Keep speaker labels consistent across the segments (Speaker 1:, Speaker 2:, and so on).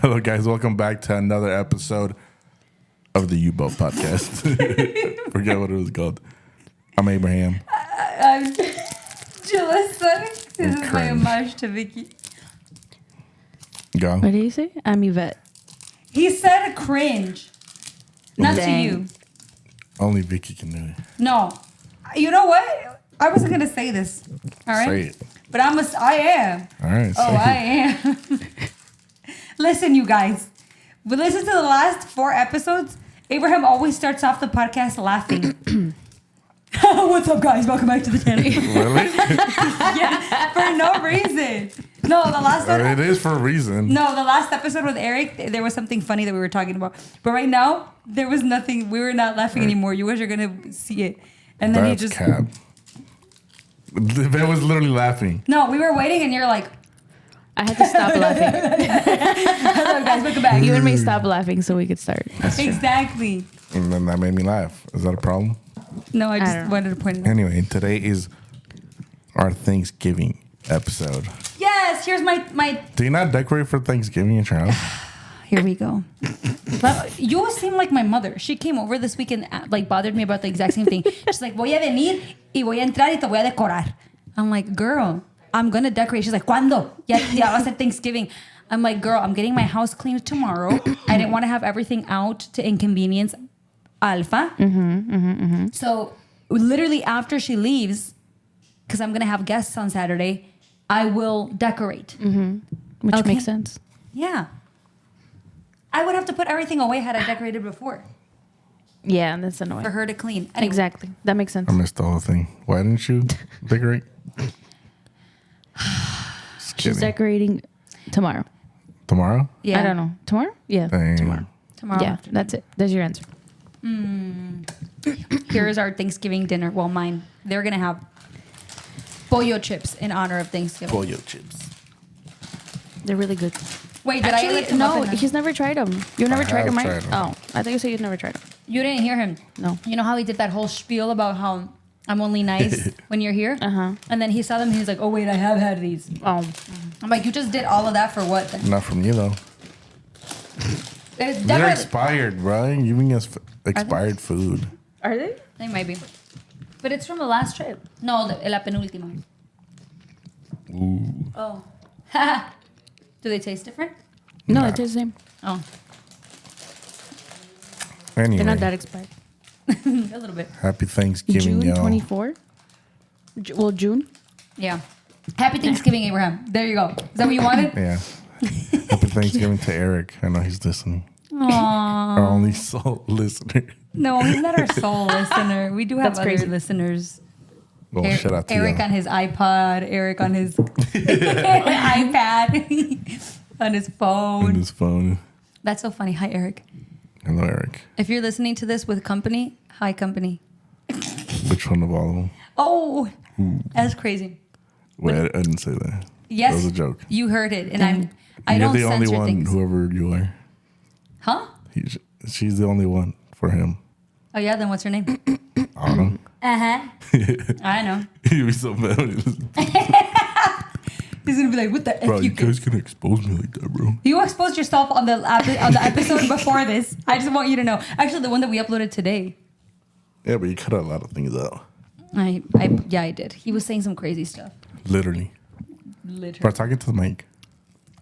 Speaker 1: Hello, guys. Welcome back to another episode of the UBOF podcast. Forget what it was called. I'm Abraham.
Speaker 2: I'm Julissa. This is my homage to Vicky.
Speaker 1: Go.
Speaker 3: What did he say? I'm Yvette.
Speaker 2: He said cringe. Not to you.
Speaker 1: Only Vicky can do it.
Speaker 2: No. You know what? I wasn't going to say this. All right?
Speaker 1: Say it.
Speaker 2: But I am.
Speaker 1: All right.
Speaker 2: Oh, I am. Listen, you guys. We listen to the last 4 episodes. Abraham always starts off the podcast laughing. What's up, guys? Welcome back to the channel.
Speaker 1: Really?
Speaker 2: Yeah, for no reason. No, the last one.
Speaker 1: It is for a reason.
Speaker 2: No, the last episode with Eric, there was something funny that we were talking about. But right now, there was nothing. We were not laughing anymore. You guys are going to see it. And then
Speaker 1: That's
Speaker 2: he just...
Speaker 1: cap. Ben was literally laughing.
Speaker 2: No, we were waiting and you're like...
Speaker 3: I had to stop laughing.
Speaker 2: Hello, guys. Welcome back.
Speaker 3: You and me stop laughing so we could start.
Speaker 2: Exactly.
Speaker 1: And then that made me laugh. Is that a problem?
Speaker 2: No, I
Speaker 3: don't
Speaker 2: just
Speaker 3: know.
Speaker 2: wanted to point it out.
Speaker 1: Anyway, today is our Thanksgiving episode.
Speaker 2: Yes, here's my...
Speaker 1: Do you not decorate for Thanksgiving at your house?
Speaker 2: Here we go. But you seem like my mother. She came over this week and like bothered me about the exact same thing. She's like, voy a venir y voy a entrar y te voy a decorar. I'm like, girl, I'm going to decorate. She's like, ¿cuándo? Ya va a ser Thanksgiving. I'm like, girl, I'm getting my house cleaned tomorrow. I didn't want to have everything out to inconvenience Alpha. So literally after she leaves, because I'm going to have guests on Saturday, I will decorate.
Speaker 3: Which
Speaker 2: Okay.
Speaker 3: makes sense.
Speaker 2: Yeah. I would have to put everything away had I decorated before
Speaker 3: Yeah, that's annoying.
Speaker 2: for her to clean. Anyway.
Speaker 3: Exactly. That makes sense.
Speaker 1: I missed the whole thing. Why didn't you decorate? Just
Speaker 3: She's
Speaker 1: kidding.
Speaker 3: decorating tomorrow.
Speaker 1: Tomorrow?
Speaker 2: Yeah.
Speaker 3: I don't know. Tomorrow? Yeah.
Speaker 1: Dang.
Speaker 3: Tomorrow.
Speaker 2: Tomorrow
Speaker 3: Yeah,
Speaker 2: afternoon.
Speaker 3: that's it. That's your answer.
Speaker 2: Here's our Thanksgiving dinner. Well, mine. They're going to have pollo chips in honor of Thanksgiving.
Speaker 1: Pollo chips.
Speaker 3: They're really good.
Speaker 2: Wait, did I
Speaker 3: Actually,
Speaker 2: lift him
Speaker 3: no,
Speaker 2: up in the-
Speaker 3: he's never tried them. You've never
Speaker 1: I
Speaker 3: tried them,
Speaker 1: have
Speaker 3: right?
Speaker 1: tried 'em.
Speaker 3: Oh, I thought you said you've never tried them.
Speaker 2: You didn't hear him.
Speaker 3: No.
Speaker 2: You know how he did that whole spiel about how I'm only nice when you're here?
Speaker 3: Uh-huh.
Speaker 2: And then he saw them and he's like, oh, wait, I have had these.
Speaker 3: Oh.
Speaker 2: I'm like, you just did all of that for what then?
Speaker 1: Not from you, though.
Speaker 2: It's
Speaker 1: They're
Speaker 2: definitely...
Speaker 1: expired, bro. You're giving us expired food.
Speaker 3: Are they?
Speaker 2: They might be. But it's from the last trip. No, la penúltima.
Speaker 1: Ooh.
Speaker 2: Oh. Do they taste different?
Speaker 3: No,
Speaker 1: Nah.
Speaker 3: it tastes the same.
Speaker 2: Oh.
Speaker 1: Anyway,
Speaker 3: They're not that expired.
Speaker 2: A little bit.
Speaker 1: happy Thanksgiving,
Speaker 3: June
Speaker 1: y'all.
Speaker 3: 24? Well, June?
Speaker 2: Yeah. Happy Thanksgiving, Abraham. There you go. Is that what you wanted?
Speaker 1: Yeah. Happy Thanksgiving to Eric. I know he's listening.
Speaker 2: Aww.
Speaker 1: Our only soul listener.
Speaker 2: No, he's not our sole listener. We do have
Speaker 3: That's
Speaker 2: other
Speaker 3: crazy.
Speaker 2: listeners.
Speaker 1: Well, shout out to
Speaker 2: Eric
Speaker 1: y'all.
Speaker 2: on his iPod. Eric on his iPad. On his
Speaker 1: On
Speaker 2: phone.
Speaker 1: his phone.
Speaker 2: That's so funny. Hi, Eric.
Speaker 1: Hello, Eric.
Speaker 2: If you're listening to this with company, hi, company.
Speaker 1: Which one of all of them?
Speaker 2: Oh, that's crazy.
Speaker 1: Wait, I didn't say that.
Speaker 2: Yes.
Speaker 1: That was a joke.
Speaker 2: You heard it. And I
Speaker 1: You're
Speaker 2: don't
Speaker 1: the only
Speaker 2: censor
Speaker 1: one,
Speaker 2: things.
Speaker 1: whoever you are.
Speaker 2: Huh?
Speaker 1: She's the only one for him.
Speaker 2: Oh, yeah? Then what's her name?
Speaker 1: I don't know.
Speaker 2: Uh-huh. I know.
Speaker 1: You'd be so mad. when he was-
Speaker 2: He's going to be like, what the
Speaker 1: Bro,
Speaker 2: F
Speaker 1: you
Speaker 2: you
Speaker 1: guys can expose me like that, bro.
Speaker 2: You exposed yourself on the episode before this. I just want you to know. Actually, the one that we uploaded today.
Speaker 1: Yeah, but you cut a lot of things out.
Speaker 2: I did. He was saying some crazy stuff.
Speaker 1: Literally. Bro,
Speaker 2: Literally.
Speaker 1: talking to the mic.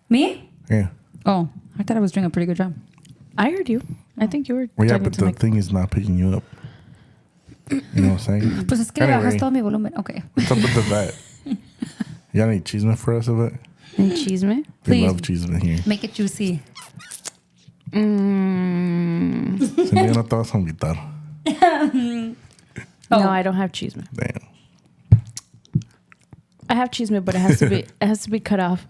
Speaker 2: Me?
Speaker 1: Yeah.
Speaker 2: Oh, I thought I was doing a pretty good job.
Speaker 3: I heard you. I think you were.
Speaker 1: Well, yeah,
Speaker 3: talking
Speaker 1: but
Speaker 3: to
Speaker 1: the
Speaker 3: Mike.
Speaker 1: thing is not picking you up. You know what I'm saying?
Speaker 2: Pues es que le
Speaker 1: Anyway.
Speaker 2: bajas todo mi volumen. Okay.
Speaker 1: What's up with that? You got any cheeseman for us of it?
Speaker 3: And cheese me?
Speaker 1: We
Speaker 2: Please.
Speaker 1: love cheeseman here.
Speaker 2: Make it juicy.
Speaker 1: Si no, yo no te vas a invitar.
Speaker 2: Oh.
Speaker 3: No, I don't have cheese me.
Speaker 1: Damn.
Speaker 3: I have cheese me, but it has to be cut off.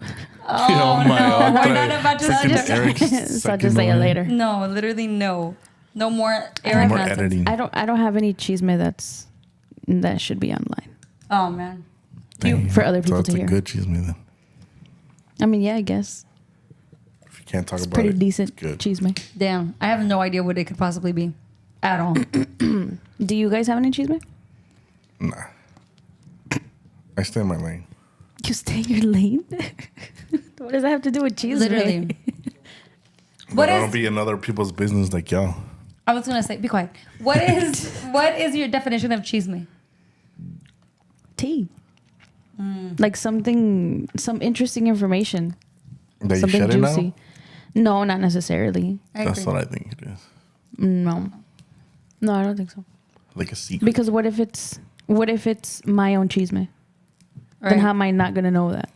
Speaker 2: Oh,
Speaker 1: my
Speaker 2: no.
Speaker 1: God.
Speaker 2: We're not about to
Speaker 1: Freaking
Speaker 2: just...
Speaker 1: Eric's
Speaker 3: So I'll
Speaker 1: sucking
Speaker 3: just say it
Speaker 1: on
Speaker 3: later.
Speaker 2: No, literally no. No more
Speaker 1: No
Speaker 2: Eric
Speaker 1: more
Speaker 2: nonsense.
Speaker 1: editing.
Speaker 3: I don't have any cheese me that should be online
Speaker 2: Oh, man.
Speaker 1: Damn.
Speaker 3: for other people
Speaker 1: so it's
Speaker 3: to
Speaker 1: a
Speaker 3: hear.
Speaker 1: good cheeseman then.
Speaker 3: I mean, yeah, I guess
Speaker 1: If you can't talk
Speaker 3: it's
Speaker 1: about
Speaker 3: pretty
Speaker 1: it,
Speaker 3: decent
Speaker 1: it's good.
Speaker 3: cheese me.
Speaker 2: Damn. I have no idea what it could possibly be. At all.
Speaker 3: Do you guys have any cheese me?
Speaker 1: Nah. I stay in my lane.
Speaker 3: You stay in your lane. What does that have to do with cheese?
Speaker 2: Literally. What
Speaker 1: I don't
Speaker 2: is?
Speaker 1: be in other people's business like y'all.
Speaker 2: I was gonna say, be quiet. What is your definition of chisme?
Speaker 3: Tea. Like some interesting information.
Speaker 1: That you
Speaker 3: Something
Speaker 1: shut it
Speaker 3: juicy.
Speaker 1: now?
Speaker 3: No, not necessarily.
Speaker 2: I
Speaker 1: That's
Speaker 2: agree.
Speaker 1: what I think it is.
Speaker 3: No, I don't think so.
Speaker 1: Like a secret.
Speaker 3: Because what if it's my own chisme?
Speaker 2: Right.
Speaker 3: Then how am I not gonna know that?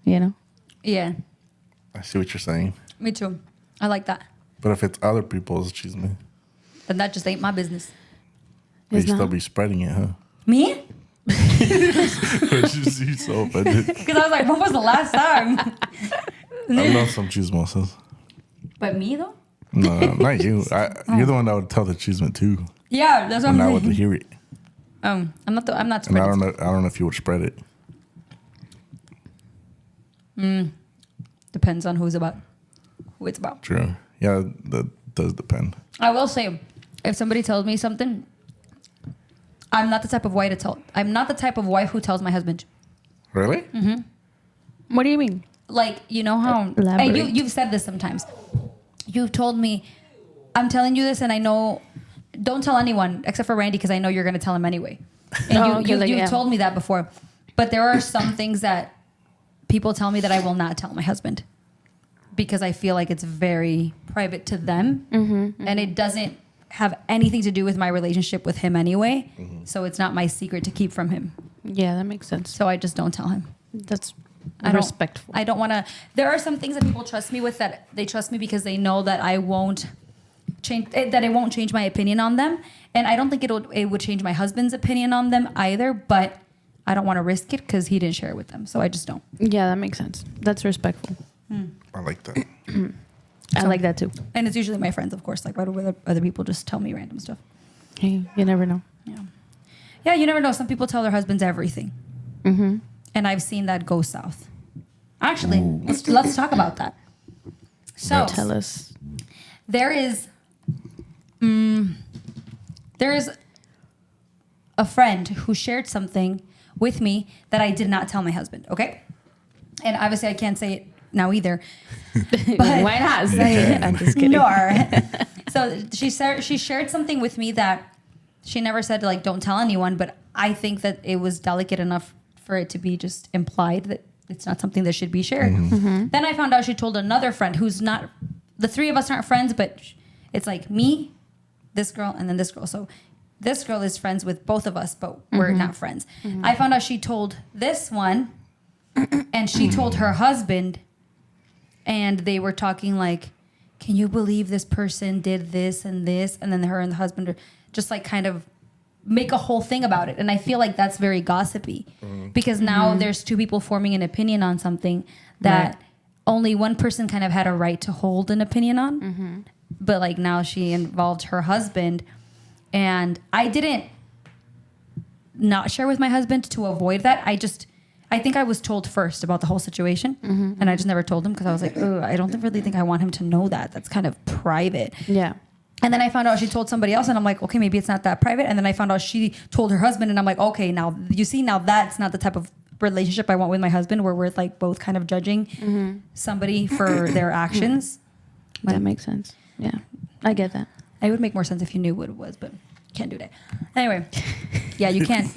Speaker 3: You know?
Speaker 2: Yeah,
Speaker 1: I see what you're saying.
Speaker 2: me too. I like that.
Speaker 1: But if it's other people's, excuse me,
Speaker 2: Then that just ain't my business.
Speaker 1: you
Speaker 3: It's
Speaker 1: still
Speaker 3: not.
Speaker 1: be spreading it, huh?
Speaker 2: Me?
Speaker 1: You so offended.
Speaker 2: Because I was like, when was the last time?
Speaker 1: I know some chismosas.
Speaker 2: But me though?
Speaker 1: No, not you. You're the one that would tell the chisme too,
Speaker 2: Yeah, that's what
Speaker 1: and I
Speaker 2: I'm
Speaker 1: would
Speaker 2: saying.
Speaker 1: hear it.
Speaker 2: I'm not. I'm not
Speaker 1: And I
Speaker 2: spreading.
Speaker 1: don't know if you would spread it.
Speaker 2: Depends on who it's about.
Speaker 1: True. Yeah, that does depend.
Speaker 2: I will say, if somebody tells me something, I'm not the type of wife to tell. I'm not the type of wife who tells my husband.
Speaker 1: Really?
Speaker 3: What do you mean?
Speaker 2: Like, you know how,
Speaker 3: Elaborate.
Speaker 2: and you've said this sometimes. You've told me, I'm telling you this, and I know, don't tell anyone except for Randy because I know you're going to tell him anyway. And
Speaker 3: Oh, okay, like,
Speaker 2: you've
Speaker 3: yeah.
Speaker 2: told me that before. But there are some things that people tell me that I will not tell my husband because I feel like it's very private to them, and it doesn't have anything to do with my relationship with him anyway. So it's not my secret to keep from him.
Speaker 3: Yeah, that makes sense.
Speaker 2: So I just don't tell him.
Speaker 3: That's
Speaker 2: I don't-
Speaker 3: respectful.
Speaker 2: I don't want to. There are some things that people trust me with that they trust me because they know that I won't change. That it won't change my opinion on them, and I don't think it would change my husband's opinion on them either. But I don't want to risk it because he didn't share it with them, so I just don't.
Speaker 3: Yeah, that makes sense. That's respectful.
Speaker 1: I like that.
Speaker 3: I like that too.
Speaker 2: And it's usually my friends, of course. Like, why do other people just tell me random stuff?
Speaker 3: Hey, you never know.
Speaker 2: Yeah, yeah. You never know. Some people tell their husbands everything, and I've seen that go south. Actually, let's talk about that. So
Speaker 3: Tell us.
Speaker 2: there is a friend who shared something with me that I did not tell my husband. Okay, and obviously I can't say it now either. But
Speaker 3: Why not say it? I'm just kidding.
Speaker 2: Nor. So she shared something with me that she never said like don't tell anyone, but I think that it was delicate enough for it to be just implied that it's not something that should be shared. Then I found out she told another friend who's not. The three of us aren't friends, but it's like me, this girl, and then this girl. So this girl is friends with both of us, but we're not friends. I found out she told this one, and she told her husband, and they were talking like, can you believe this person did this? And then her and the husband are just like kind of make a whole thing about it. And I feel like that's very gossipy because now there's two people forming an opinion on something that only one person kind of had a right to hold an opinion on. But like now she involved her husband, and I didn't not share with my husband to avoid that. I think I was told first about the whole situation, and I just never told him because I was like, oh, I don't really think I want him to know that. That's kind of private.
Speaker 3: Yeah.
Speaker 2: And then I found out she told somebody else, and I'm like, okay, maybe it's not that private. And then I found out she told her husband, and I'm like, okay, now you see, now that's not the type of relationship I want with my husband, where we're like both kind of judging somebody for their actions.
Speaker 3: That makes sense. Yeah. I get that.
Speaker 2: It would make more sense if you knew what it was, but can't do that. Anyway, yeah, you can't.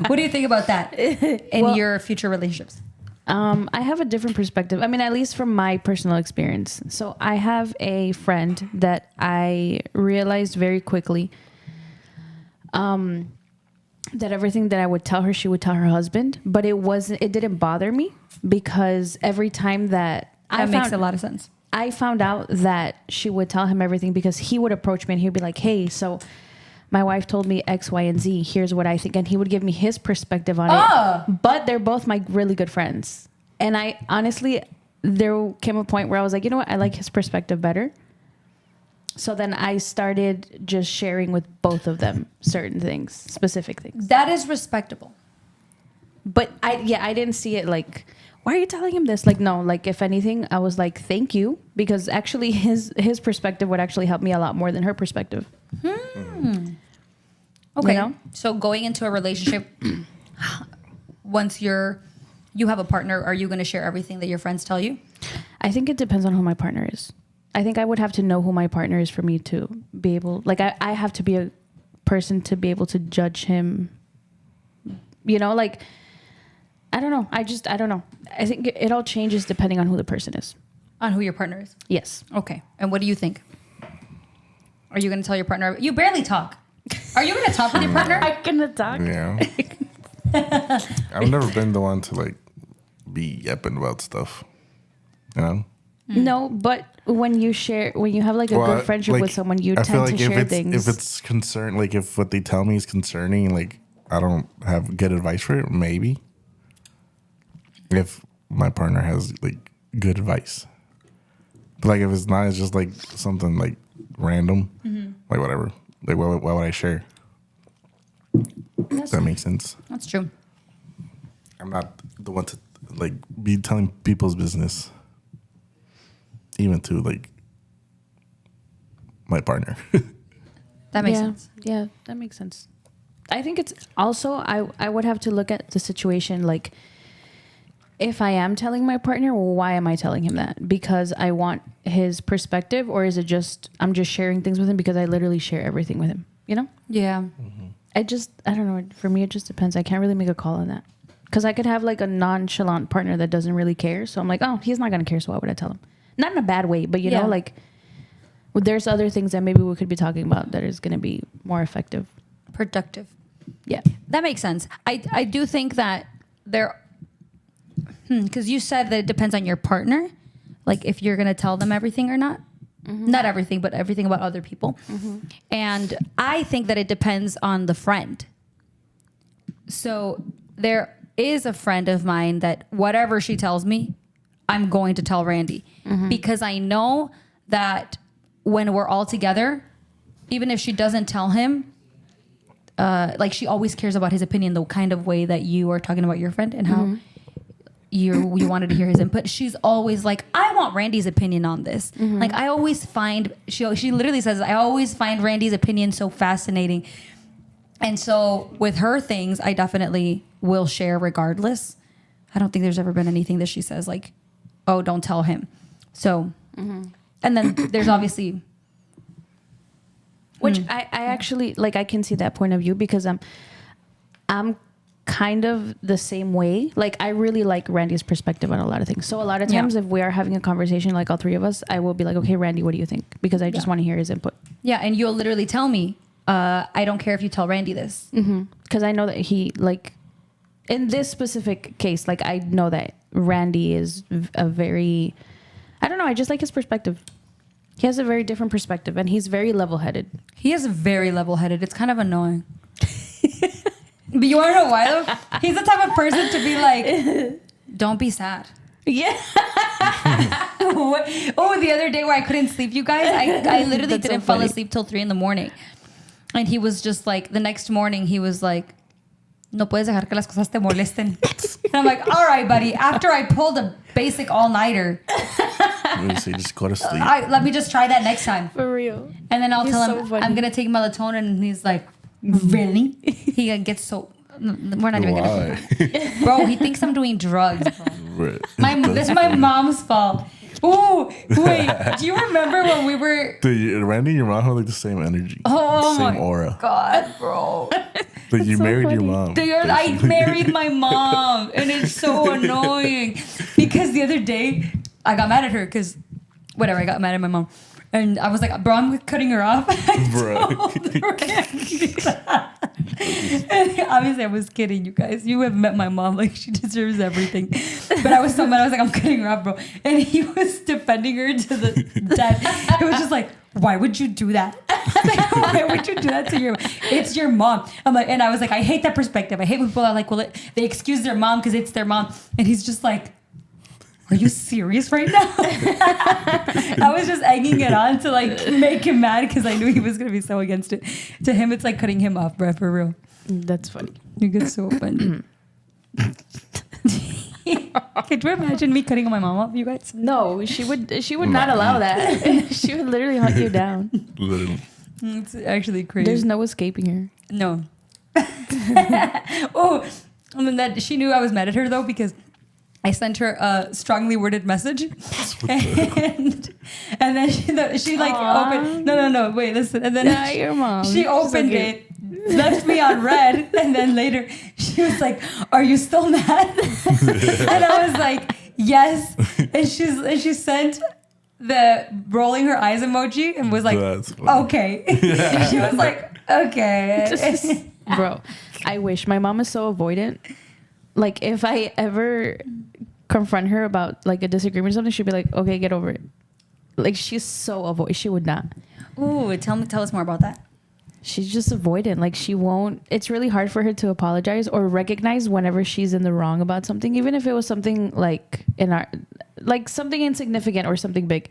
Speaker 2: What do you think about that in your future relationships?
Speaker 3: I have a different perspective. I mean, at least from my personal experience. So I have a friend that I realized very quickly that everything that I would tell her, she would tell her husband. But it didn't bother me because every time that
Speaker 2: That makes a lot of sense.
Speaker 3: I found out that she would tell him everything because he would approach me and he'd be like, hey, so my wife told me X, Y, and Z. Here's what I think. And he would give me his perspective on it. But they're both my really good friends. And I honestly, there came a point where I was like, you know what? I like his perspective better. So then I started just sharing with both of them certain things, specific things.
Speaker 2: That is respectable.
Speaker 3: But I didn't see it like, why are you telling him this? Like, no, like if anything, I was like, thank you. Because actually his perspective would actually help me a lot more than her perspective.
Speaker 2: Okay.
Speaker 3: You know?
Speaker 2: So going into a relationship, once you have a partner, are you going to share everything that your friends tell you?
Speaker 3: I think it depends on who my partner is. I think I would have to know who my partner is for me to be able, like, I have to be a person to be able to judge him. You know, like, I don't know. I don't know. I think it all changes depending on who the person is.
Speaker 2: On who your partner is?
Speaker 3: Yes.
Speaker 2: Okay. And what do you think? Are you going to tell your partner? You barely talk. Are you going to talk with your partner?
Speaker 3: I'm going to talk.
Speaker 1: Yeah. I've never been the one to like be yapping about stuff. You know?
Speaker 3: No, but when you have like a good friendship with someone, you tend to share things.
Speaker 1: If it's concerned, like if what they tell me is concerning, like I don't have good advice for it, maybe. If my partner has like good advice. But like if it's not, it's just like something like random, like whatever. Like why would I share? Does that make sense?
Speaker 2: That's true.
Speaker 1: I'm not the one to like be telling people's business. Even to like my partner.
Speaker 2: That makes sense.
Speaker 3: Yeah, that makes sense. I think it's also, I would have to look at the situation like, if I am telling my partner, why am I telling him that? Because I want his perspective, or is it just, I'm just sharing things with him because I literally share everything with him, you know?
Speaker 2: Yeah.
Speaker 3: I don't know. For me, it just depends. I can't really make a call on that. Because I could have like a nonchalant partner that doesn't really care. So I'm like, oh, he's not going to care, so why would I tell him? Not in a bad way, but you know, like there's other things that maybe we could be talking about that is going to be more effective.
Speaker 2: Productive.
Speaker 3: Yeah.
Speaker 2: That makes sense. I do think that there, because you said that it depends on your partner, like if you're going to tell them everything or not. Not everything, but everything about other people. And I think that it depends on the friend. So there is a friend of mine that whatever she tells me, I'm going to tell Randy because I know that when we're all together, even if she doesn't tell him, like she always cares about his opinion, the kind of way that you are talking about your friend and how you wanted to hear his input. She's always like, I want Randy's opinion on this. Like I always find, she literally says, I always find Randy's opinion so fascinating. And so with her things, I definitely will share regardless. I don't think there's ever been anything that she says like, oh, don't tell him. So, and then there's obviously,
Speaker 3: which I actually like. I can see that point of view because I'm kind of the same way. Like I really like Randy's perspective on a lot of things. So a lot of times if we are having a conversation, like all three of us, I will be like, okay, Randy, what do you think? Because I just want to hear his input.
Speaker 2: Yeah, and you'll literally tell me, I don't care if you tell Randy this.
Speaker 3: Because I know that he like, in this specific case, like I know that Randy is a very, I don't know, I just like his perspective. He has a very different perspective and he's very level-headed.
Speaker 2: He is very level-headed. It's kind of annoying. But you want to know why though? He's the type of person to be like, don't be sad.
Speaker 3: Yeah.
Speaker 2: Oh, the other day where I couldn't sleep, you guys, I literally didn't fall asleep till 3 a.m. And he was just like, the next morning he was like, no puedes dejar que las cosas te molesten. And I'm like, all right, buddy. After I pulled a basic all-nighter.
Speaker 1: Just go to sleep.
Speaker 2: Let me just try that next time.
Speaker 3: For real.
Speaker 2: And then I'll tell him, I'm going to take melatonin. And he's like, really? He gets so... We're not even going to... Bro, he thinks I'm doing drugs, bro. This is my mom's fault. Ooh, wait. Do you remember when we were...
Speaker 1: Dude, Randy and your mom have like the same energy.
Speaker 2: Oh,
Speaker 1: same
Speaker 2: my
Speaker 1: aura.
Speaker 2: God, bro.
Speaker 1: But you married your mom.
Speaker 2: Dude, I married my mom. And it's so annoying. Because the other day, I got mad at her because... Whatever, I got mad at my mom. And I was like, bro, I'm cutting her off. And obviously, I was kidding, you guys. You have met my mom. Like, she deserves everything. But I was so mad. I was like, I'm cutting her off, bro. And he was defending her to the death. It was just like, why would you do that? Like, why would you do that to your... It's your mom. I'm like, and I was like, I hate that perspective. I hate when people are like, well, they excuse their mom because it's their mom. And he's just like... Are you serious right now? I was just egging it on to like make him mad because I knew he was going to be so against it. To him, it's like cutting him off, bro, for real.
Speaker 3: That's funny.
Speaker 2: You get so offended. Could you imagine me cutting my mom off, you guys?
Speaker 3: No, she would not allow that. She would literally hunt you down.
Speaker 1: Literally.
Speaker 2: It's actually crazy.
Speaker 3: There's no escaping her.
Speaker 2: No. Oh, I mean, that she knew I was mad at her though because I sent her a strongly worded message, and then she like opened. No, wait, listen. And then
Speaker 3: your mom.
Speaker 2: she opened it, left me on red, and then later she was like, "Are you still mad?" And I was like, "Yes." And she sent the rolling her eyes emoji and was like, "Okay." She was like, "Okay."
Speaker 3: Bro, I wish. My mom is so avoidant. Like, if I ever confront her about like a disagreement or something, she'd be like, "Okay, get over it." Like, she's so avoidant. She would not.
Speaker 2: Ooh, tell us more about that.
Speaker 3: She's just avoidant. Like, she won't. It's really hard for her to apologize or recognize whenever she's in the wrong about something, even if it was something like something insignificant or something big.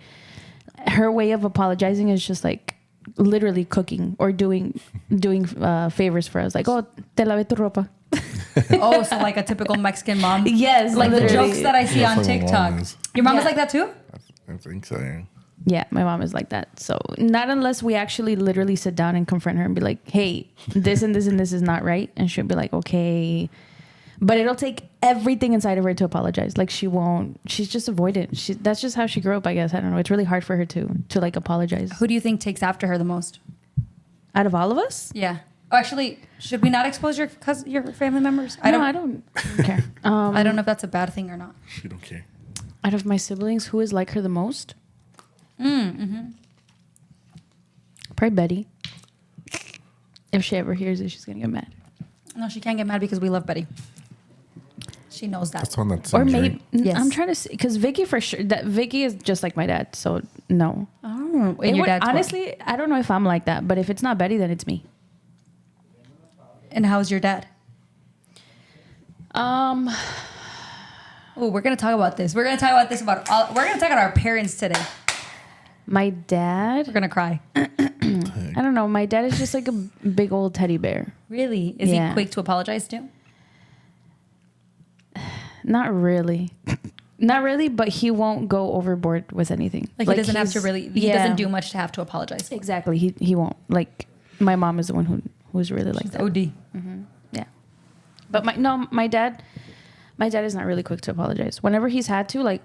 Speaker 3: Her way of apologizing is just like literally cooking or doing favors for us. Like, "Oh, te lavé tu ropa."
Speaker 2: Oh, so like a typical Mexican mom.
Speaker 3: Yes,
Speaker 2: like
Speaker 3: literally.
Speaker 2: the jokes that I see
Speaker 1: That's
Speaker 2: on
Speaker 1: like my
Speaker 2: TikTok.
Speaker 1: mom is.
Speaker 2: Your mom is
Speaker 3: Yeah.
Speaker 2: like that too?
Speaker 1: I think so, yeah.
Speaker 3: Yeah, my mom is like that. So not unless we actually literally sit down and confront her and be like, "Hey, this and this and this is not right," and she'll be like, "Okay," but it'll take everything inside of her to apologize. Like, she won't. She's just avoidant. That's just how she grew up, I guess. I don't know. It's really hard for her to like apologize.
Speaker 2: Who do you think takes after her the most?
Speaker 3: Out of all of us,
Speaker 2: Yeah. Oh, actually, should we not expose your family members?
Speaker 3: I don't care.
Speaker 2: I don't know if that's a bad thing or not.
Speaker 1: She don't care.
Speaker 3: Out of my siblings, who is like her the most? Probably Betty. If she ever hears it, she's gonna get mad.
Speaker 2: No, she can't get mad because we love Betty. She knows that.
Speaker 1: That's one that's
Speaker 3: Or maybe
Speaker 2: Yes.
Speaker 3: I'm trying to see, because Vicky for sure. That Vicky is just like my dad, so no.
Speaker 2: Oh,
Speaker 3: It
Speaker 2: and your
Speaker 3: would-
Speaker 2: dad's what?
Speaker 3: honestly, I don't know if I'm like that, but if it's not Betty, then it's me.
Speaker 2: And how's your dad? Oh, we're gonna talk about this. We're gonna talk about this we're gonna talk about our parents today.
Speaker 3: My dad,
Speaker 2: We're gonna cry.
Speaker 3: I don't know. My dad is just like a big old teddy bear.
Speaker 2: Really? Is
Speaker 3: Yeah.
Speaker 2: he quick to apologize too?
Speaker 3: Not really. Not really, but he won't go overboard with anything.
Speaker 2: Like he doesn't have to
Speaker 3: he's-
Speaker 2: really. He
Speaker 3: yeah.
Speaker 2: doesn't do much to have to apologize for.
Speaker 3: Exactly. He won't. Like, my mom is the one who's really like that.
Speaker 2: OD.
Speaker 3: Yeah. But my dad is not really quick to apologize. Whenever he's had to, like,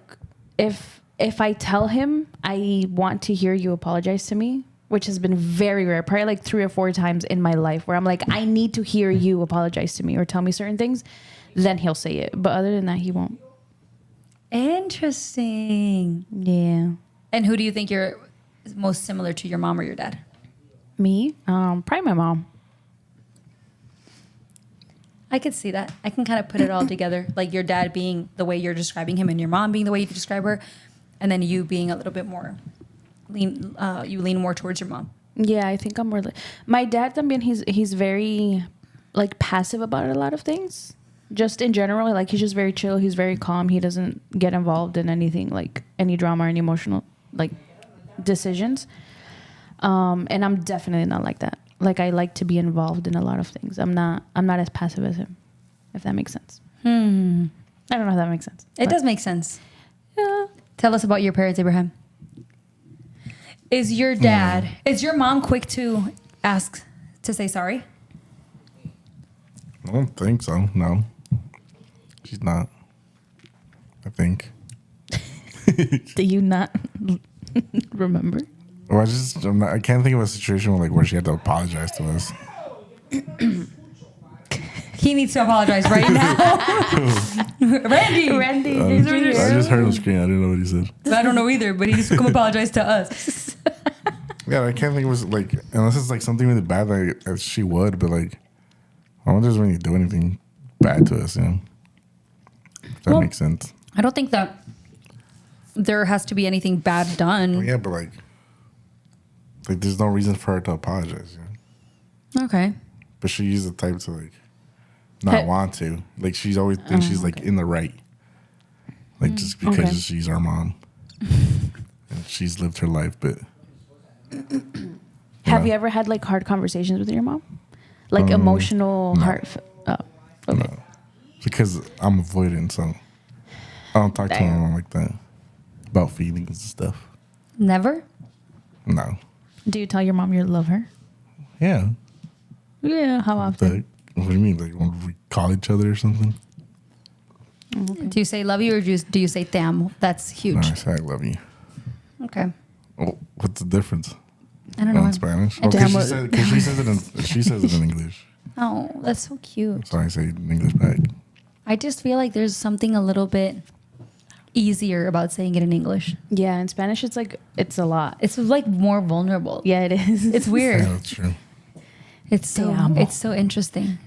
Speaker 3: if I tell him I want to hear you apologize to me, which has been very rare, probably like 3 or 4 times in my life where I'm like, I need to hear you apologize to me or tell me certain things, then he'll say it. But other than that, he won't.
Speaker 2: Interesting.
Speaker 3: Yeah.
Speaker 2: And who do you think you're most similar to, your mom or your dad?
Speaker 3: Me? Probably my mom.
Speaker 2: I could see that. I can kind of put it all together. Like your dad being the way you're describing him and your mom being the way you describe her. And then you being a little bit more you lean more towards your mom.
Speaker 3: Yeah, I think I'm more like my dad. También, he's very like passive about a lot of things. Just in general, like he's just very chill. He's very calm. He doesn't get involved in anything like any drama or any emotional like decisions. And I'm definitely not like that. Like, I like to be involved in a lot of things. I'm not as passive as him, if that makes sense. I don't know if that makes sense.
Speaker 2: It does make sense.
Speaker 3: Yeah.
Speaker 2: Tell us about your parents, Abraham. Is your mom quick to ask to say sorry?
Speaker 1: I don't think so. No, she's not. I think.
Speaker 3: Do you not remember?
Speaker 1: Well, I can't think of a situation where she had to apologize to us.
Speaker 2: He needs to apologize right now. Randy.
Speaker 1: I just heard him scream. I didn't know what he said.
Speaker 2: I don't know either, but he needs to come apologize to us.
Speaker 1: Yeah, I can't think it was like, unless it's like something really bad that she would, but like, I don't just really do anything bad to us, you know? If that makes sense.
Speaker 2: I don't think that there has to be anything bad done.
Speaker 1: Well, yeah, but like there's no reason for her to apologize, you know?
Speaker 2: Okay.
Speaker 1: But she's the type to like not want to. Like she's always thinks she's like in the right. Like just because she's our mom. And she's lived her life, but
Speaker 3: Have you ever had like hard conversations with your mom? Like emotional
Speaker 1: no.
Speaker 3: heart. Oh, okay.
Speaker 1: no. Because I'm avoidant, so I don't talk to my mom like that. About feelings and stuff.
Speaker 2: Never?
Speaker 1: No.
Speaker 3: Do you tell your mom you love her?
Speaker 1: Yeah.
Speaker 3: Yeah. How often?
Speaker 1: What do you mean? Like when we call each other or something?
Speaker 2: Do you say love you or do you say te amo? That's
Speaker 1: No,
Speaker 2: huge.
Speaker 1: I say I love you.
Speaker 2: Okay.
Speaker 1: Oh, what's the difference?
Speaker 2: I don't know.
Speaker 1: In Spanish?
Speaker 3: Te
Speaker 1: Because
Speaker 3: amo.
Speaker 1: she says it in English.
Speaker 2: Oh, that's so cute.
Speaker 1: So I say in English back.
Speaker 2: I just feel like there's something a little bit easier about saying it in English.
Speaker 3: Yeah, in Spanish, it's like, it's a lot.
Speaker 2: It's like more vulnerable.
Speaker 3: Yeah, it is.
Speaker 2: It's weird.
Speaker 1: Yeah, that's true.
Speaker 2: It's
Speaker 3: amo.
Speaker 2: so interesting.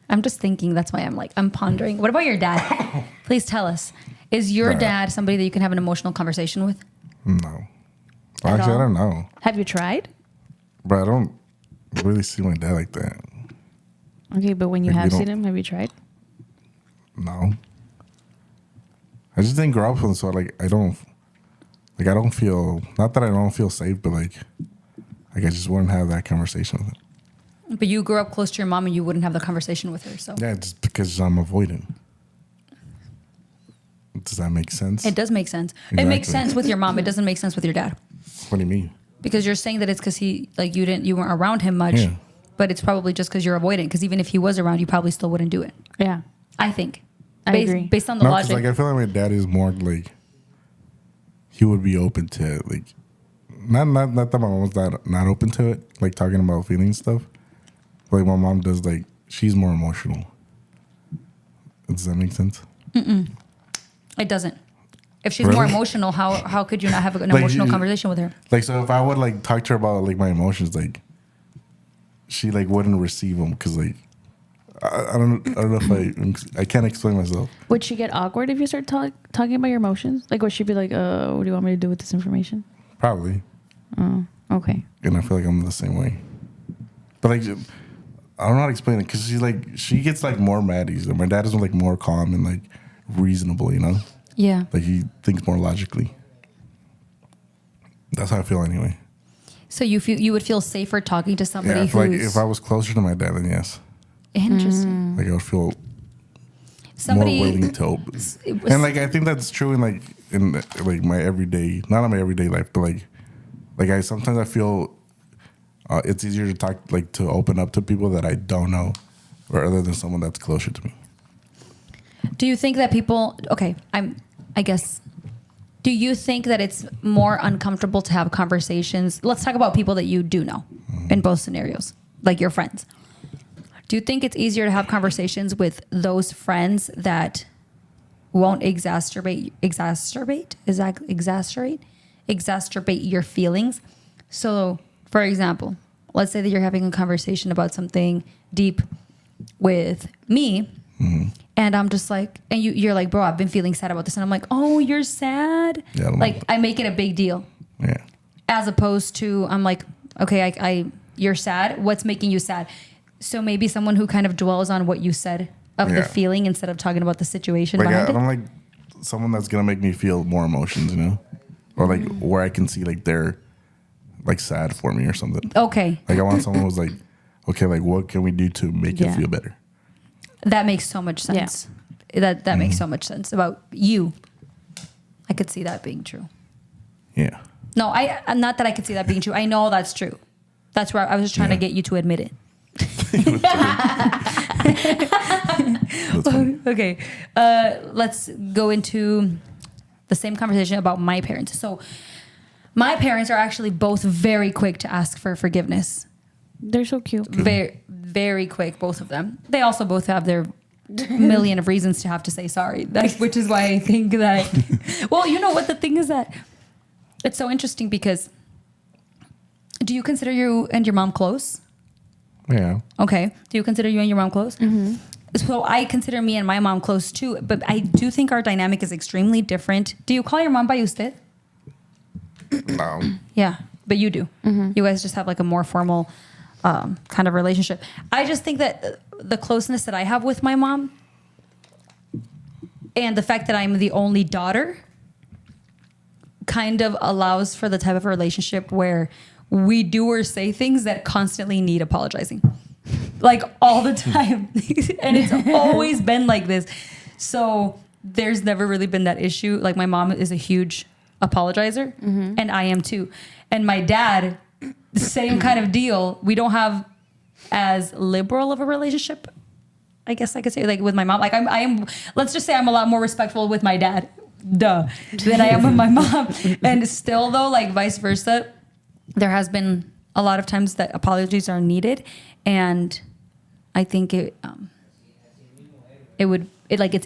Speaker 2: I'm just thinking. That's why I'm pondering. What about your dad? Please tell us. Is your dad somebody that you can have an emotional conversation with?
Speaker 1: No.
Speaker 3: At
Speaker 1: Actually, I
Speaker 3: all?
Speaker 1: don't know.
Speaker 3: Have you tried?
Speaker 1: But I don't really see my dad like that.
Speaker 3: Okay, but when you
Speaker 1: Like, we
Speaker 3: have
Speaker 1: don't-
Speaker 3: seen him, have you tried?
Speaker 1: No. I just didn't grow up with him, so I don't feel, not that I don't feel safe, but like I just wouldn't have that conversation with him.
Speaker 2: But you grew up close to your mom and you wouldn't have the conversation with her. So
Speaker 1: Yeah, just because I'm avoidant. Does that make sense?
Speaker 2: it does make sense. It makes
Speaker 1: Exactly.
Speaker 2: sense with your mom. It doesn't make sense with your dad.
Speaker 1: What do you mean?
Speaker 2: Because you're saying that it's because you weren't around him much,
Speaker 1: Yeah.
Speaker 2: but it's probably just because you're avoidant. Because even if he was around, you probably still wouldn't do it.
Speaker 3: Yeah.
Speaker 2: I think.
Speaker 3: I agree.
Speaker 2: Based on the
Speaker 1: No, because
Speaker 2: logic.
Speaker 1: I feel like my dad is more like he would be open to it. Like not that my mom was not open to it, like talking about feelings stuff. Like my mom does, like she's more emotional. Does that make sense?
Speaker 2: It doesn't. If she's more
Speaker 1: Really?
Speaker 2: emotional, how could you not have an
Speaker 1: Like,
Speaker 2: emotional
Speaker 1: you-
Speaker 2: conversation with her?
Speaker 1: Like so, if I would like talk to her about like my emotions, like she like wouldn't receive them because like I don't know if I can't explain myself.
Speaker 3: Would she get awkward if you start talking about your emotions? Like, would she be like, what do you want me to do with this information?
Speaker 1: Probably,
Speaker 3: Oh, okay.
Speaker 1: and I feel like I'm the same way. But like I don't know how to explain it because she gets like more mad easily. My dad is like more calm and like reasonable, you know.
Speaker 2: Yeah.
Speaker 1: Like he thinks more logically. That's how I feel anyway.
Speaker 2: So you would feel safer talking to somebody
Speaker 1: Yeah,
Speaker 2: who's
Speaker 1: like if I was closer to my dad, then yes.
Speaker 2: interesting.
Speaker 1: Like I would feel
Speaker 2: Somebody
Speaker 1: more willing to open.
Speaker 2: it was-
Speaker 1: And like I think that's true in like my everyday, not in my everyday life, but like I sometimes I feel it's easier to talk, like to open up to people that I don't know, rather than someone that's closer to me.
Speaker 2: Do you think that people? Okay, I guess. Do you think that it's more uncomfortable to have conversations? Let's talk about people that you do know in both scenarios, like your friends. Do you think it's easier to have conversations with those friends that won't exacerbate your feelings? So, for example, let's say that you're having a conversation about something deep with me. And I'm just like, and you're like, bro, I've been feeling sad about this. And I'm like, oh, you're sad?
Speaker 1: Yeah, I don't
Speaker 2: like,
Speaker 1: know.
Speaker 2: I make it a big deal.
Speaker 1: Yeah.
Speaker 2: As opposed to, I'm like, okay, you're sad. What's making you sad? So maybe someone who kind of dwells on what you said of the
Speaker 1: Yeah.
Speaker 2: feeling instead of talking about the situation
Speaker 1: Like I
Speaker 2: behind
Speaker 1: don't
Speaker 2: it.
Speaker 1: like someone that's gonna make me feel more emotions, you know, or like where I can see like they're like sad for me or something.
Speaker 2: Okay.
Speaker 1: Like I want someone who's like, okay, like what can we do to make
Speaker 3: Yeah.
Speaker 1: it feel better?
Speaker 2: That makes so much sense. That makes so much sense about you. I could see that being true.
Speaker 1: Yeah.
Speaker 2: No, I'm not that I could see that being true. I know that's true. That's where I was just trying to get you to admit it.
Speaker 1: That's funny.
Speaker 2: Okay. Let's go into the same conversation about my parents. So my parents are actually both very quick to ask for forgiveness.
Speaker 3: They're so cute.
Speaker 2: Very, very quick, both of them. They also both have their million of reasons to have to say sorry, which is why I think that, well, you know what the thing is that it's so interesting because do you consider you and your mom close?
Speaker 1: Yeah.
Speaker 2: Okay. Do you consider you and your mom close? Mm-hmm. So I consider me and my mom close too, but I do think our dynamic is extremely different. Do you call your mom by usted?
Speaker 1: No.
Speaker 2: Yeah, but you do. You guys just have like a more formal kind of relationship. I just think that the closeness that I have with my mom and the fact that I'm the only daughter kind of allows for the type of relationship where we do or say things that constantly need apologizing. Like all the time. And it's always been like this. So there's never really been that issue. Like my mom is a huge apologizer and I am too. And my dad, the same kind of deal. We don't have as liberal of a relationship, I guess I could say like with my mom. Like I am. Let's just say I'm a lot more respectful with my dad, than I am with my mom. And still though, like vice versa, there has been a lot of times that apologies are needed, and I think it's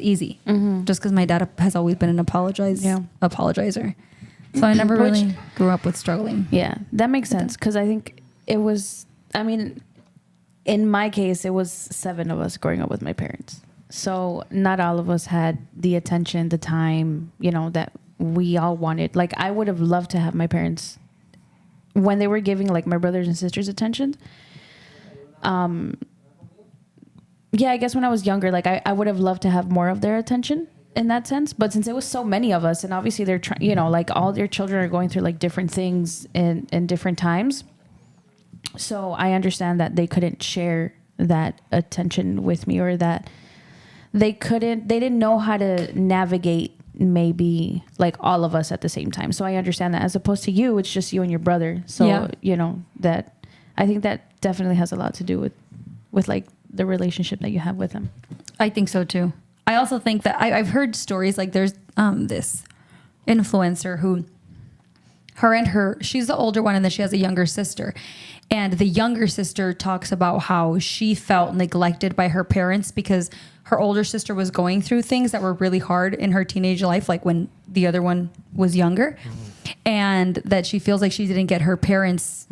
Speaker 2: easy just because my dad has always been an apologizer. So I never really grew up with struggling.
Speaker 3: Yeah, that makes sense because I think it was. I mean, in my case, it was 7 of us growing up with my parents. So not all of us had the attention, the time, that we all wanted. Like I would have loved to have my parents when they were giving like my brothers and sisters attention. Yeah, I guess when I was younger, like I would have loved to have more of their attention in that sense. But since it was so many of us, and obviously they're trying, like all their children are going through like different things in different times. So I understand that they couldn't share that attention with me, or that they didn't know how to navigate maybe like all of us at the same time. So I understand that, as opposed to you, it's just you and your brother. So, that I think that definitely has a lot to do with like the relationship that you have with him.
Speaker 2: I think so too. I also think that I've heard stories like there's this influencer who she's the older one, and then she has a younger sister. And the younger sister talks about how she felt neglected by her parents because her older sister was going through things that were really hard in her teenage life, like when the other one was younger. And that she feels like she didn't get her parents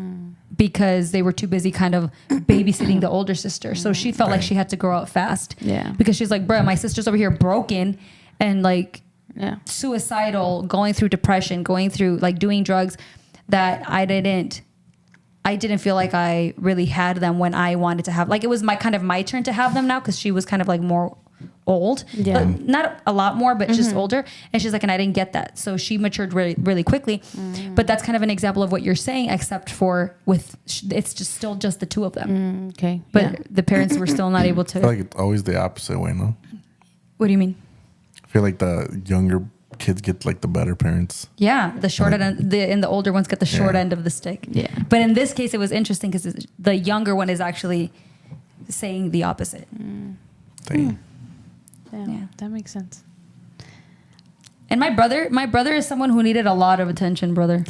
Speaker 2: because they were too busy kind of babysitting the older sister. So she felt like she had to grow up fast. Yeah. Because she's like, bro, my sister's over here broken and like suicidal, going through depression, going through like doing drugs, that I didn't feel like I really had them when I wanted to have, like, it was my turn to have them now, because she was kind of like more old, but not a lot more, but just older. And she's like, and I didn't get that. So she matured really, really quickly. But that's kind of an example of what you're saying, except for it's just still just the two of them.
Speaker 3: Okay.
Speaker 2: But the parents were still not able to.
Speaker 1: I feel like it's always the opposite way, no?
Speaker 2: What do you mean?
Speaker 1: I feel like the younger kids get like the better parents.
Speaker 2: Yeah, the short end, and the older ones get the short end of the stick. Yeah. But in this case, it was interesting because the younger one is actually saying the opposite.
Speaker 1: Dang.
Speaker 3: Yeah, that makes sense.
Speaker 2: And my brother is someone who needed a lot of attention, brother.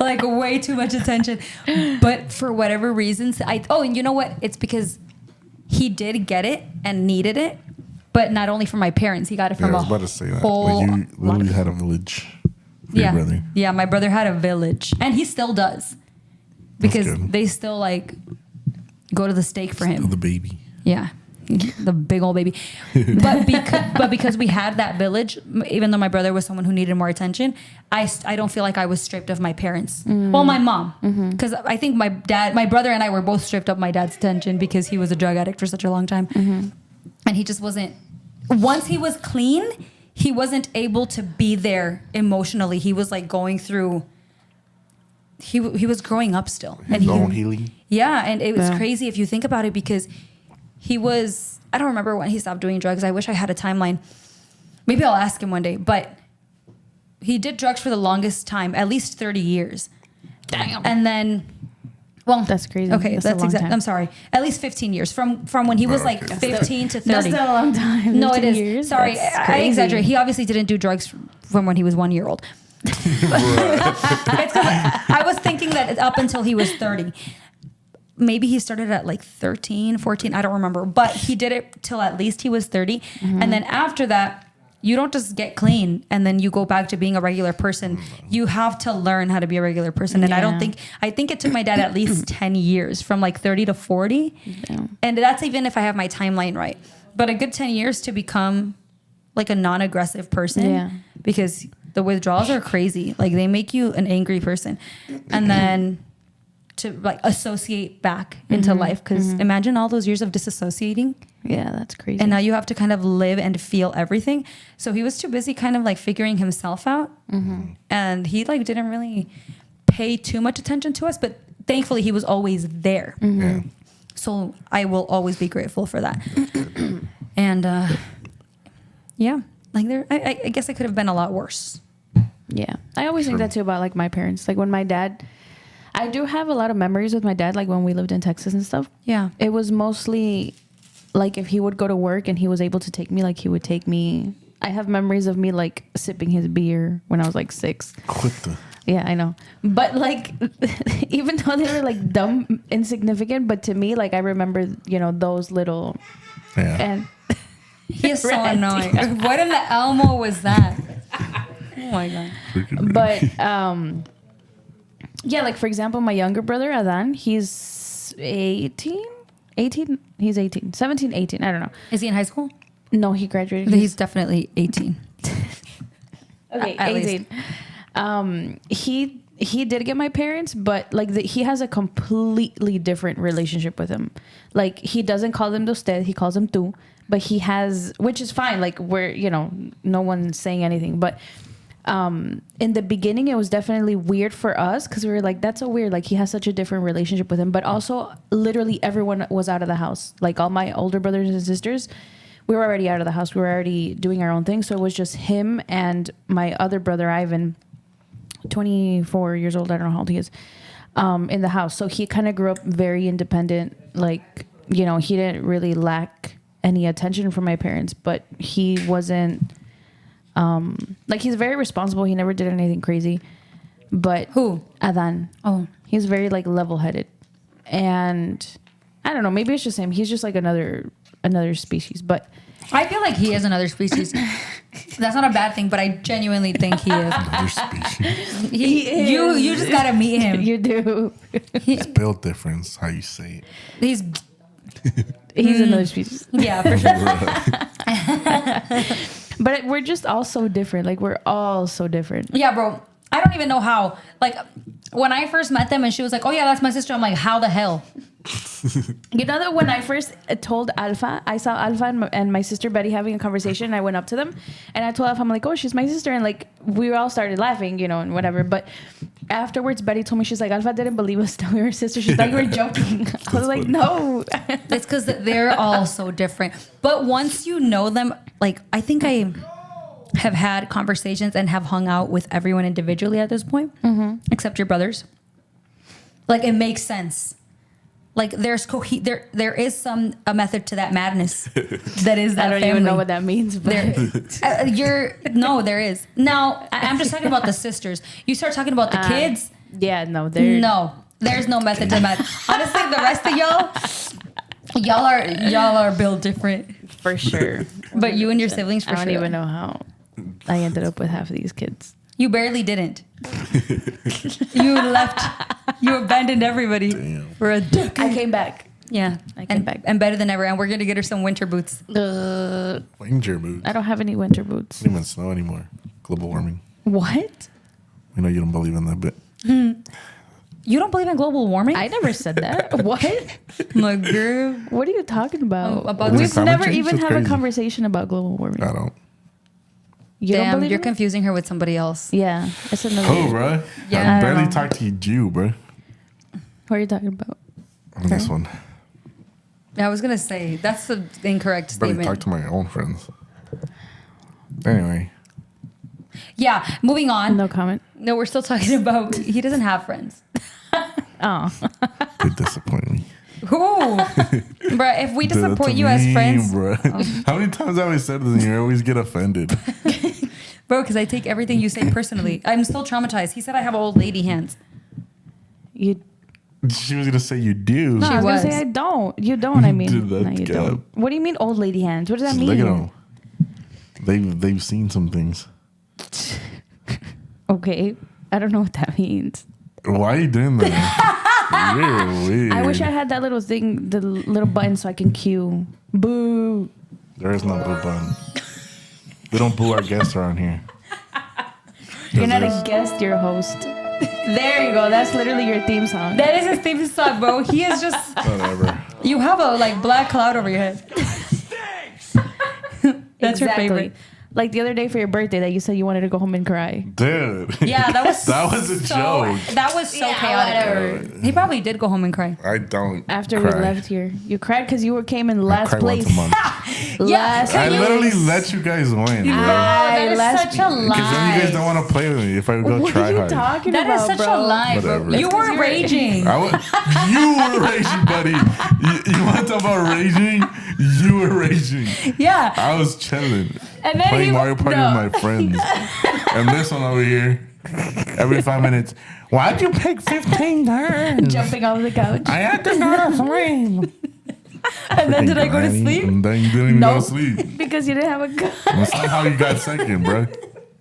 Speaker 2: Like way too much attention. But for whatever reasons, and you know what? It's because he did get it and needed it. But not only from my parents, he got it from
Speaker 1: I was about to say that.
Speaker 2: whole.
Speaker 1: Like you literally had a village. For your brother.
Speaker 2: Yeah, my brother had a village, and he still does, because they still like go to the stake for him.
Speaker 1: The baby.
Speaker 2: Yeah, the big old baby. But because we had that village, even though my brother was someone who needed more attention, I don't feel like I was stripped of my parents. Well, my mom, because I think my brother and I were both stripped of my dad's attention because he was a drug addict for such a long time, and he just wasn't. Once he was clean, he wasn't able to be there emotionally. He was like going through. He was growing up still, and
Speaker 1: healing.
Speaker 2: Yeah, and it was crazy if you think about it, because he was. I don't remember when he stopped doing drugs. I wish I had a timeline. Maybe I'll ask him one day. But he did drugs for the longest time, at least 30 years.
Speaker 3: Damn.
Speaker 2: And then. Well,
Speaker 3: that's crazy.
Speaker 2: Okay, that's exactly. I'm sorry. At least 15 years from when he was like 15 to 30.
Speaker 3: That's still a long time.
Speaker 2: No, it is.
Speaker 3: Years?
Speaker 2: Sorry, I exaggerate. He obviously didn't do drugs from when he was 1 year old. It's 'cause I was thinking that up until he was 30. Maybe he started at like 13, 14. I don't remember. But he did it till at least he was 30. And then after that, you don't just get clean and then you go back to being a regular person. You have to learn how to be a regular person. And I think it took my dad at least 10 years, from like 30 to 40. Yeah. And that's even if I have my timeline right. But a good 10 years to become like a non-aggressive person. Yeah. Because the withdrawals are crazy. Like they make you an angry person. And then to like associate back into life. Because imagine all those years of disassociating.
Speaker 3: Yeah, that's crazy.
Speaker 2: And now you have to kind of live and feel everything. So he was too busy kind of like figuring himself out. And he like didn't really pay too much attention to us, but thankfully he was always there. Yeah. So I will always be grateful for that. And yeah, like I guess I could have been a lot worse.
Speaker 3: Yeah. I always think that too about like my parents. Like when my dad, I do have a lot of memories with my dad, like when we lived in Texas and stuff.
Speaker 2: Yeah.
Speaker 3: It was mostly like if he would go to work and he was able to take me, like he would take me. I have memories of me like sipping his beer when I was like 6.
Speaker 1: What the?
Speaker 3: Yeah, I know. But like, even though they were like dumb, insignificant, but to me, like I remember, those little.
Speaker 1: Yeah.
Speaker 3: And
Speaker 2: He is so annoying. What in the Elmo was that? Oh my God.
Speaker 3: But yeah, like for example, my younger brother Adan, he's 18. He's 18, 17, 18. I don't know.
Speaker 2: Is he in high school?
Speaker 3: No, he graduated.
Speaker 2: He's definitely 18.
Speaker 3: Okay,
Speaker 2: At
Speaker 3: 18. He did get my parents, but like he has a completely different relationship with him. Like he doesn't call them usted, he calls them tú. But he has, which is fine. Like we're, no one's saying anything. But in the beginning, it was definitely weird for us because we were like, that's so weird. Like he has such a different relationship with him. But also, literally everyone was out of the house. Like all my older brothers and sisters, we were already out of the house. We were already doing our own thing. So it was just him and my other brother, Ivan, 24 years old. I don't know how old he is, in the house. So he kind of grew up very independent. Like, he didn't really lack any attention from my parents, but he wasn't like he's very responsible. He never did anything crazy. But
Speaker 2: who?
Speaker 3: Adan.
Speaker 2: Oh,
Speaker 3: he's very like level-headed, and I don't know. Maybe it's just him. He's just like another species. But
Speaker 2: I feel like he is another species. That's not a bad thing, but I genuinely think he is.
Speaker 1: Another species.
Speaker 2: You just gotta meet him.
Speaker 3: You do.
Speaker 1: Spell difference, how you say it.
Speaker 3: He's another species.
Speaker 2: Yeah, for sure.
Speaker 3: But we're just all so different. Like we're all so different.
Speaker 2: Yeah, bro. I don't even know how. Like when I first met them and she was like, "Oh yeah, that's my sister." I'm like, "How the hell?"
Speaker 3: You know that when I first told Alpha, I saw Alpha and my sister Betty having a conversation. And I went up to them and I told Alpha, I'm like, "Oh, she's my sister," and like we all started laughing, and whatever. But afterwards, Betty told me, she's like, "Alpha didn't believe us that we were sisters. She thought you were joking." I was like, "No."
Speaker 2: It's because they're all so different. But once you know them, like I think I have had conversations and have hung out with everyone individually at this point, except your brothers. Like it makes sense. Like there's there is a method to that madness that is that
Speaker 3: I don't
Speaker 2: family.
Speaker 3: even know what that means. But
Speaker 2: There is. Now I'm just talking about the sisters. You start talking about the kids.
Speaker 3: Yeah, no,
Speaker 2: there's no method to madness. Honestly, the rest of y'all are built different
Speaker 3: for sure.
Speaker 2: But you and your siblings, for
Speaker 3: I
Speaker 2: sure.
Speaker 3: don't even know how I ended up with half of these kids.
Speaker 2: You barely didn't. You left. You abandoned everybody for a decade.
Speaker 3: I came back.
Speaker 2: Yeah,
Speaker 3: I came back.
Speaker 2: And better than ever. And we're gonna get her some winter boots.
Speaker 1: Winter boots.
Speaker 3: I don't have any winter boots.
Speaker 1: It doesn't even snow anymore. Global warming.
Speaker 3: What?
Speaker 1: We know you don't believe in that bit.
Speaker 2: You don't believe in global warming?
Speaker 3: I never said that. What?
Speaker 2: My girl.
Speaker 3: What are you talking about?
Speaker 2: About
Speaker 3: We've
Speaker 1: climate
Speaker 3: never
Speaker 1: change?
Speaker 3: even
Speaker 1: That's
Speaker 3: had a
Speaker 1: crazy.
Speaker 3: conversation about global warming.
Speaker 1: I don't.
Speaker 3: You don't
Speaker 2: Damn,
Speaker 3: believe
Speaker 2: you're
Speaker 3: in it?
Speaker 2: confusing her with somebody else.
Speaker 3: Yeah, it's another.
Speaker 1: Oh, bro.
Speaker 2: Yeah,
Speaker 1: I
Speaker 3: I don't
Speaker 1: barely
Speaker 3: know.
Speaker 1: talked to you, Jew, bro.
Speaker 3: What are you talking about?
Speaker 1: On this one.
Speaker 2: I was gonna say that's the incorrect
Speaker 1: Barely
Speaker 2: statement.
Speaker 1: talk to my own friends. Anyway.
Speaker 2: Yeah, moving on.
Speaker 3: No comment.
Speaker 2: No, we're still talking about he doesn't have friends.
Speaker 3: Oh,
Speaker 1: They disappoint me.
Speaker 2: Who? Bruh, if we disappoint you as friends,
Speaker 1: Bro. How many times have I said this and you always get offended?
Speaker 2: bro, because I take everything you say personally. I'm still traumatized. He said I have old lady hands.
Speaker 3: you.
Speaker 1: She was going to say you do.
Speaker 3: No,
Speaker 2: She
Speaker 3: I was
Speaker 2: was.
Speaker 3: gonna say I don't. You don't. I mean,
Speaker 1: Dude,
Speaker 3: no,
Speaker 1: that's
Speaker 3: you
Speaker 1: cap.
Speaker 3: don't. What do you mean, old lady hands? What does that
Speaker 1: Just
Speaker 3: mean?
Speaker 1: look at them. They've seen some things.
Speaker 3: Okay, I don't know what that means.
Speaker 1: Why are you doing that? You're weird.
Speaker 3: I wish I had that little thing, the little button, so I can cue. Boo.
Speaker 1: There is no boo button. We don't boo our guests around here.
Speaker 3: You're not a guest, you're a host. There you go. That's literally your theme song.
Speaker 2: That is his theme song, bro. He is just.
Speaker 1: Whatever.
Speaker 2: You have a like black cloud over your head. That's your
Speaker 3: Exactly.
Speaker 2: favorite.
Speaker 3: Like the other day for your birthday that you said you wanted to go home and cry.
Speaker 1: Dude.
Speaker 2: Yeah, that was
Speaker 1: that was a joke.
Speaker 2: That was so chaotic. He probably did go home and cry.
Speaker 1: I don't.
Speaker 3: After
Speaker 1: cry.
Speaker 3: we left here, you cried because you came in last
Speaker 1: cry
Speaker 3: place.
Speaker 1: once a month.
Speaker 3: Last
Speaker 1: I
Speaker 3: place.
Speaker 1: literally let you guys win.
Speaker 2: Bro, that is
Speaker 3: last-
Speaker 2: such a lie.
Speaker 1: Because then you guys don't want to play with me if I go
Speaker 3: What
Speaker 1: try
Speaker 3: are you
Speaker 1: hard.
Speaker 3: talking
Speaker 2: That
Speaker 3: about,
Speaker 2: is such
Speaker 3: bro?
Speaker 2: a lie, bro.
Speaker 1: Whatever.
Speaker 2: You were raging.
Speaker 1: You were raging, buddy. You want to talk about raging? You were raging.
Speaker 2: Yeah.
Speaker 1: I was chilling.
Speaker 3: And then
Speaker 1: Playing Mario Party with my friends. And this one over here, every 5 minutes, why'd you pick 15 turns?
Speaker 3: Jumping off the couch.
Speaker 1: I had to go to sleep.
Speaker 2: And then did I go to sleep?
Speaker 1: And then you didn't even go
Speaker 3: No.
Speaker 1: to sleep.
Speaker 3: Because you didn't have a car.
Speaker 1: That's not how you got second, bro. That's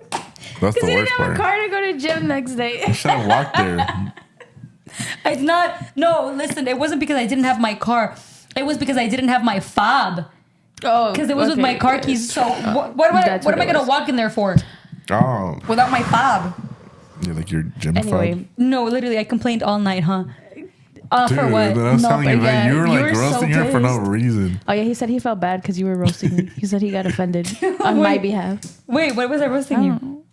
Speaker 1: the
Speaker 3: Because you
Speaker 1: worst
Speaker 3: didn't have a
Speaker 1: part.
Speaker 3: car to go to gym next day.
Speaker 1: I should have walked there.
Speaker 2: It's not. No, listen. It wasn't because I didn't have my car. It was because I didn't have my fob.
Speaker 3: Oh,
Speaker 2: Because it was with my car keys. So what am I
Speaker 3: That's what
Speaker 2: going
Speaker 3: it
Speaker 2: to
Speaker 3: was.
Speaker 2: walk in there for
Speaker 1: Oh,
Speaker 2: without my fob?
Speaker 1: you're like your gym
Speaker 3: Anyway,
Speaker 1: fob.
Speaker 2: No, literally, I complained all night, huh?
Speaker 1: Dude,
Speaker 2: For what?
Speaker 1: then I was
Speaker 3: No,
Speaker 1: telling you
Speaker 3: but
Speaker 1: that
Speaker 3: yeah,
Speaker 1: you were
Speaker 3: you
Speaker 1: like
Speaker 3: were so
Speaker 1: roasting her for no
Speaker 3: pissed.
Speaker 1: reason.
Speaker 3: oh yeah, he said he felt bad because you were roasting me. He said he got offended on my
Speaker 2: Wait.
Speaker 3: behalf.
Speaker 2: Wait, what was I roasting you?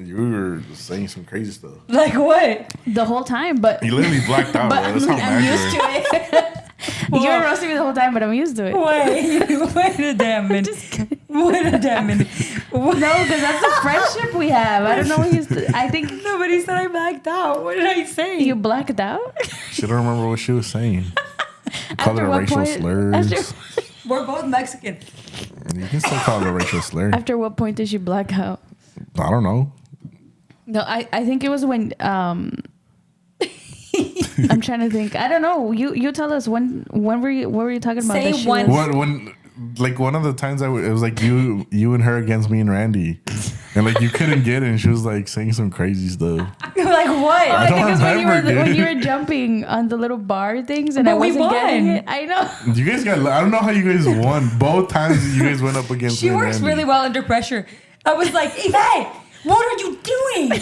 Speaker 1: You were saying some crazy stuff.
Speaker 2: Like what?
Speaker 3: The whole time, but
Speaker 1: You literally blacked out,
Speaker 3: but
Speaker 1: bro. That's how
Speaker 3: I'm
Speaker 1: mad
Speaker 3: used
Speaker 1: you
Speaker 3: to
Speaker 1: were.
Speaker 3: it. You were roasting me the whole time, but I'm used to it.
Speaker 2: Wait a damn minute. Wait a damn minute.
Speaker 3: No, because that's the friendship we have. I don't know. I think
Speaker 2: Nobody said I blacked out. What did I say?
Speaker 3: you blacked out.
Speaker 1: She don't remember what she was saying. Call
Speaker 3: After
Speaker 1: her
Speaker 3: what
Speaker 1: racial
Speaker 3: point-
Speaker 1: slurs.
Speaker 2: We're both Mexican.
Speaker 1: You can still call it a racial slur.
Speaker 3: After what point did she black out?
Speaker 1: I don't know.
Speaker 3: No, I think it was when I'm trying to think. I don't know. You tell us when were you what were you talking about?
Speaker 2: Say
Speaker 3: that she
Speaker 2: one.
Speaker 3: was-
Speaker 1: When like one of the times it was like you and her against me and Randy, and like you couldn't get it, and she was like saying some crazy stuff.
Speaker 2: Like what?
Speaker 3: I think
Speaker 1: don't
Speaker 3: it was when
Speaker 1: remember,
Speaker 3: when you
Speaker 1: dude.
Speaker 3: were jumping on the little bar things and
Speaker 2: But
Speaker 3: I
Speaker 2: we
Speaker 3: wasn't getting
Speaker 2: won.
Speaker 3: it. I know.
Speaker 1: You guys got. I don't know how you guys won both times. You guys went up against.
Speaker 2: She
Speaker 1: me and
Speaker 2: works
Speaker 1: Randy.
Speaker 2: really well under pressure. I was like, Yvette, what are you doing?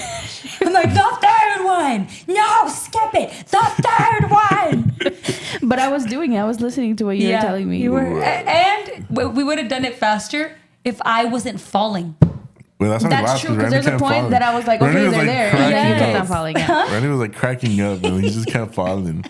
Speaker 2: I'm like, the third one. No, skip it. The third one.
Speaker 3: But I was doing it. I was listening to what you were telling me.
Speaker 2: You were, and we would have done it faster if I wasn't falling.
Speaker 1: Well, that's how
Speaker 3: That's
Speaker 1: last
Speaker 3: true, because there's a point that I was like,
Speaker 1: Randy
Speaker 3: okay,
Speaker 1: was,
Speaker 3: they're
Speaker 1: like,
Speaker 3: there.
Speaker 1: cracking
Speaker 3: Yeah, you kept
Speaker 1: up.
Speaker 3: on falling. Yeah.
Speaker 1: Randy was like cracking up, and he just kept falling.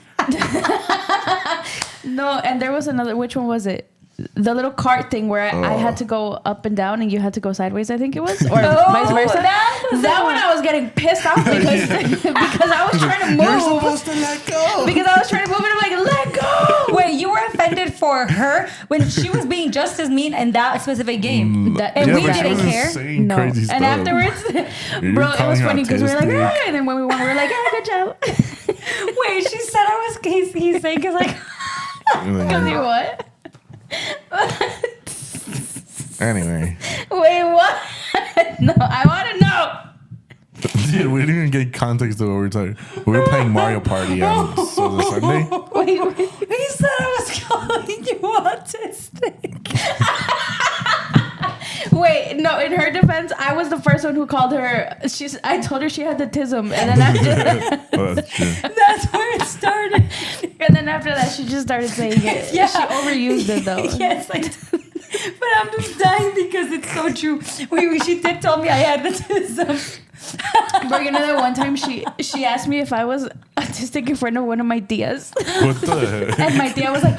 Speaker 3: No, and there was another. Which one was it? The little cart thing where I had to go up and down and you had to go sideways, I think it was. Or vice versa. That one I was getting pissed off because, because I was trying to move.
Speaker 1: You're supposed to let go.
Speaker 3: Because I was trying to move and I'm like, let go.
Speaker 2: Wait, you were offended for her when she was being just as mean in that specific game.
Speaker 3: That-
Speaker 2: And
Speaker 1: yeah,
Speaker 2: we
Speaker 1: but she
Speaker 2: didn't
Speaker 1: wasn't
Speaker 2: care.
Speaker 1: saying
Speaker 3: No.
Speaker 1: crazy stuff.
Speaker 3: And afterwards,
Speaker 1: You're
Speaker 3: bro, it
Speaker 1: calling
Speaker 3: was
Speaker 1: her
Speaker 3: funny because we were like,
Speaker 1: autistic.
Speaker 3: ah, and then when we won, we were like, ah, good job.
Speaker 2: Wait, she said I was he's saying because like
Speaker 3: Because you what?
Speaker 1: Anyway,
Speaker 3: Wait, what? No, I want to know.
Speaker 1: dude, we didn't even get context of what we were talking. We were playing Mario Party on Sunday.
Speaker 3: Wait.
Speaker 2: he said I was calling you autistic.
Speaker 3: Wait, no, in her defense, I was the first one who called her. I told her she had the tism. And then after
Speaker 1: Oh, that's true.
Speaker 2: That's where it started.
Speaker 3: and then after that, she just started saying it.
Speaker 2: Yeah.
Speaker 3: She overused it, though.
Speaker 2: Yes, I did. But I'm just dying because it's so true. She did tell me I had autism.
Speaker 3: But you know that one time she asked me if I was autistic in front of one of my tias.
Speaker 1: What the heck?
Speaker 3: And my tia was like,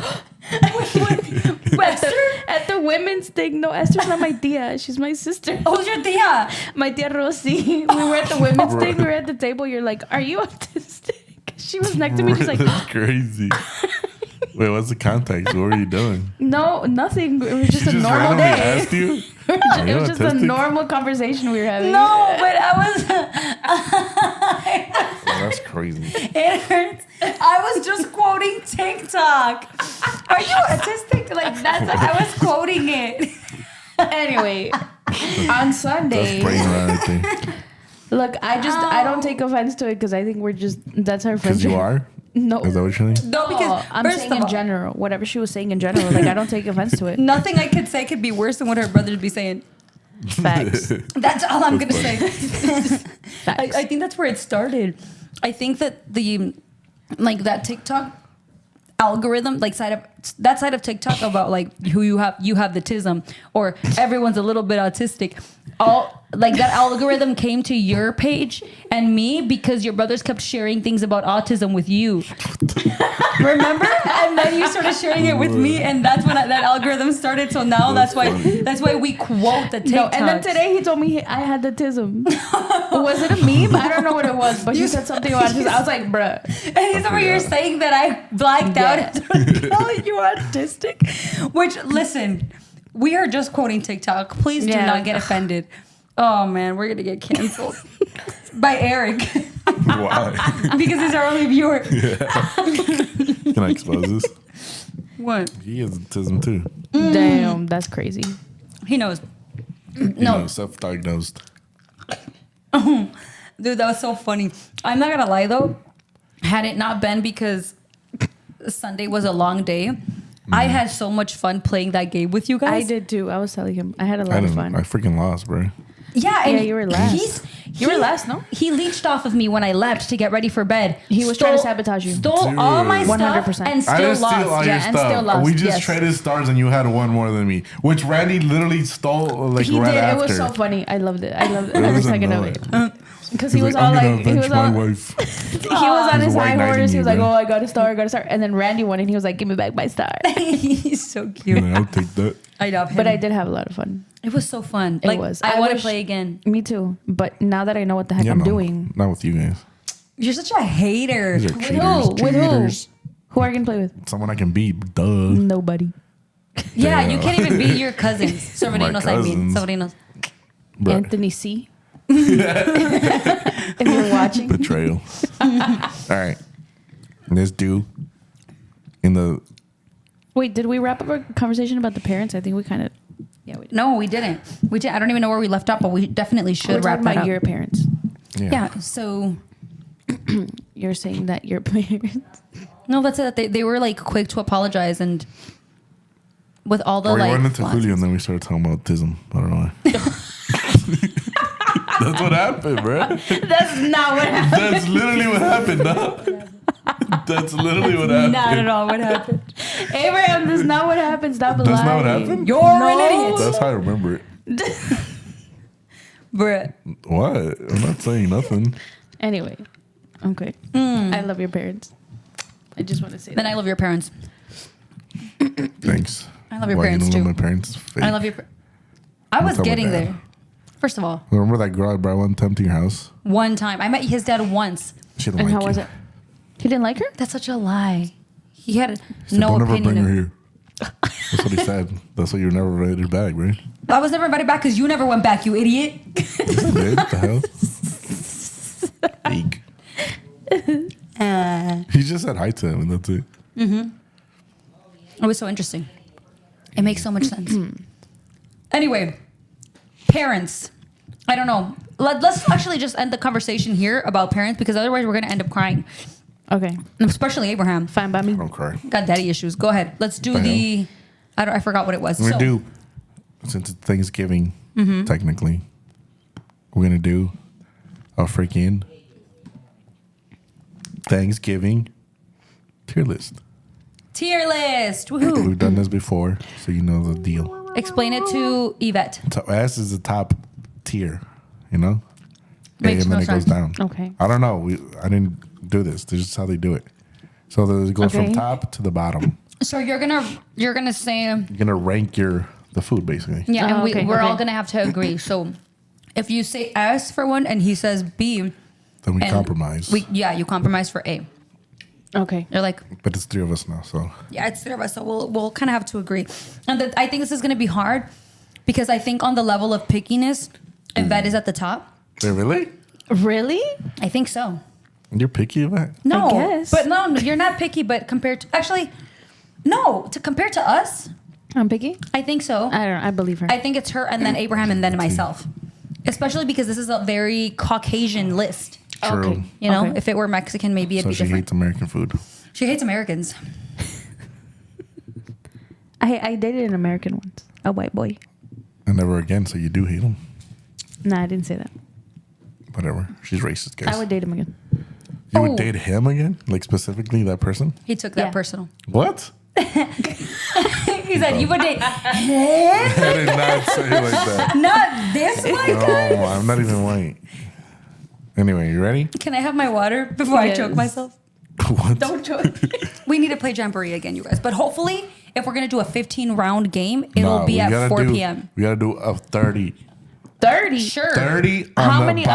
Speaker 3: Esther? At the women's thing. No, Esther's not my tia. She's my sister.
Speaker 2: Who's your tia?
Speaker 3: My tia Rosie. We were at the women's thing. We were at the table. You're like, are you autistic? She was next to me. She's like,
Speaker 1: That's crazy. Wait, what's the context? What were you doing?
Speaker 3: no, nothing. It was just
Speaker 1: She
Speaker 3: a
Speaker 1: just
Speaker 3: normal
Speaker 1: randomly
Speaker 3: day.
Speaker 1: asked you?
Speaker 3: It was just a
Speaker 1: autistic?
Speaker 3: normal conversation we were having.
Speaker 2: No, but I was.
Speaker 1: Oh, that's crazy.
Speaker 2: It hurts. I was just quoting TikTok. Are you autistic? Like I was quoting it.
Speaker 3: Anyway, on Sunday,
Speaker 1: That's brain right there.
Speaker 3: look, I don't take offense to it because I think that's our
Speaker 1: Because
Speaker 3: friendship.
Speaker 1: you are?
Speaker 3: No.
Speaker 1: Is that what you're saying?
Speaker 2: No, because
Speaker 3: I'm
Speaker 2: first
Speaker 3: saying
Speaker 2: of
Speaker 3: in
Speaker 2: all,
Speaker 3: general, whatever she was saying in general, like I don't take offense to it.
Speaker 2: nothing I could say could be worse than what her brother would be saying.
Speaker 3: Facts.
Speaker 2: That's all I'm gonna say.
Speaker 3: Facts.
Speaker 2: I think that's where it started. I think that that TikTok algorithm, like side of that side of TikTok about like who you have the tism, or everyone's a little bit autistic. All like that algorithm came to your page and me because your brothers kept sharing things about autism with you. Remember? And then you started sharing it with me, and that's when that algorithm started. So now that's why we quote the TikTok.
Speaker 3: No, and then today he told me I had the tism. Was it a meme? I don't know what it was, but you said something about it. I was like, bruh.
Speaker 2: And he's over here saying that I blacked out and calling you autistic. Which, listen, we are just quoting TikTok. Please do not get offended. Oh man, we're gonna get canceled by Eric.
Speaker 1: Why?
Speaker 2: Because he's our only viewer.
Speaker 1: Can I expose this?
Speaker 2: What?
Speaker 1: He has autism too.
Speaker 3: Damn, that's crazy.
Speaker 2: He knows.
Speaker 1: No, self-diagnosed.
Speaker 2: Dude, that was so funny. I'm not gonna lie though. Had it not been because Sunday was a long day, I had so much fun playing that game with you guys.
Speaker 3: I did too. I was telling him I had a lot of fun.
Speaker 1: I freaking lost, bro.
Speaker 2: Yeah, and
Speaker 3: you were last. You were last, no?
Speaker 2: He leached off of me when I left to get ready for bed.
Speaker 3: He was trying to sabatage you.
Speaker 2: Stole all my stuff
Speaker 3: 100%.
Speaker 2: and
Speaker 1: I
Speaker 2: still
Speaker 1: didn't
Speaker 2: lost.
Speaker 1: steal all your
Speaker 3: and still
Speaker 1: stuff.
Speaker 3: lost,
Speaker 1: We just
Speaker 3: yes.
Speaker 1: traded stars, and you had one more than me, which Randy literally stole like
Speaker 3: He
Speaker 1: right
Speaker 3: did.
Speaker 1: after.
Speaker 3: It was so funny. I loved it. I loved
Speaker 1: It
Speaker 3: every
Speaker 1: was
Speaker 3: second of
Speaker 1: annoying.
Speaker 3: it. Because he was
Speaker 1: I'm
Speaker 3: all
Speaker 1: gonna
Speaker 3: like, he
Speaker 1: avenge
Speaker 3: was
Speaker 1: my
Speaker 3: all,
Speaker 1: wife.
Speaker 3: he was on
Speaker 1: He's
Speaker 3: his
Speaker 1: white
Speaker 3: high
Speaker 1: knighting
Speaker 3: horse. He
Speaker 1: you,
Speaker 3: was like,
Speaker 1: man.
Speaker 3: oh, I got a star. And then Randy won, and he was like, give me back my star.
Speaker 2: He's so cute.
Speaker 1: Yeah, I'll take that.
Speaker 2: I love him.
Speaker 3: But I did have a lot of fun.
Speaker 2: It was so fun.
Speaker 3: It
Speaker 2: Like,
Speaker 3: was.
Speaker 2: I
Speaker 3: I
Speaker 2: want to
Speaker 3: wish-
Speaker 2: play again.
Speaker 3: Me too. But now that I know what the heck I'm doing.
Speaker 1: Not with you guys.
Speaker 2: You're such a hater.
Speaker 1: These are
Speaker 3: With
Speaker 1: cheaters.
Speaker 3: who? With who?
Speaker 1: Cheaters.
Speaker 3: Who are you going to play with?
Speaker 1: Someone I can beat. Duh.
Speaker 3: Nobody.
Speaker 2: Yeah,
Speaker 1: Damn.
Speaker 2: you can't even beat your cousins. Sobrinos, I mean.
Speaker 1: cousins.
Speaker 2: Sobrinos.
Speaker 1: Bruh.
Speaker 3: Anthony C. If you're watching.
Speaker 1: Betrayal. All right. Let's do in the.
Speaker 3: Wait, did we wrap up our conversation about the parents? I think we kind of. Yeah, we did.
Speaker 2: No, we didn't. We did. I don't even know where we left off, but we definitely
Speaker 3: We're
Speaker 2: should wrap
Speaker 3: talking
Speaker 2: that
Speaker 3: about
Speaker 2: up.
Speaker 3: your parents.
Speaker 2: Yeah. So
Speaker 3: You're saying that your parents.
Speaker 2: no, that's it. They were like quick to apologize, and with all the
Speaker 1: We
Speaker 2: like.
Speaker 1: went into
Speaker 2: flaws.
Speaker 1: Julio and then we started talking about autism. I don't know why. That's what happened, bro.
Speaker 3: That's not what happened.
Speaker 1: That's literally what happened, dog. That's literally what happened.
Speaker 2: Not at all what happened.
Speaker 3: Abraham, that's not what happened. Stop lying.
Speaker 1: That's not what happened?
Speaker 2: You're an idiot.
Speaker 1: That's how I remember it.
Speaker 2: Bruh.
Speaker 1: What? I'm not saying nothing.
Speaker 3: Anyway, okay. I love your parents. I just want to say
Speaker 2: Then
Speaker 3: that.
Speaker 2: I love your parents.
Speaker 1: Thanks.
Speaker 2: I love your
Speaker 1: Why,
Speaker 2: parents
Speaker 1: you don't
Speaker 2: too.
Speaker 1: love my parents? Fake.
Speaker 2: I love your. I was
Speaker 1: Tell my
Speaker 2: getting
Speaker 1: dad.
Speaker 2: there. First of all,
Speaker 1: Remember that girl I brought one time to your house?
Speaker 2: one time I met his dad once.
Speaker 1: She didn't
Speaker 3: And
Speaker 1: like
Speaker 3: how
Speaker 1: you.
Speaker 3: was it? He didn't like her?
Speaker 2: That's such a lie. He had
Speaker 1: He said,
Speaker 2: no
Speaker 1: don't ever
Speaker 2: opinion.
Speaker 1: bring her
Speaker 2: of-
Speaker 1: here. That's what he said. That's why you were never invited back, right?
Speaker 2: I was never invited back because you never went back, you idiot.
Speaker 1: Yes, I did. What the hell? Fake. He just said hi to him and that's it.
Speaker 2: It was so interesting. It makes so much sense. Anyway, parents. I don't know. Let's actually just end the conversation here about parents because otherwise we're going to end up crying.
Speaker 3: Okay.
Speaker 2: Especially Abraham.
Speaker 3: Fine by me.
Speaker 1: I don't cry.
Speaker 2: Got daddy issues. Go ahead. Let's do the. I forgot what it was.
Speaker 1: We're
Speaker 2: So,
Speaker 1: gonna do, since it's Thanksgiving, technically, we're gonna do a freaking Thanksgiving tier list.
Speaker 2: tier list. Woohoo.
Speaker 1: We've done this before, so you know the deal.
Speaker 2: Explain it to Yvette.
Speaker 1: So S is the top tier, you know?
Speaker 2: Makes
Speaker 1: and then
Speaker 2: no
Speaker 1: it goes
Speaker 2: sense.
Speaker 1: down.
Speaker 3: Okay.
Speaker 1: I don't know. I didn't do this. This is how they do it. So it goes from
Speaker 3: Okay.
Speaker 1: top to the bottom.
Speaker 2: So you're gonna say
Speaker 1: You're gonna rank the food basically.
Speaker 2: yeah, and
Speaker 3: Oh, okay,
Speaker 2: we're all
Speaker 3: okay.
Speaker 2: gonna have to agree. So if you say S for one and he says B,
Speaker 1: Then we
Speaker 2: and
Speaker 1: compromise.
Speaker 2: you compromise for A.
Speaker 3: Okay.
Speaker 2: You're like,
Speaker 1: But it's three of us now, so
Speaker 2: yeah, it's three of us, so we'll kind of have to agree. And I think this is gonna be hard because I think on the level of pickiness, Yvette is at the top.
Speaker 1: Wait, really?
Speaker 3: Really?
Speaker 2: I think so.
Speaker 1: You're picky about it?
Speaker 2: No,
Speaker 3: guess.
Speaker 2: but no, you're not picky. But compared to compare to us,
Speaker 3: I'm picky?
Speaker 2: I think so.
Speaker 3: I don't know. I believe her.
Speaker 2: I think it's her and then Abraham and then myself. Especially because this is a very Caucasian list.
Speaker 1: True.
Speaker 3: Okay.
Speaker 2: You know,
Speaker 3: Okay.
Speaker 2: if it were Mexican, maybe it'd
Speaker 1: So
Speaker 2: be
Speaker 1: she
Speaker 2: different.
Speaker 1: hates American food.
Speaker 2: She hates Americans.
Speaker 3: I dated an American once. A white boy.
Speaker 1: And never again, so you do hate him.
Speaker 3: Nah, I didn't say that.
Speaker 1: Whatever. She's racist, guys.
Speaker 3: I would date him again.
Speaker 1: You
Speaker 2: Oh.
Speaker 1: would date him again? Like specifically that person?
Speaker 2: He took that
Speaker 3: Yeah.
Speaker 2: personal.
Speaker 1: What?
Speaker 2: He said, "You would date him,
Speaker 1: I did not say it like that.
Speaker 2: not this white guy."
Speaker 1: No, I'm not even white. Anyway, you ready?
Speaker 2: Can I have my water before I
Speaker 3: Yes.
Speaker 2: choke myself?
Speaker 1: What?
Speaker 2: Don't choke. We need to play Jamboree again, you guys. But hopefully, if we're gonna do a 15-round game, it'll
Speaker 1: Nah,
Speaker 2: be
Speaker 1: we
Speaker 2: at
Speaker 1: gotta
Speaker 2: 4
Speaker 1: do-
Speaker 2: p.m.
Speaker 1: We gotta do a 30.
Speaker 3: 30.
Speaker 2: Sure.
Speaker 1: 30 on
Speaker 3: How
Speaker 1: the
Speaker 3: many
Speaker 1: Bowser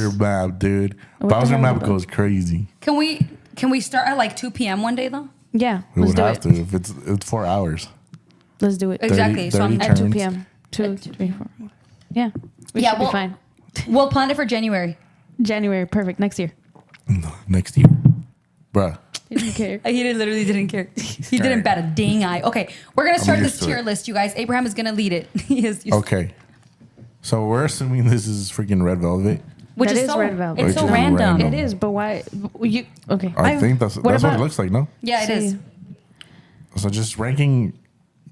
Speaker 3: hours?
Speaker 1: map, dude.
Speaker 3: What the
Speaker 1: Bowser
Speaker 3: hell
Speaker 1: map
Speaker 3: is that?
Speaker 1: goes crazy.
Speaker 2: Can we start at like 2 p.m. one day though?
Speaker 3: Yeah,
Speaker 1: We
Speaker 3: let's
Speaker 1: would
Speaker 3: do
Speaker 1: have
Speaker 3: it.
Speaker 1: to if it's 4 hours.
Speaker 3: Let's do it.
Speaker 2: Exactly. So I'm
Speaker 1: 30
Speaker 3: At 2
Speaker 1: turns.
Speaker 3: p.m. 2, 3, 4. Yeah. We
Speaker 2: Yeah,
Speaker 3: should be
Speaker 2: well-
Speaker 3: fine.
Speaker 2: We'll plan it for January.
Speaker 3: January, perfect. Next year.
Speaker 1: Next year. Bruh.
Speaker 3: He didn't care.
Speaker 2: He literally didn't care. He didn't
Speaker 1: Alright.
Speaker 2: bat a dang eye. Okay, we're gonna start
Speaker 1: used
Speaker 2: this
Speaker 1: to
Speaker 2: tier
Speaker 1: it.
Speaker 2: list, you guys. Abraham is gonna lead it. He is,
Speaker 1: Okay. So we're assuming this is freaking red velvet.
Speaker 2: which
Speaker 3: That
Speaker 2: is
Speaker 3: is
Speaker 2: so
Speaker 3: red velvet.
Speaker 2: It's so
Speaker 1: Which is
Speaker 2: random.
Speaker 1: random.
Speaker 3: It is, but why? You okay?
Speaker 1: I think that's
Speaker 3: what
Speaker 1: what it
Speaker 3: about-
Speaker 1: looks like, no?
Speaker 2: Yeah, it is.
Speaker 3: See.
Speaker 1: So just ranking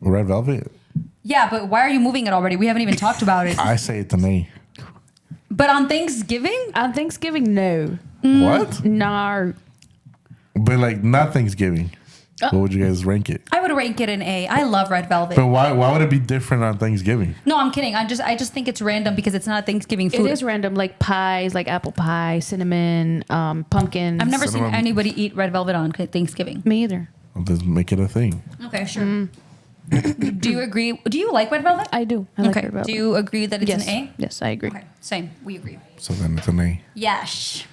Speaker 1: red velvet.
Speaker 2: Yeah, but why are you moving it already? We haven't even talked about it.
Speaker 1: I say it's an A.
Speaker 2: But on Thanksgiving,
Speaker 3: On Thanksgiving, no.
Speaker 1: What?
Speaker 3: No.
Speaker 1: But like not Thanksgiving. What would you guys rank it?
Speaker 2: I would rank it an A. I love red velvet.
Speaker 1: But why would it be different on Thanksgiving?
Speaker 2: No, I'm kidding. I just think it's random because it's not Thanksgiving food.
Speaker 3: It is random, like pies, like apple pie, cinnamon, pumpkin.
Speaker 2: I've never
Speaker 1: Cinnamon.
Speaker 2: seen anybody eat red velvet on Thanksgiving.
Speaker 3: Me either.
Speaker 1: Well, just make it a thing.
Speaker 2: Okay, sure. Do you agree? Do you like red velvet?
Speaker 3: I do. I like
Speaker 2: Okay.
Speaker 3: red velvet.
Speaker 2: Do you agree that it's
Speaker 3: yes.
Speaker 2: an A?
Speaker 3: Yes, I agree.
Speaker 2: Okay, same. We agree.
Speaker 1: So then it's an A.
Speaker 2: Yes.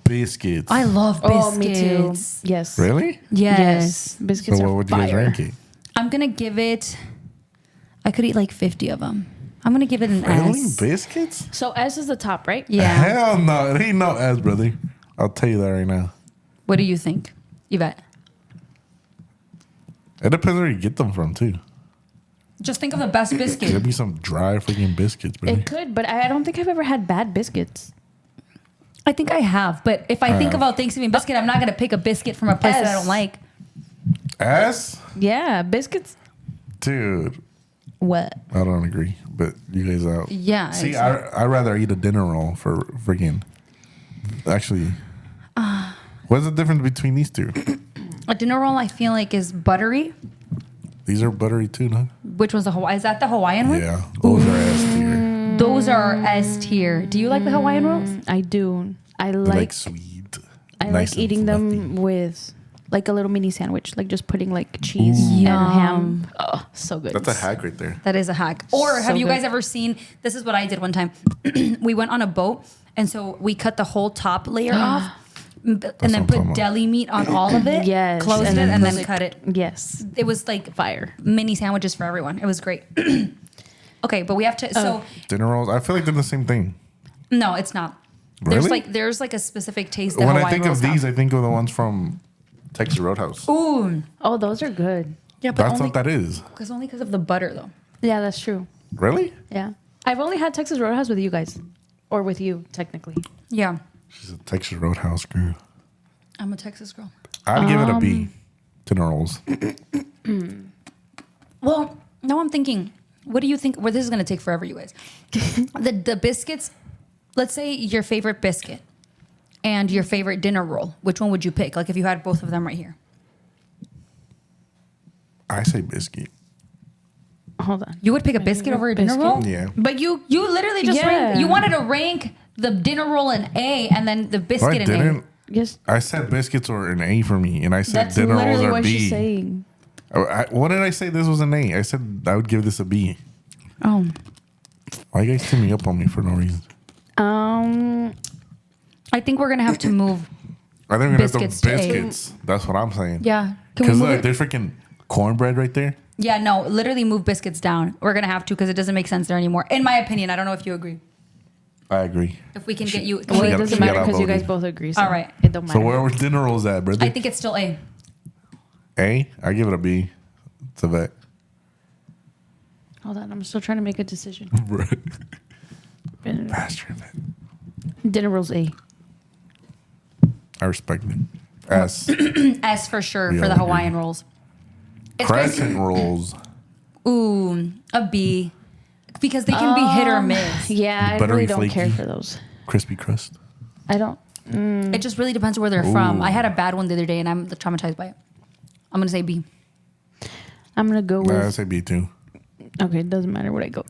Speaker 1: Biscuits.
Speaker 2: I love biscuits.
Speaker 3: Oh, me too. Yes.
Speaker 1: Really?
Speaker 2: Yes.
Speaker 3: Biscuits
Speaker 1: So
Speaker 3: are
Speaker 1: what would you guys
Speaker 3: fire.
Speaker 1: rank it?
Speaker 2: I'm gonna give it. I could eat like 50 of them. I'm gonna give it an
Speaker 1: Really?
Speaker 2: S.
Speaker 1: Biscuits?
Speaker 3: So S is the top, right?
Speaker 2: Yeah.
Speaker 1: Hell no. It ain't no S, brother. I'll tell you that right now.
Speaker 2: What do you think, Yvette?
Speaker 1: It depends where you get them from, too.
Speaker 2: Just think of the best
Speaker 1: There'd
Speaker 2: biscuit.
Speaker 1: be some dry freaking biscuits, brother.
Speaker 3: It could, but I don't think I've ever had bad biscuits.
Speaker 2: I think I have, but if I think
Speaker 1: have.
Speaker 2: about Thanksgiving biscuit, I'm not gonna pick a biscuit from a place that I
Speaker 3: S.
Speaker 2: don't like.
Speaker 1: S?
Speaker 3: Yeah, biscuits.
Speaker 1: Dude,
Speaker 3: What?
Speaker 1: I don't agree. But you guys out.
Speaker 2: Yeah.
Speaker 1: See,
Speaker 2: exactly.
Speaker 1: I'd rather eat a dinner roll for freaking. Actually, what's the difference between these two?
Speaker 2: A dinner roll I feel like is buttery.
Speaker 1: These are buttery too, no?
Speaker 2: Which one's the Hawaii? Is that the Hawaiian one?
Speaker 1: Yeah, those are S tier.
Speaker 2: Those are S tier. Do you like the Hawaiian rolls?
Speaker 3: I do. I
Speaker 1: They're
Speaker 3: like.
Speaker 1: like sweet.
Speaker 3: I
Speaker 1: nice
Speaker 3: like
Speaker 1: and
Speaker 3: eating them
Speaker 1: fluffy.
Speaker 3: with like a little mini sandwich, like just putting like cheese and
Speaker 2: Yum.
Speaker 3: ham. Oh, so good.
Speaker 1: That's a hack right there.
Speaker 2: That is a hack. Or have
Speaker 3: So
Speaker 2: you guys
Speaker 3: good.
Speaker 2: ever seen? This is what I did one time. We went on a boat, and so we cut the whole top layer off, and
Speaker 1: what
Speaker 2: then
Speaker 1: I'm
Speaker 2: put
Speaker 1: talking about.
Speaker 2: deli meat on all of it.
Speaker 3: Yes,
Speaker 2: closed
Speaker 3: and
Speaker 2: it,
Speaker 3: then
Speaker 2: and
Speaker 3: put,
Speaker 2: then
Speaker 3: like-
Speaker 2: cut it.
Speaker 3: Yes.
Speaker 2: It was like
Speaker 3: Fire.
Speaker 2: mini sandwiches for everyone. It was great. Okay, but we have to. So
Speaker 1: Dinner rolls. I feel like they're the same thing.
Speaker 2: no, it's not.
Speaker 1: Really?
Speaker 2: There's like a specific taste. That
Speaker 1: When
Speaker 2: Hawaiian
Speaker 1: I think of
Speaker 2: rolls
Speaker 1: these,
Speaker 2: have.
Speaker 1: I think of the ones from Texas Roadhouse.
Speaker 2: Ooh,
Speaker 3: Oh, those are good.
Speaker 2: yeah, but
Speaker 1: That's
Speaker 2: only
Speaker 1: what that is.
Speaker 2: because of the butter though.
Speaker 3: Yeah, that's true.
Speaker 1: Really?
Speaker 3: Yeah. I've only had Texas Roadhouse with you guys, or with you technically.
Speaker 2: Yeah,
Speaker 1: She's a Texas Roadhouse girl.
Speaker 2: I'm a Texas girl.
Speaker 1: I'd give it a B. Dinner rolls.
Speaker 2: Well, now I'm thinking, what do you think? Well, this is going to take forever, you guys. the biscuits, let's say your favorite biscuit and your favorite dinner roll. Which one would you pick? Like if you had both of them right here.
Speaker 1: I say biscuit.
Speaker 3: Hold on.
Speaker 2: You would pick a biscuit over a dinner
Speaker 3: Biscuit?
Speaker 2: roll?
Speaker 1: Yeah.
Speaker 3: But you
Speaker 2: You literally just
Speaker 3: Yeah.
Speaker 2: ranked, you wanted to rank the dinner roll in A and then the
Speaker 1: No,
Speaker 2: biscuit
Speaker 1: I
Speaker 2: in A.
Speaker 1: didn't.
Speaker 3: just
Speaker 1: I said biscuits were an A for me, and I said
Speaker 3: that's
Speaker 1: dinner rolls
Speaker 3: literally
Speaker 1: are
Speaker 3: what
Speaker 1: B.
Speaker 3: she's saying.
Speaker 1: What did I say? This was an A. I said I would give this a B.
Speaker 3: Oh.
Speaker 1: Why you guys teaming up on me for no reason?
Speaker 2: I think we're going to have to move.
Speaker 1: I think we're gonna have
Speaker 2: Biscuits
Speaker 1: to
Speaker 2: to A.
Speaker 1: biscuits. That's what I'm saying.
Speaker 2: Yeah. Can we
Speaker 1: Because
Speaker 2: move
Speaker 1: look,
Speaker 2: it?
Speaker 1: there's freaking cornbread right there.
Speaker 2: Yeah, no, literally move biscuits down. We're going to have to because it doesn't make sense there anymore. In my opinion, I don't know if you agree.
Speaker 1: I agree.
Speaker 2: If we can get you.
Speaker 3: Well,
Speaker 1: She
Speaker 3: it
Speaker 1: got-
Speaker 3: doesn't
Speaker 1: she
Speaker 3: matter
Speaker 1: got
Speaker 3: because you guys
Speaker 1: outvoted.
Speaker 3: both agree. So
Speaker 2: All right.
Speaker 3: It don't matter.
Speaker 1: So where were dinner rolls at, brother?
Speaker 2: I think it's still A.
Speaker 1: A. I give it a B. It's a vet.
Speaker 3: Hold on. I'm still trying to make a decision.
Speaker 1: Faster than
Speaker 3: Dinner rolls A.
Speaker 1: I respect it. S.
Speaker 2: S for sure
Speaker 1: We
Speaker 2: for
Speaker 1: all
Speaker 2: the
Speaker 1: agree.
Speaker 2: Hawaiian rolls. It's
Speaker 1: Crescent rolls.
Speaker 2: Ooh, a B. Because they can be hit or miss.
Speaker 3: Yeah, I
Speaker 1: Buttery
Speaker 3: really don't care
Speaker 1: flaky.
Speaker 3: for those.
Speaker 1: Crispy crust.
Speaker 3: I don't.
Speaker 2: It just really depends where they're from.
Speaker 1: Ooh.
Speaker 2: I had a bad one the other day and I'm traumatized by it. I'm going to say B.
Speaker 3: I'm gonna go
Speaker 1: Nah, I
Speaker 3: with.
Speaker 1: say B too.
Speaker 3: Okay, it doesn't matter what I go.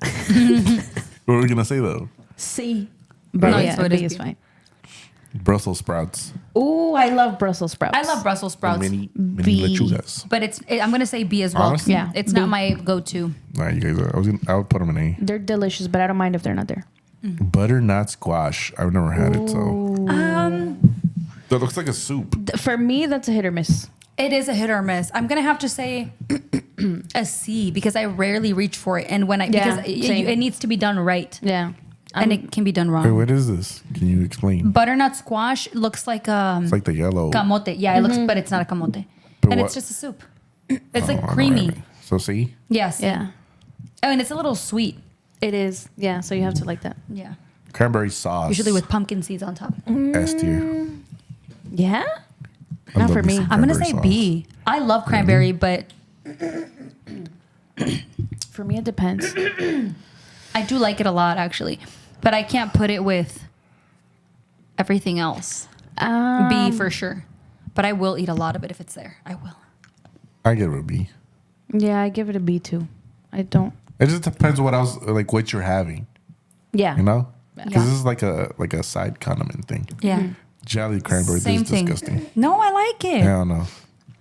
Speaker 1: What are we gonna say though?
Speaker 3: C. But
Speaker 2: Really?
Speaker 3: yeah,
Speaker 2: So it
Speaker 3: B
Speaker 2: is
Speaker 3: is
Speaker 2: B.
Speaker 3: fine.
Speaker 1: Brussels sprouts.
Speaker 3: Ooh, I love Brussels sprouts.
Speaker 2: I love Brussels sprouts,
Speaker 1: Mini
Speaker 3: B.
Speaker 1: lechugas.
Speaker 2: but I'm gonna say B as well.
Speaker 1: Honestly?
Speaker 3: Yeah,
Speaker 2: It's
Speaker 3: B.
Speaker 2: not my go-to.
Speaker 1: Nah, you guys. I would put them in A.
Speaker 3: They're delicious, but I don't mind if they're not there.
Speaker 1: Butternut squash. I've never had it, so that looks like a soup.
Speaker 3: For me, that's a hit or miss.
Speaker 2: It is a hit or miss. I'm gonna have to say a C because I rarely reach for it, and when I
Speaker 3: Yeah,
Speaker 2: because
Speaker 3: same.
Speaker 2: it needs to be done right,
Speaker 3: Yeah.
Speaker 2: and it can be done
Speaker 1: Wait,
Speaker 2: wrong.
Speaker 1: what is this? Can you explain?
Speaker 2: Butternut squash looks like
Speaker 1: It's like the yellow.
Speaker 2: camote. Yeah, it looks, but it's not a camote,
Speaker 1: But
Speaker 2: and
Speaker 1: what-
Speaker 2: it's just a soup. It's
Speaker 1: Oh,
Speaker 2: like
Speaker 1: I don't
Speaker 2: creamy.
Speaker 1: have it. So see,
Speaker 2: Yes.
Speaker 3: Yeah.
Speaker 2: Oh, and it's a little sweet.
Speaker 3: It is. Yeah, so you have to like that.
Speaker 2: Yeah.
Speaker 1: cranberry sauce.
Speaker 2: Usually with pumpkin seeds on top.
Speaker 1: S tier.
Speaker 3: Yeah?
Speaker 1: I
Speaker 3: Not
Speaker 1: love
Speaker 3: for me.
Speaker 1: some
Speaker 2: I'm gonna
Speaker 1: cranberry
Speaker 2: say
Speaker 1: sauce.
Speaker 2: B. I love cranberry, but
Speaker 3: For me, it depends.
Speaker 2: I do like it a lot actually. But I can't put it with everything else. B for sure. But I will eat a lot of it if it's there. I will.
Speaker 1: I give it a B.
Speaker 3: Yeah, I give it a B too. I don't.
Speaker 1: It just depends what else, like what you're having.
Speaker 3: Yeah.
Speaker 1: You know, because
Speaker 2: Yeah.
Speaker 1: this is like a side condiment thing.
Speaker 2: Yeah.
Speaker 1: Jelly cranberry.
Speaker 2: Same
Speaker 1: This is
Speaker 2: thing.
Speaker 1: disgusting.
Speaker 2: No, I like it.
Speaker 1: I don't know.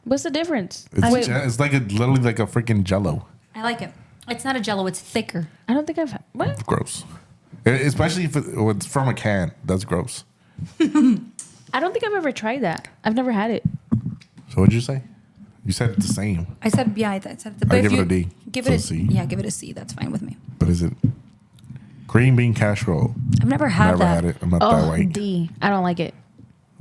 Speaker 3: What's the difference?
Speaker 1: It's, it's like literally like a freaking Jello.
Speaker 2: I like it. It's not a Jello. It's thicker.
Speaker 3: I don't think I've had. What?
Speaker 1: Gross. Especially if it's from a can. That's gross.
Speaker 3: I don't think I've ever tried that. I've never had it.
Speaker 1: So what'd you say? You said it's the same,
Speaker 2: I said yeah. I said
Speaker 1: I give it a D.
Speaker 2: Give
Speaker 1: So
Speaker 2: it a
Speaker 1: C.
Speaker 2: Yeah, give it a C. That's fine with me.
Speaker 1: but is it green bean casserole?
Speaker 2: I've never had
Speaker 1: Never
Speaker 2: that.
Speaker 1: had it. I'm not that
Speaker 3: Oh,
Speaker 1: white.
Speaker 3: D. I don't like it.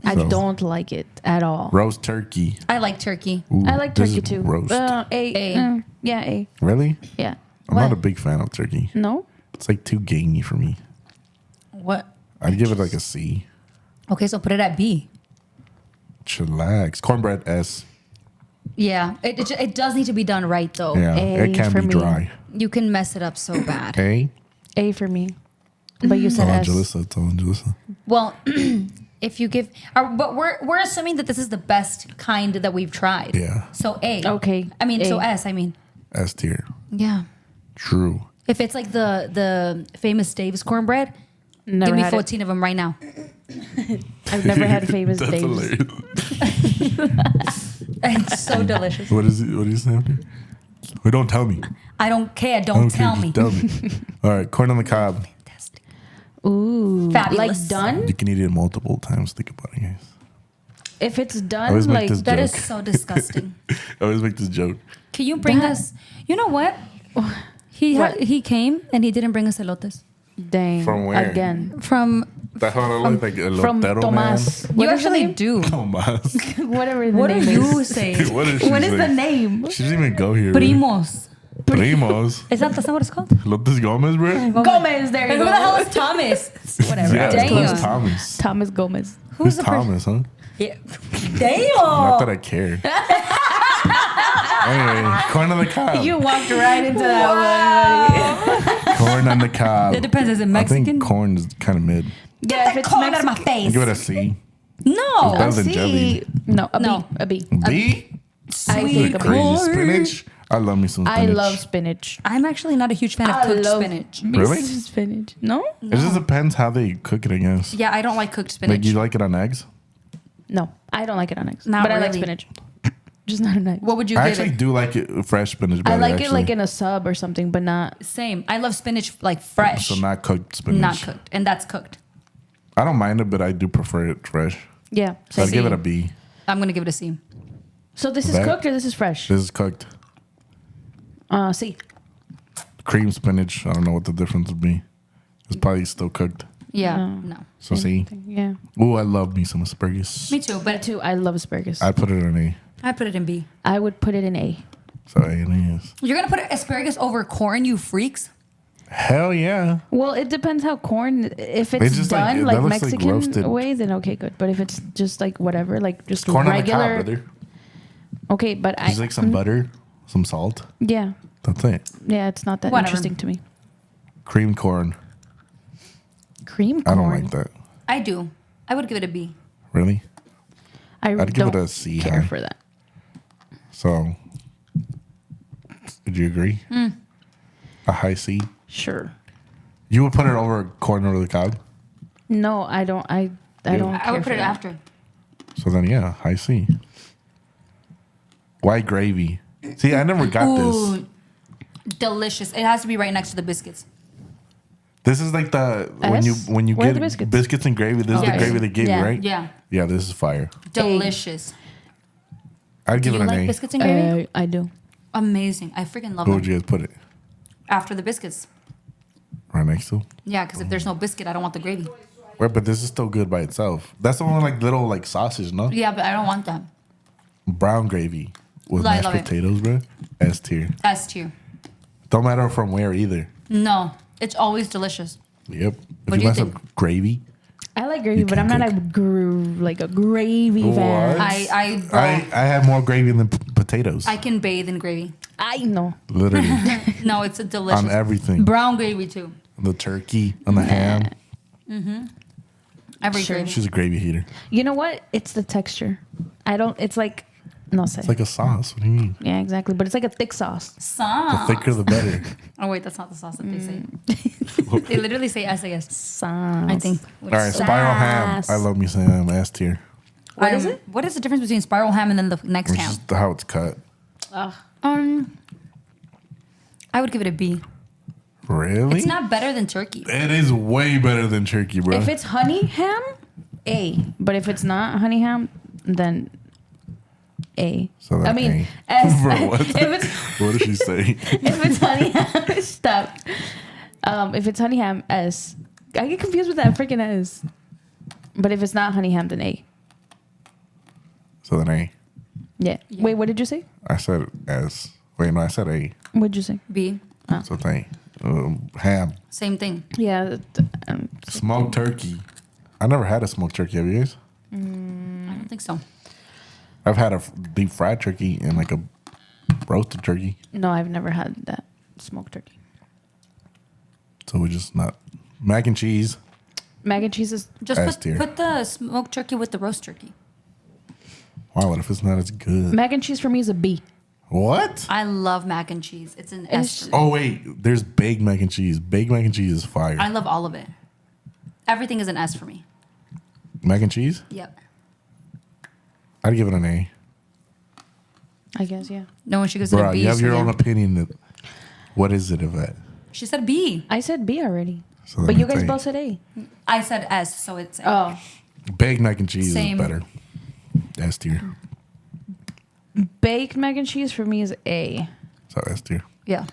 Speaker 3: I
Speaker 1: So-
Speaker 3: don't like it at all.
Speaker 1: Roast turkey.
Speaker 2: I like turkey.
Speaker 1: Ooh,
Speaker 3: I like
Speaker 1: this
Speaker 3: turkey
Speaker 1: is
Speaker 3: too.
Speaker 1: Roast.
Speaker 3: A.
Speaker 2: A.
Speaker 3: Yeah, A.
Speaker 1: Really?
Speaker 3: Yeah.
Speaker 1: I'm not a big fan of turkey.
Speaker 3: No?
Speaker 1: It's like too gamey for me.
Speaker 2: What?
Speaker 1: I'd give it like a C.
Speaker 2: Okay, so put it at B.
Speaker 1: Chillax. Cornbread S.
Speaker 2: Yeah, it does need to be done right though.
Speaker 1: Yeah,
Speaker 3: A
Speaker 1: it can
Speaker 3: for
Speaker 1: be
Speaker 3: me.
Speaker 1: dry.
Speaker 2: You can mess it up so bad.
Speaker 1: A.
Speaker 3: A for me. But you said S.
Speaker 1: Julissa. It's on Julissa.
Speaker 2: Well, if you give, but we're assuming that this is the best kind that we've tried.
Speaker 1: Yeah.
Speaker 2: So A.
Speaker 3: Okay,
Speaker 2: I mean, so
Speaker 3: A.
Speaker 2: S. I mean,
Speaker 1: S tier.
Speaker 2: yeah.
Speaker 1: True.
Speaker 2: If it's like the famous Dave's cornbread,
Speaker 3: Never
Speaker 2: give me
Speaker 3: had
Speaker 2: 14 of them right now.
Speaker 3: it. I've never had famous
Speaker 1: That's
Speaker 3: Dave's.
Speaker 1: hilarious.
Speaker 2: It's so delicious.
Speaker 1: What is it? What do you say? Well, don't tell me.
Speaker 2: I don't care.
Speaker 1: I
Speaker 2: Don't
Speaker 1: care,
Speaker 2: tell me.
Speaker 1: just Tell me. All right, corn on the cob.
Speaker 2: Fantastic.
Speaker 3: Ooh.
Speaker 2: Fabulous.
Speaker 3: Like done?
Speaker 1: You can eat it multiple times. Think about it, guys.
Speaker 3: If it's
Speaker 1: I
Speaker 3: done,
Speaker 1: always make
Speaker 3: like
Speaker 1: this
Speaker 2: That is
Speaker 1: joke.
Speaker 2: so disgusting.
Speaker 1: I always make this joke.
Speaker 2: Can you bring
Speaker 3: That-
Speaker 2: us? You know what?
Speaker 3: What?
Speaker 2: He came and he didn't bring us elotes
Speaker 3: dang.
Speaker 1: From where?
Speaker 3: Again.
Speaker 2: from.
Speaker 1: That's what I look like. El
Speaker 3: From
Speaker 1: Lotero
Speaker 3: Tomas.
Speaker 2: You
Speaker 3: What is the
Speaker 2: actually
Speaker 3: name?
Speaker 2: do.
Speaker 1: Man. Tomas.
Speaker 3: Whatever the
Speaker 2: What do
Speaker 3: name
Speaker 2: you
Speaker 3: is.
Speaker 2: say?
Speaker 1: What is she
Speaker 3: What is the
Speaker 1: saying?
Speaker 3: name?
Speaker 1: She doesn't even go here.
Speaker 2: Primos.
Speaker 1: Primos.
Speaker 2: Is that what it's called?
Speaker 1: Lotus Gomez, bro?
Speaker 3: Gomez, there
Speaker 2: Who
Speaker 3: you
Speaker 2: the hell
Speaker 3: go.
Speaker 2: is Thomas? Whatever.
Speaker 1: Yeah,
Speaker 2: Damn.
Speaker 1: it's Thomas.
Speaker 3: Thomas Gomez.
Speaker 1: Who's
Speaker 2: the person?
Speaker 1: Thomas, huh?
Speaker 2: Yeah. Damn.
Speaker 1: Not that I care. Anyway, corn on the cob.
Speaker 3: You walked right into that
Speaker 1: Corn on the cob.
Speaker 2: It depends. Is it
Speaker 1: I
Speaker 2: Mexican?
Speaker 1: think corn is kind of mid.
Speaker 3: one.
Speaker 2: Get
Speaker 3: Yeah, if
Speaker 2: that
Speaker 3: it's
Speaker 2: corn out of my
Speaker 3: Mexican.
Speaker 1: I
Speaker 2: face.
Speaker 1: give it a C.
Speaker 2: No.
Speaker 1: Better than
Speaker 3: See,
Speaker 1: jelly.
Speaker 3: no, a B.
Speaker 2: No.
Speaker 3: A B.
Speaker 1: B?
Speaker 3: I
Speaker 2: Sweet
Speaker 3: think a B.
Speaker 1: Crazy
Speaker 2: corn.
Speaker 1: spinach. I love me some spinach.
Speaker 3: I love spinach.
Speaker 2: I'm actually not a huge fan of cooked spinach.
Speaker 1: Really?
Speaker 3: Spinach. No?
Speaker 1: It just depends how they cook it, I guess.
Speaker 2: Yeah, I don't like cooked
Speaker 1: Like,
Speaker 2: spinach.
Speaker 1: you like it on eggs?
Speaker 3: No. I don't like it on eggs.
Speaker 2: Not
Speaker 3: but I like
Speaker 2: really.
Speaker 3: spinach. Just not on eggs.
Speaker 2: What would you
Speaker 1: I
Speaker 2: give
Speaker 1: actually
Speaker 2: it?
Speaker 1: do like it fresh spinach
Speaker 3: I
Speaker 1: better,
Speaker 3: like
Speaker 1: actually.
Speaker 3: it like in a sub or something, but not.
Speaker 2: Same. I love spinach like fresh,
Speaker 1: So not cooked spinach.
Speaker 2: not cooked, and that's cooked.
Speaker 1: I don't mind it, but I do prefer it fresh.
Speaker 3: Yeah.
Speaker 1: So I'd
Speaker 2: C.
Speaker 1: give it a B.
Speaker 2: I'm gonna give it a C.
Speaker 3: So this is
Speaker 1: That-
Speaker 3: cooked or this is fresh?
Speaker 1: This is cooked.
Speaker 3: C.
Speaker 1: Cream spinach. I don't know what the difference would be. It's probably still cooked.
Speaker 2: Yeah, no.
Speaker 1: So C.
Speaker 3: Yeah.
Speaker 1: Ooh, I love me some asparagus.
Speaker 2: Me too, but
Speaker 3: Too. I love asparagus.
Speaker 1: I put it in A.
Speaker 2: I put it in B.
Speaker 3: I would put it in A.
Speaker 1: So A and A is.
Speaker 2: You're gonna put asparagus over corn, you freaks?
Speaker 1: Hell yeah.
Speaker 3: Well, it depends how corn. If
Speaker 1: It's
Speaker 3: it's
Speaker 1: just like-
Speaker 3: done
Speaker 1: that
Speaker 3: like,
Speaker 1: looks like
Speaker 3: Mexican
Speaker 1: roasted.
Speaker 3: way, then okay, good. But if it's just like whatever, like just
Speaker 1: Corn on the
Speaker 3: regular,
Speaker 1: cob, brother.
Speaker 3: okay. But
Speaker 1: Just like some butter, some salt.
Speaker 3: yeah,
Speaker 1: That's it.
Speaker 3: yeah, it's not that
Speaker 2: Whatever.
Speaker 3: interesting to me.
Speaker 1: Cream corn.
Speaker 3: Cream
Speaker 1: I
Speaker 3: corn.
Speaker 1: don't like that.
Speaker 2: I do. I would give it a B.
Speaker 1: Really?
Speaker 3: I
Speaker 1: I'd give it
Speaker 3: don't
Speaker 1: a C
Speaker 3: care
Speaker 1: high.
Speaker 3: for that.
Speaker 1: So Would you agree? A high C.
Speaker 3: Sure.
Speaker 1: You would put it over corn over the cob.
Speaker 3: No, I don't. I don't.
Speaker 2: I would
Speaker 3: care
Speaker 2: put
Speaker 3: for
Speaker 2: it
Speaker 3: that.
Speaker 2: after.
Speaker 1: So then, yeah, high C. White gravy. See, I never got this.
Speaker 2: Ooh, delicious. It has to be right next to the biscuits.
Speaker 1: This is like the when you
Speaker 3: Where are
Speaker 1: get
Speaker 3: the biscuits?
Speaker 1: and gravy. This is the
Speaker 2: Yes.
Speaker 1: gravy they give you,
Speaker 3: Yeah.
Speaker 1: right?
Speaker 2: Yeah,
Speaker 1: Yeah, this is fire.
Speaker 2: delicious.
Speaker 1: I'd
Speaker 2: Do
Speaker 1: give
Speaker 2: you
Speaker 1: it an
Speaker 2: like
Speaker 1: A.
Speaker 2: biscuits and gravy?
Speaker 3: I do.
Speaker 2: Amazing. I freaking love
Speaker 1: Where would
Speaker 2: them.
Speaker 1: you guys put it?
Speaker 2: After the biscuits.
Speaker 1: Right next to?
Speaker 2: Yeah, because if there's no biscuit, I don't want the gravy.
Speaker 1: Right, but this is still good by itself. That's the one like little like sausage, no?
Speaker 2: Yeah, but I don't want that.
Speaker 1: Brown gravy with
Speaker 2: I
Speaker 1: mashed
Speaker 2: love it.
Speaker 1: potatoes, bro. S tier.
Speaker 2: S tier.
Speaker 1: Don't matter from where either.
Speaker 2: No, it's always delicious.
Speaker 1: Yep. If
Speaker 2: What do you
Speaker 1: mess
Speaker 2: think?
Speaker 1: up gravy,
Speaker 3: I like gravy,
Speaker 1: You
Speaker 3: but I'm
Speaker 1: can
Speaker 3: not a gravy fan.
Speaker 1: What?
Speaker 2: I
Speaker 1: I have more gravy than potatoes.
Speaker 2: I can bathe in gravy.
Speaker 3: I know.
Speaker 1: Literally
Speaker 2: No, it's a delicious.
Speaker 1: on everything.
Speaker 2: Brown gravy too.
Speaker 1: The turkey, on the ham.
Speaker 2: Every
Speaker 3: Sure.
Speaker 2: gravy.
Speaker 1: She's a gravy heater.
Speaker 3: You know what? It's the texture. I don't. It's like no say.
Speaker 1: It's like a sauce. What do you mean?
Speaker 3: Yeah, exactly. But it's like a thick sauce.
Speaker 1: The
Speaker 2: Sauce.
Speaker 1: thicker, the better.
Speaker 2: Oh wait, that's not the sauce that they say. They literally say SAS.
Speaker 3: Sauce.
Speaker 2: I think.
Speaker 1: All right, spiral ham. I love me some ham. S tier.
Speaker 3: What is it?
Speaker 2: What is the difference between spiral ham and then the next
Speaker 1: Which
Speaker 2: ham?
Speaker 1: is how it's cut.
Speaker 2: I would give it a B.
Speaker 1: Really?
Speaker 2: It's not better than turkey.
Speaker 1: It is way better than turkey, bro.
Speaker 3: If it's honey ham, A. But if it's not honey ham, then A.
Speaker 1: So then
Speaker 3: I mean,
Speaker 1: A.
Speaker 3: S.
Speaker 1: Bro, what?
Speaker 3: if it's
Speaker 1: What did she say?
Speaker 3: if it's honey ham, stop. If it's honey ham, S. I get confused with that freaking S. But if it's not honey ham, then A.
Speaker 1: So then A.
Speaker 3: Yeah.
Speaker 2: Yeah.
Speaker 3: Wait, what did you say?
Speaker 1: I said S. Wait, no, I said A.
Speaker 3: What did you say?
Speaker 2: B.
Speaker 1: So then ham.
Speaker 2: Same thing.
Speaker 3: Yeah.
Speaker 1: Smoked turkey. I never had a smoked turkey. Have you guys?
Speaker 2: I don't think so.
Speaker 1: I've had a deep fried turkey and like a roasted turkey.
Speaker 3: No, I've never had that smoked turkey.
Speaker 1: So we're just not. Mac and cheese.
Speaker 3: Mac and cheese is
Speaker 2: Just
Speaker 1: S tier.
Speaker 2: put the smoked turkey with the roast turkey.
Speaker 1: Wow, what if it's not as good?
Speaker 3: mac and cheese for me is a B.
Speaker 1: What?
Speaker 2: I love mac and cheese. It's an
Speaker 3: It's-
Speaker 2: S.
Speaker 1: Oh, wait. There's baked mac and cheese. Baked mac and cheese is fire.
Speaker 2: I love all of it. Everything is an S for me.
Speaker 1: Mac and cheese?
Speaker 2: Yep.
Speaker 1: I'd give it an A.
Speaker 3: I guess, yeah.
Speaker 2: No one she gives it
Speaker 1: Bro,
Speaker 2: a B.
Speaker 1: you have
Speaker 2: so
Speaker 1: your
Speaker 2: yeah.
Speaker 1: own opinion. That what is it of that?
Speaker 2: She said B.
Speaker 3: I said B already.
Speaker 1: So then
Speaker 3: But you
Speaker 1: it's
Speaker 3: guys
Speaker 1: A.
Speaker 3: both said A.
Speaker 2: I said S, so it's A.
Speaker 3: Oh.
Speaker 1: Baked mac and cheese
Speaker 2: Same.
Speaker 1: is better. S tier.
Speaker 3: Baked mac and cheese for me is A.
Speaker 1: So S tier.
Speaker 2: Yeah.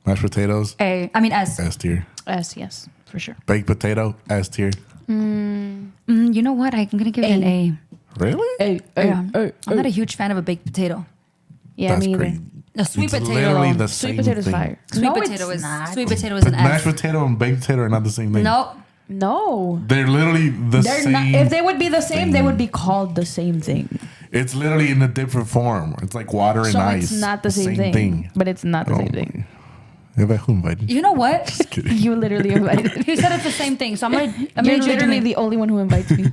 Speaker 1: Mashed potatoes,
Speaker 2: A. I mean S.
Speaker 1: S tier.
Speaker 3: S, yes, for sure.
Speaker 1: Baked potato, S tier.
Speaker 2: You know what? I'm gonna give it an A.
Speaker 1: Really?
Speaker 3: A,
Speaker 2: Yeah. I'm not a huge fan of a baked potato.
Speaker 3: Yeah,
Speaker 1: That's
Speaker 3: me either.
Speaker 1: crazy.
Speaker 2: A sweet
Speaker 1: It's
Speaker 2: potato.
Speaker 1: literally
Speaker 2: though.
Speaker 1: the
Speaker 3: Sweet
Speaker 1: same
Speaker 3: potato's
Speaker 1: thing.
Speaker 3: fire.
Speaker 2: Sweet
Speaker 3: No,
Speaker 2: potato
Speaker 3: it's
Speaker 2: is
Speaker 3: not.
Speaker 2: sweet potato is
Speaker 1: But
Speaker 2: an
Speaker 1: mashed
Speaker 2: S.
Speaker 1: potato and baked potato are not the same thing.
Speaker 2: Nope.
Speaker 3: No.
Speaker 1: They're literally the
Speaker 3: They're
Speaker 1: same.
Speaker 3: not. If they would be the same, they
Speaker 1: thing.
Speaker 3: would be called the same thing.
Speaker 1: It's literally in a different form. It's like water and
Speaker 3: So
Speaker 1: ice.
Speaker 3: it's not the same thing. But it's not the same thing.
Speaker 1: Yeah, but who invited you?
Speaker 2: You know what?
Speaker 1: Just kidding.
Speaker 3: You literally invited me.
Speaker 2: He said it's the same thing, so I'm gonna
Speaker 3: You're
Speaker 2: literally
Speaker 3: literally the only one who invites me.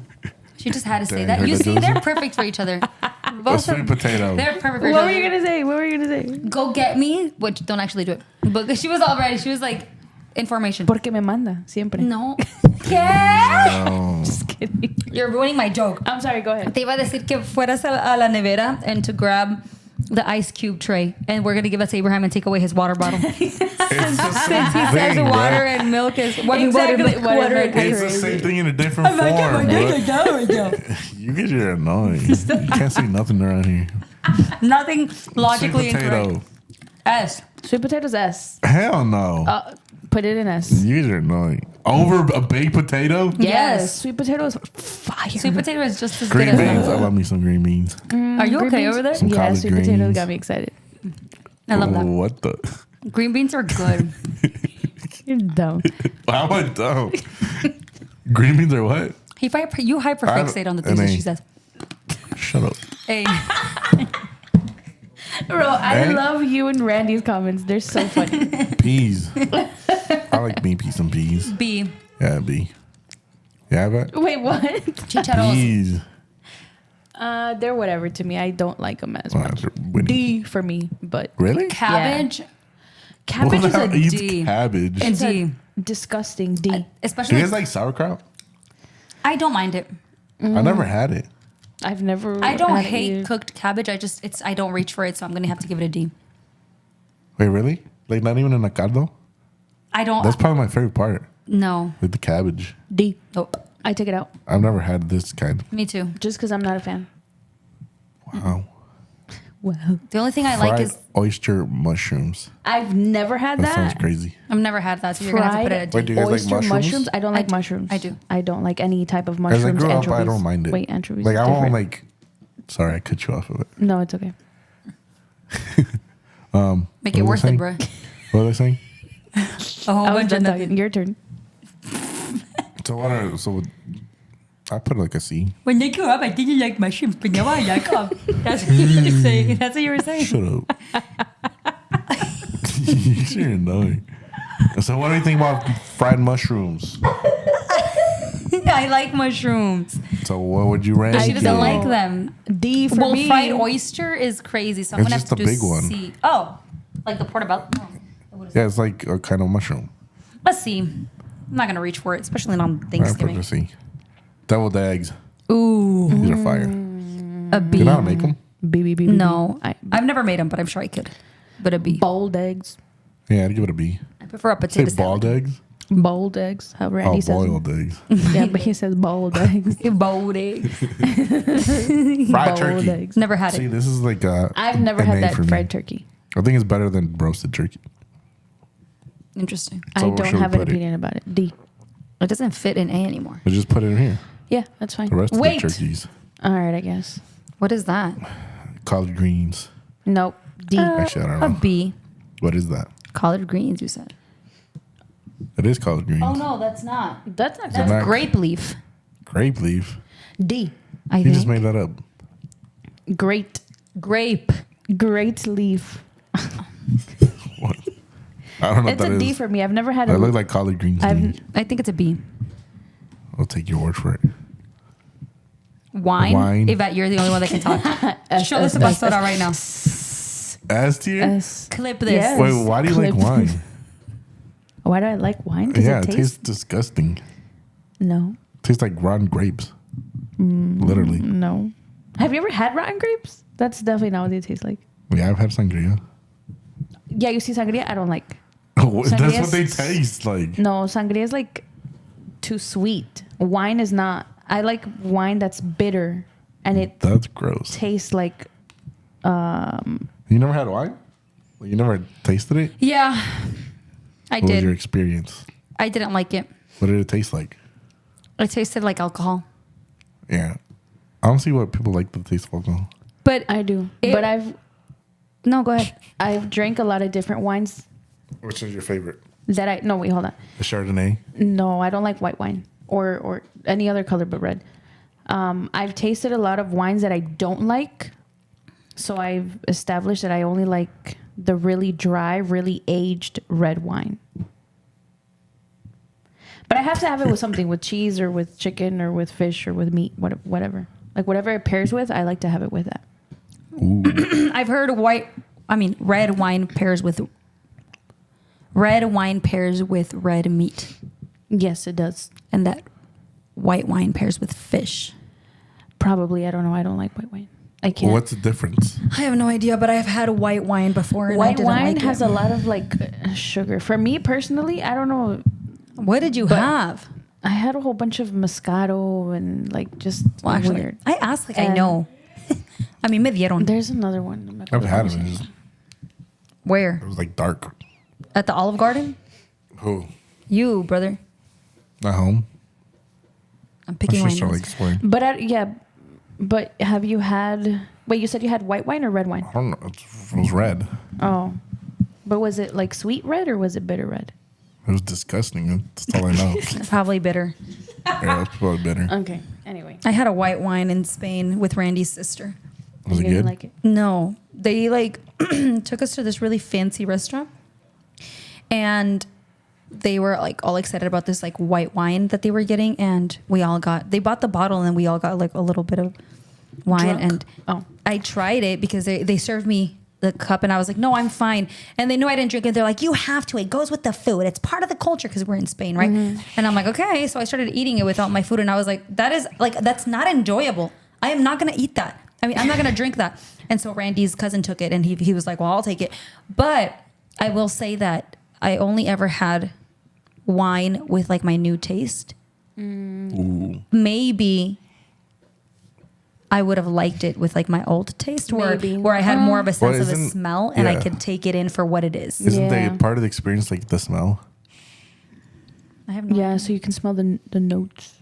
Speaker 2: She just had to say
Speaker 1: Dang,
Speaker 2: that.
Speaker 1: heard
Speaker 2: You
Speaker 1: that,
Speaker 2: see,
Speaker 1: Julissa?
Speaker 2: they're perfect for each other.
Speaker 1: A
Speaker 2: Both
Speaker 1: sweet
Speaker 2: of
Speaker 1: potato.
Speaker 2: they're perfect for each
Speaker 3: What
Speaker 2: other.
Speaker 3: were you gonna say? What were you gonna say?
Speaker 2: Go get me, which don't actually do it. But she was all ready. She was like, information.
Speaker 3: Porque me manda siempre.
Speaker 2: No. ¿Qué?
Speaker 1: No.
Speaker 3: Just kidding.
Speaker 2: You're ruining my joke.
Speaker 3: I'm sorry. Go ahead.
Speaker 2: Te iba a decir que fueras a la nevera and to grab the ice cube tray, and we're gonna give us Abraham and take away his water bottle.
Speaker 1: It's the
Speaker 2: Since
Speaker 1: same
Speaker 2: he says
Speaker 1: thing,
Speaker 2: water
Speaker 1: bro.
Speaker 2: and milk is water,
Speaker 3: Exactly.
Speaker 2: milk, water.
Speaker 1: It's the same thing in a different form, bro. You guys are annoying. You can't say nothing around here.
Speaker 2: Nothing logically
Speaker 1: Sweet potato.
Speaker 2: incorrect. S.
Speaker 3: Sweet potatoes S.
Speaker 1: Hell no.
Speaker 3: Put it in S.
Speaker 1: You guys are annoying. Over a baked potato?
Speaker 2: Yes.
Speaker 3: Sweet potato is fire.
Speaker 2: Sweet potato is just as
Speaker 1: Green
Speaker 2: good
Speaker 1: beans.
Speaker 2: as
Speaker 1: I love me some green beans.
Speaker 2: Are you
Speaker 3: Green
Speaker 2: okay
Speaker 3: beans?
Speaker 2: over there?
Speaker 1: Some
Speaker 3: Yeah,
Speaker 1: collard
Speaker 3: sweet potatoes
Speaker 1: greens.
Speaker 3: got me excited.
Speaker 2: I love that.
Speaker 1: What the?
Speaker 2: Green beans are good.
Speaker 3: You're dumb.
Speaker 1: How am I dumb? Green beans are what?
Speaker 2: You hyperfixate on the things that she says.
Speaker 1: Shut up.
Speaker 2: Hey.
Speaker 3: Bro, I
Speaker 1: Hey.
Speaker 3: love you and Randy's comments. They're so funny.
Speaker 1: Peas. I like me peas and peas.
Speaker 2: B.
Speaker 1: Yeah, B. Yeah, but
Speaker 3: Wait, what?
Speaker 2: Chicharos.
Speaker 1: peas.
Speaker 3: They're whatever to me. I don't like them as
Speaker 1: Wow,
Speaker 3: much.
Speaker 1: they're winning.
Speaker 3: D for me, but
Speaker 1: Really?
Speaker 2: Cabbage.
Speaker 3: Cabbage is a
Speaker 1: Who eats
Speaker 2: D.
Speaker 1: cabbage?
Speaker 2: It's D.
Speaker 3: disgusting D.
Speaker 1: Do you
Speaker 2: Especially,
Speaker 1: guys like sauerkraut?
Speaker 2: I don't mind it.
Speaker 1: I never had it.
Speaker 3: I've never.
Speaker 2: I don't
Speaker 3: had it
Speaker 2: hate
Speaker 3: either.
Speaker 2: cooked cabbage. I don't reach for it, so I'm gonna have to give it a D.
Speaker 1: Wait, really? Like not even in a caldo?
Speaker 2: I don't.
Speaker 1: That's probably my favorite part.
Speaker 2: No.
Speaker 1: Like the cabbage.
Speaker 3: D.
Speaker 2: Nope.
Speaker 3: I take it out
Speaker 1: I've never had this kind.
Speaker 2: Me too.
Speaker 3: just because I'm not a fan.
Speaker 1: Wow.
Speaker 3: Wow.
Speaker 2: The only thing I
Speaker 1: Fried
Speaker 2: like is
Speaker 1: oyster mushrooms.
Speaker 3: I've never had
Speaker 1: That sounds
Speaker 3: that.
Speaker 1: crazy.
Speaker 2: I've never had that, so you're gonna have to put it at D.
Speaker 1: Wait, do you guys like
Speaker 3: Oyster
Speaker 1: mushrooms?
Speaker 3: I don't
Speaker 2: I
Speaker 3: like
Speaker 2: do.
Speaker 3: mushrooms.
Speaker 2: I do.
Speaker 3: I don't like any type of
Speaker 1: As I
Speaker 3: mushrooms.
Speaker 1: grew up,
Speaker 3: anchovies.
Speaker 1: I don't mind it.
Speaker 3: Wait, anchovies.
Speaker 1: Like
Speaker 3: is
Speaker 1: I won't
Speaker 3: different.
Speaker 1: like. Sorry, I cut you off of it.
Speaker 3: No, it's okay.
Speaker 2: Make it
Speaker 1: What was
Speaker 2: worth
Speaker 1: I
Speaker 2: it,
Speaker 1: saying?
Speaker 2: bro.
Speaker 1: What was I saying?
Speaker 2: A whole
Speaker 3: I was
Speaker 2: bunch of
Speaker 3: done
Speaker 2: nothing.
Speaker 3: talking. Your turn.
Speaker 1: So I put like a C.
Speaker 2: When you grew up, I didn't like mushrooms, but now I like them. That's what you were saying. That's what you were saying.
Speaker 1: Shut up. You're annoying. So what do you think about fried mushrooms?
Speaker 2: I like mushrooms.
Speaker 1: So what would you rank?
Speaker 2: She doesn't
Speaker 3: do.
Speaker 2: like them.
Speaker 3: D for
Speaker 2: Well,
Speaker 3: me.
Speaker 2: fried oyster is crazy, so I'm
Speaker 1: It's
Speaker 2: gonna
Speaker 1: just
Speaker 2: have to
Speaker 1: the
Speaker 2: do
Speaker 1: big one.
Speaker 2: C. Oh, like the portobello. Oh, what is
Speaker 1: Yeah, it's like a kind of mushroom.
Speaker 2: Let's see. I'm not gonna reach for it, especially on
Speaker 1: I put
Speaker 2: Thanksgiving.
Speaker 1: a C. Deviled eggs.
Speaker 2: Ooh,
Speaker 1: These are fire.
Speaker 2: a B.
Speaker 1: You know how to make them?
Speaker 3: B.
Speaker 2: No,
Speaker 3: I-
Speaker 2: I've never made them, but I'm sure I could. But a B.
Speaker 3: Boiled eggs.
Speaker 1: Yeah, I'd give it a B.
Speaker 2: I prefer a
Speaker 1: Say
Speaker 2: potato
Speaker 1: bald
Speaker 2: salad.
Speaker 1: eggs?
Speaker 3: Boiled eggs. How Randy
Speaker 1: Oh,
Speaker 3: says.
Speaker 1: boiled eggs.
Speaker 3: Yeah, but he says boiled eggs.
Speaker 2: Boiled eggs.
Speaker 1: Fried
Speaker 3: Boiled
Speaker 1: turkey.
Speaker 3: eggs.
Speaker 2: Never had
Speaker 1: See,
Speaker 2: it.
Speaker 1: this is like
Speaker 3: I've never
Speaker 1: an
Speaker 3: had
Speaker 1: A
Speaker 3: that
Speaker 1: for me.
Speaker 3: fried turkey.
Speaker 1: I think it's better than roasted turkey.
Speaker 2: Interesting.
Speaker 1: So
Speaker 3: I
Speaker 1: where
Speaker 3: don't
Speaker 1: should we
Speaker 3: have an
Speaker 1: put it?
Speaker 3: opinion about it. D.
Speaker 2: It doesn't fit in A anymore.
Speaker 1: But just put it in here.
Speaker 3: Yeah, that's fine.
Speaker 1: The rest
Speaker 3: Wait.
Speaker 1: of the turkeys.
Speaker 3: All right, I guess.
Speaker 2: What is that?
Speaker 1: Collard greens.
Speaker 3: Nope. D.
Speaker 1: Actually, I don't
Speaker 2: A
Speaker 1: know.
Speaker 2: B.
Speaker 1: What is that?
Speaker 2: Collard greens, you said.
Speaker 1: It is collard greens.
Speaker 2: Oh no, that's not.
Speaker 3: That's not
Speaker 1: Is it
Speaker 3: good.
Speaker 1: not
Speaker 2: Grape leaf.
Speaker 1: grape leaf?
Speaker 3: D.
Speaker 2: I
Speaker 1: You
Speaker 2: think.
Speaker 1: just made that up.
Speaker 3: Great.
Speaker 2: Grape.
Speaker 3: Great leaf.
Speaker 1: What? I don't know
Speaker 3: It's
Speaker 1: what that
Speaker 3: a D
Speaker 1: is.
Speaker 3: for me. I've never had
Speaker 1: That
Speaker 3: a.
Speaker 1: look like collard greens to me.
Speaker 2: I think it's a B.
Speaker 1: I'll take your word for it.
Speaker 2: Wine.
Speaker 1: Wine.
Speaker 2: Yvette, you're the only one that can talk. Show this to Basura right now.
Speaker 1: S tier?
Speaker 3: S.
Speaker 2: Clip this.
Speaker 3: Yes.
Speaker 1: Wait, why do you like
Speaker 3: Clip.
Speaker 1: wine?
Speaker 3: Why do I like wine? Does
Speaker 1: Yeah,
Speaker 3: it
Speaker 1: it
Speaker 3: taste?
Speaker 1: tastes disgusting.
Speaker 3: No.
Speaker 1: Tastes like rotten grapes. Literally.
Speaker 3: No. Have you ever had rotten grapes? That's definitely not what they taste like.
Speaker 1: Yeah, I've had sangria.
Speaker 3: Yeah, you see sangria, I don't like.
Speaker 1: That's what
Speaker 3: Sangria's-
Speaker 1: they taste like.
Speaker 3: No, sangria is like too sweet. Wine is not. I like wine that's bitter and it
Speaker 1: That's gross.
Speaker 3: tastes like
Speaker 1: You never had wine? Well, you never tasted it?
Speaker 2: Yeah, I
Speaker 1: What was your
Speaker 2: did.
Speaker 1: experience?
Speaker 2: I didn't like it.
Speaker 1: What did it taste like?
Speaker 2: It tasted like alcohol.
Speaker 1: Yeah. I don't see what people like the taste of alcohol.
Speaker 2: But
Speaker 3: I do.
Speaker 2: It-
Speaker 3: But
Speaker 2: no, go ahead.
Speaker 3: I've drank a lot of different wines
Speaker 1: Which is your favorite?
Speaker 3: that I no wait, hold on.
Speaker 1: The Chardonnay?
Speaker 3: No, I don't like white wine or any other color but red. I've tasted a lot of wines that I don't like. So I've established that I only like the really dry, really aged red wine. But I have to have it with something, with cheese or with chicken or with fish or with meat, whatever. Like whatever it pairs with, I like to have it with that.
Speaker 1: Ooh.
Speaker 2: I've heard red wine pairs with red meat,
Speaker 3: Yes, it does.
Speaker 2: and that white wine pairs with fish.
Speaker 3: Probably. I don't know. I don't like white wine. I can't.
Speaker 1: What's the difference?
Speaker 2: I have no idea, but I've had white wine before. And I
Speaker 3: White
Speaker 2: didn't
Speaker 3: wine
Speaker 2: like
Speaker 3: has
Speaker 2: it.
Speaker 3: a lot of like sugar. For me personally, I don't know.
Speaker 2: What did you
Speaker 3: but-
Speaker 2: have?
Speaker 3: I had a whole bunch of Moscato and like just
Speaker 2: Well, actually,
Speaker 3: weird.
Speaker 2: I asked like I
Speaker 3: And-
Speaker 2: know. I mean, me dieron.
Speaker 3: There's another one. No me
Speaker 1: I've
Speaker 3: acuerdo
Speaker 1: had
Speaker 3: cómo
Speaker 1: it.
Speaker 3: se
Speaker 1: It
Speaker 3: llama.
Speaker 2: Where?
Speaker 1: was like dark.
Speaker 2: At the Olive Garden?
Speaker 1: Who?
Speaker 2: You, brother.
Speaker 1: At home?
Speaker 2: I'm
Speaker 1: My
Speaker 2: picking
Speaker 1: sister
Speaker 2: wine.
Speaker 1: likes explain.
Speaker 3: But have you had? Wait, you said you had white wine or red wine?
Speaker 1: I don't know. It was red.
Speaker 3: Oh, but was it like sweet red or was it bitter red?
Speaker 1: It was disgusting. That's all I know.
Speaker 2: Probably bitter.
Speaker 1: Yeah, it's probably better.
Speaker 3: Okay. Anyway,
Speaker 2: I had a white wine in Spain with Randy's sister.
Speaker 1: Was it
Speaker 3: you didn't
Speaker 1: good?
Speaker 3: like it.
Speaker 2: No, they like took us to this really fancy restaurant, and they were like all excited about this like white wine that they were getting, and they bought the bottle and we all got like a little bit of wine.
Speaker 3: Drunk.
Speaker 2: And
Speaker 3: Oh,
Speaker 2: I tried it because they served me the cup, and I was like, no, I'm fine. And they knew I didn't drink it. They're like, you have to. It goes with the food. It's part of the culture because we're in Spain, right? And I'm like, okay. So I started eating it without my food, and I was like, that's not enjoyable. I am not gonna eat that. I mean, I'm not gonna drink that. And so Randy's cousin took it, and he was like, well, I'll take it. But I will say that I only ever had wine with like my new taste. Maybe I would have liked it with like my old taste, where I had more of a sense of a smell, and I could take it in for what it is.
Speaker 1: Isn't the part of the experience like the smell?
Speaker 2: I have no idea.
Speaker 3: So you can smell the notes.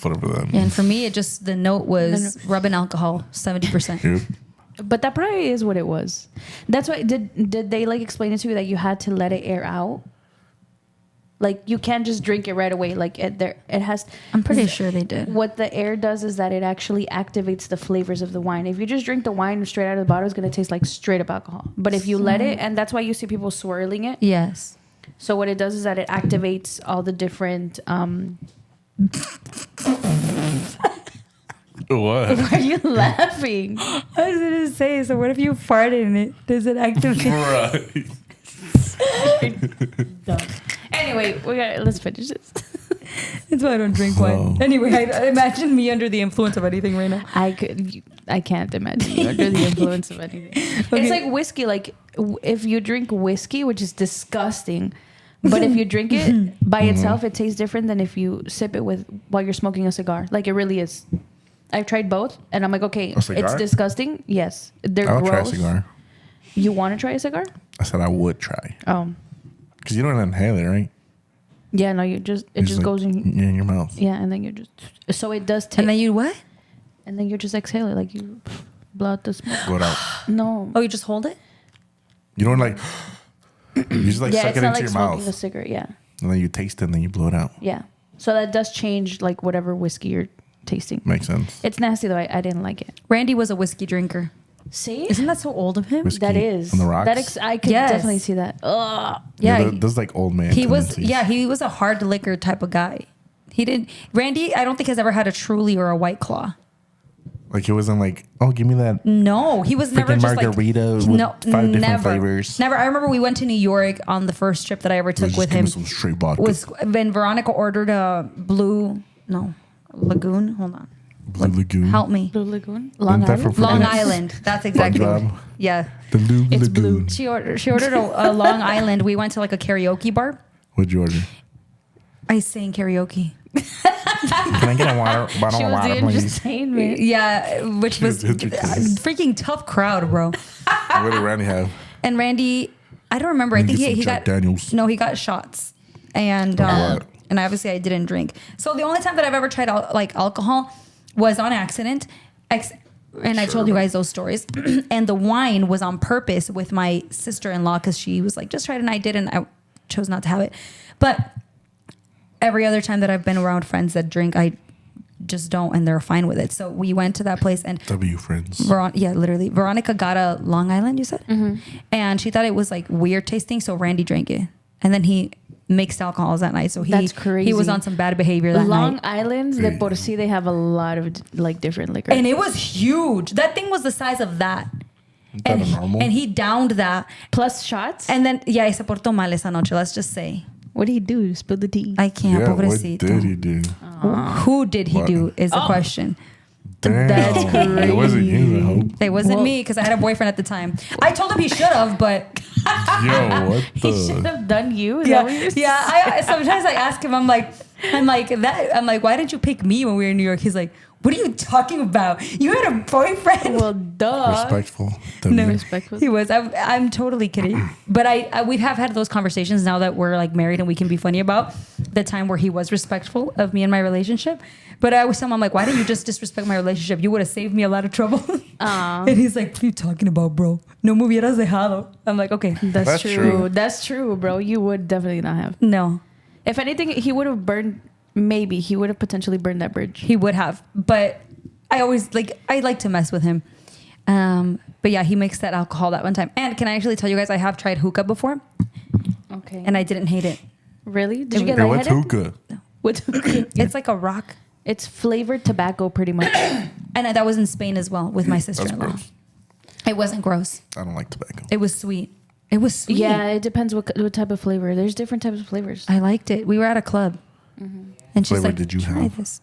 Speaker 1: Whatever that means.
Speaker 2: And for me, the note was rubbing alcohol, 70%.
Speaker 1: Yep.
Speaker 3: But that probably is what it was. That's why did they like explain it to you that you had to let it air out? Like you can't just drink it right away. Like it has.
Speaker 2: I'm pretty sure they did.
Speaker 3: What the air does is that it actually activates the flavors of the wine. If you just drink the wine straight out of the bottle, it's gonna taste like straight up alcohol. But if you let it, and that's why you see people swirling it.
Speaker 2: Yes.
Speaker 3: So what it does is that it activates all the different.
Speaker 1: What?
Speaker 3: Why are you laughing?
Speaker 2: I was gonna say. So what if you fart in it? Does it activate?
Speaker 1: Right.
Speaker 3: Anyway, let's finish this.
Speaker 2: That's why I don't drink wine. Anyway, I imagine me under the influence of anything right now.
Speaker 3: I can't imagine you under the influence of anything. Okay. It's like whiskey. Like if you drink whiskey, which is disgusting, but if you drink it by itself, it tastes different than if you sip it while you're smoking a cigar. Like it really is. I've tried both, and I'm like, okay, it's disgusting. Yes, they're
Speaker 1: I'll
Speaker 3: gross.
Speaker 1: try a cigar.
Speaker 3: You want to try a cigar?
Speaker 1: I said I would try.
Speaker 3: Oh,
Speaker 1: because you don't inhale it, right?
Speaker 3: yeah. No, it just goes
Speaker 1: in your mouth.
Speaker 3: Yeah, and then you just so it does.
Speaker 2: And then you what?
Speaker 3: And then you just exhale it, like you blow out the smoke.
Speaker 1: Blow it out.
Speaker 3: No.
Speaker 2: Oh, you just hold it?
Speaker 1: You don't like. You just like suck
Speaker 3: it's
Speaker 1: it
Speaker 3: not
Speaker 1: into
Speaker 3: like
Speaker 1: your
Speaker 3: smoking
Speaker 1: mouth,
Speaker 3: a cigarette. Yeah.
Speaker 1: and then you taste it, and then you blow it out.
Speaker 3: Yeah. So that does change like whatever whiskey you're tasting.
Speaker 1: Makes sense.
Speaker 3: It's nasty though. I didn't like it.
Speaker 2: Randy was a whiskey drinker.
Speaker 3: See?
Speaker 2: Isn't that so old of him?
Speaker 1: Whiskey
Speaker 3: That is.
Speaker 1: on the rocks.
Speaker 3: I could
Speaker 2: Yes.
Speaker 3: definitely see that. Ugh.
Speaker 2: Yeah,
Speaker 1: Those like old man.
Speaker 2: he was.
Speaker 1: tendencies.
Speaker 2: Yeah, he was a hard liquor type of guy. He didn't. Randy, I don't think has ever had a Truly or a White Claw.
Speaker 1: Like it wasn't like, oh, give me that
Speaker 2: No, he was never
Speaker 1: freaking
Speaker 2: just
Speaker 1: margarita with
Speaker 2: no,
Speaker 1: 5 different
Speaker 2: never,
Speaker 1: flavors.
Speaker 2: Never. I remember we went to New York on the first trip that I ever took
Speaker 1: Just
Speaker 2: with
Speaker 1: give
Speaker 2: him.
Speaker 1: me some straight vodka.
Speaker 2: When Veronica ordered a Lagoon. Hold on.
Speaker 1: Blue Lagoon.
Speaker 2: Help me.
Speaker 3: Blue Lagoon? Long
Speaker 1: that
Speaker 3: Island?
Speaker 1: from
Speaker 2: Long
Speaker 1: Yes.
Speaker 2: Island. That's exactly.
Speaker 1: SpongeBob.
Speaker 2: Yeah.
Speaker 1: The Blue
Speaker 3: It's
Speaker 1: Lagoon.
Speaker 3: blue.
Speaker 2: She ordered a Long Island. We went to like a karaoke bar.
Speaker 1: What'd you order?
Speaker 2: I sang karaoke.
Speaker 1: Can I get a water? Bottle
Speaker 3: She
Speaker 1: of
Speaker 3: was
Speaker 1: water,
Speaker 3: the
Speaker 1: please?
Speaker 3: entertainment.
Speaker 2: Yeah, which was
Speaker 1: Interesting.
Speaker 2: freaking tough crowd, bro.
Speaker 1: What did Randy have?
Speaker 2: And Randy, I don't remember. I
Speaker 1: Let me
Speaker 2: think
Speaker 1: get
Speaker 2: he
Speaker 1: some
Speaker 2: got
Speaker 1: Jack Daniels.
Speaker 2: No, he got shots, and
Speaker 1: what?
Speaker 2: and obviously I didn't drink. So the only time that I've ever tried like alcohol was on accident, and I told you guys those stories. And the wine was on purpose with my sister-in-law because she was like, "Just try it," and I did, and I chose not to have it. But every other time that I've been around friends that drink, I just don't, and they're fine with it. So we went to that place, and
Speaker 1: W friends.
Speaker 2: literally, Veronica got a Long Island, you said, and she thought it was like weird tasting, so Randy drank it, and then he mixed alcohols that night. So
Speaker 3: That's
Speaker 2: he was
Speaker 3: crazy.
Speaker 2: on some bad behavior that
Speaker 3: Long
Speaker 2: night,
Speaker 3: Islands, de por sí, they have a lot of like different liquor.
Speaker 2: and it was huge. That thing was the size of that,
Speaker 1: That normal?
Speaker 2: and he downed that,
Speaker 3: Plus shots.
Speaker 2: and then y se portó mal esa noche. Let's just say.
Speaker 3: What did he do? Spill the tea.
Speaker 2: I can't.
Speaker 1: Yeah, what
Speaker 2: Pobrecito.
Speaker 1: did he do?
Speaker 2: Who did he
Speaker 1: What?
Speaker 2: do is the question.
Speaker 1: Damn.
Speaker 3: That's
Speaker 1: It wasn't you, I hope.
Speaker 2: It wasn't
Speaker 3: Well-
Speaker 2: me because I had a boyfriend at the time. I told him he should have, but
Speaker 1: Yo, what
Speaker 3: He should
Speaker 1: the?
Speaker 3: have done you. Is that what you're
Speaker 2: yeah. I sometimes I ask him. I'm like, why didn't you pick me when we were in New York? He's like, what are you talking about? You had a boyfriend.
Speaker 3: Well, duh.
Speaker 1: Respectful.
Speaker 2: No,
Speaker 3: Respectful.
Speaker 2: he was. I'm totally kidding. But we have had those conversations now that we're like married and we can be funny about the time where he was respectful of me and my relationship. But I always tell him, I'm like, why didn't you just disrespect my relationship? You would have saved me a lot of trouble. And he's like, what are you talking about, bro? No me hubieras dejado. I'm like, okay.
Speaker 1: That's
Speaker 3: That's true.
Speaker 1: true.
Speaker 3: That's true, bro. You would definitely not have.
Speaker 2: No,
Speaker 3: If anything, he would have burned. Maybe he would have potentially burned that bridge.
Speaker 2: he would have. But I like to mess with him. But yeah, he mixed that alcohol that one time. And can I actually tell you guys, I have tried hookah before
Speaker 3: Okay.
Speaker 2: and I didn't hate it.
Speaker 3: Really? Did you get
Speaker 1: Hey, what's
Speaker 3: lightheaded?
Speaker 1: hookah?
Speaker 3: What's hookah?
Speaker 2: It's like a rock.
Speaker 3: It's flavored tobacco, pretty much.
Speaker 2: And that was in Spain as well with my
Speaker 1: That's
Speaker 2: sister-in-law.
Speaker 1: gross.
Speaker 2: It wasn't gross.
Speaker 1: I don't like tobacco.
Speaker 2: It was sweet. It was sweet.
Speaker 3: Yeah, it depends what type of flavor. There's different types of flavors.
Speaker 2: I liked it. We were at a club. And she's
Speaker 1: Flavor
Speaker 2: like,
Speaker 1: did you
Speaker 2: try
Speaker 1: have?
Speaker 2: this.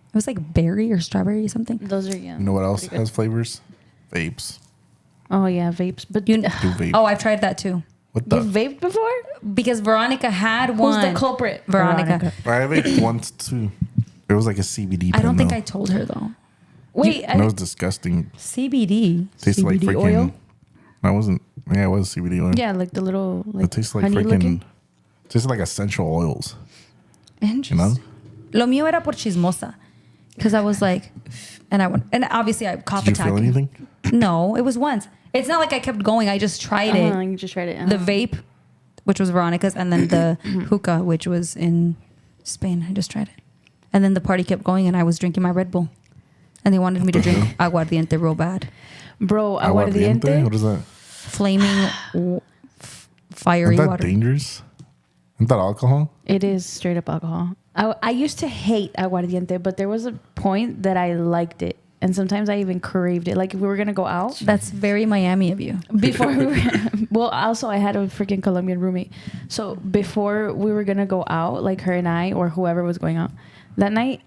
Speaker 2: It was like berry or strawberry or something.
Speaker 3: Those are
Speaker 1: You know what else has flavors? Vapes.
Speaker 3: Oh yeah, vapes. But
Speaker 2: You
Speaker 3: you
Speaker 1: Do vape.
Speaker 2: Oh, I've tried that too.
Speaker 1: What the?
Speaker 3: vaped before?
Speaker 2: Because Veronica had
Speaker 3: Who's
Speaker 2: one.
Speaker 3: the culprit?
Speaker 2: Veronica.
Speaker 1: I vaped once too. It was like a CBD.
Speaker 2: I don't think
Speaker 1: though.
Speaker 2: I told her though.
Speaker 3: Wait,
Speaker 1: And it was disgusting.
Speaker 2: CBD.
Speaker 1: Tasted like
Speaker 3: CBD
Speaker 1: freaking.
Speaker 3: oil?
Speaker 1: I wasn't. Yeah, it was CBD oil.
Speaker 3: yeah, like the little like
Speaker 1: It tastes like
Speaker 3: honey
Speaker 1: freaking.
Speaker 3: looking.
Speaker 1: Tasted like essential oils.
Speaker 2: Interesting.
Speaker 1: You know?
Speaker 2: Lo mío era por chismosa. Because I was like, and obviously I cough
Speaker 1: Did you feel
Speaker 2: attacking.
Speaker 1: anything?
Speaker 2: No, it was once. It's not like I kept going. I just tried it.
Speaker 3: You just tried it.
Speaker 2: The vape, which was Veronica's, and then the hookah, which was in Spain. I just tried it. And then the party kept going, and I was drinking my Red Bull. And they wanted me to drink aguardiente real bad.
Speaker 3: Bro,
Speaker 1: What
Speaker 3: aguardiente.
Speaker 1: is that?
Speaker 2: Flaming, fiery
Speaker 1: Isn't that
Speaker 2: water.
Speaker 1: dangerous? Isn't that alcohol?
Speaker 3: It is straight up alcohol. I used to hate aguardiente, but there was a point that I liked it. And sometimes I even craved it. Like if we were going to go out.
Speaker 2: That's very Miami of you.
Speaker 3: Before we were, well, also I had a freaking Colombian roommate. So before we were going to go out, like her and I, or whoever was going out that night,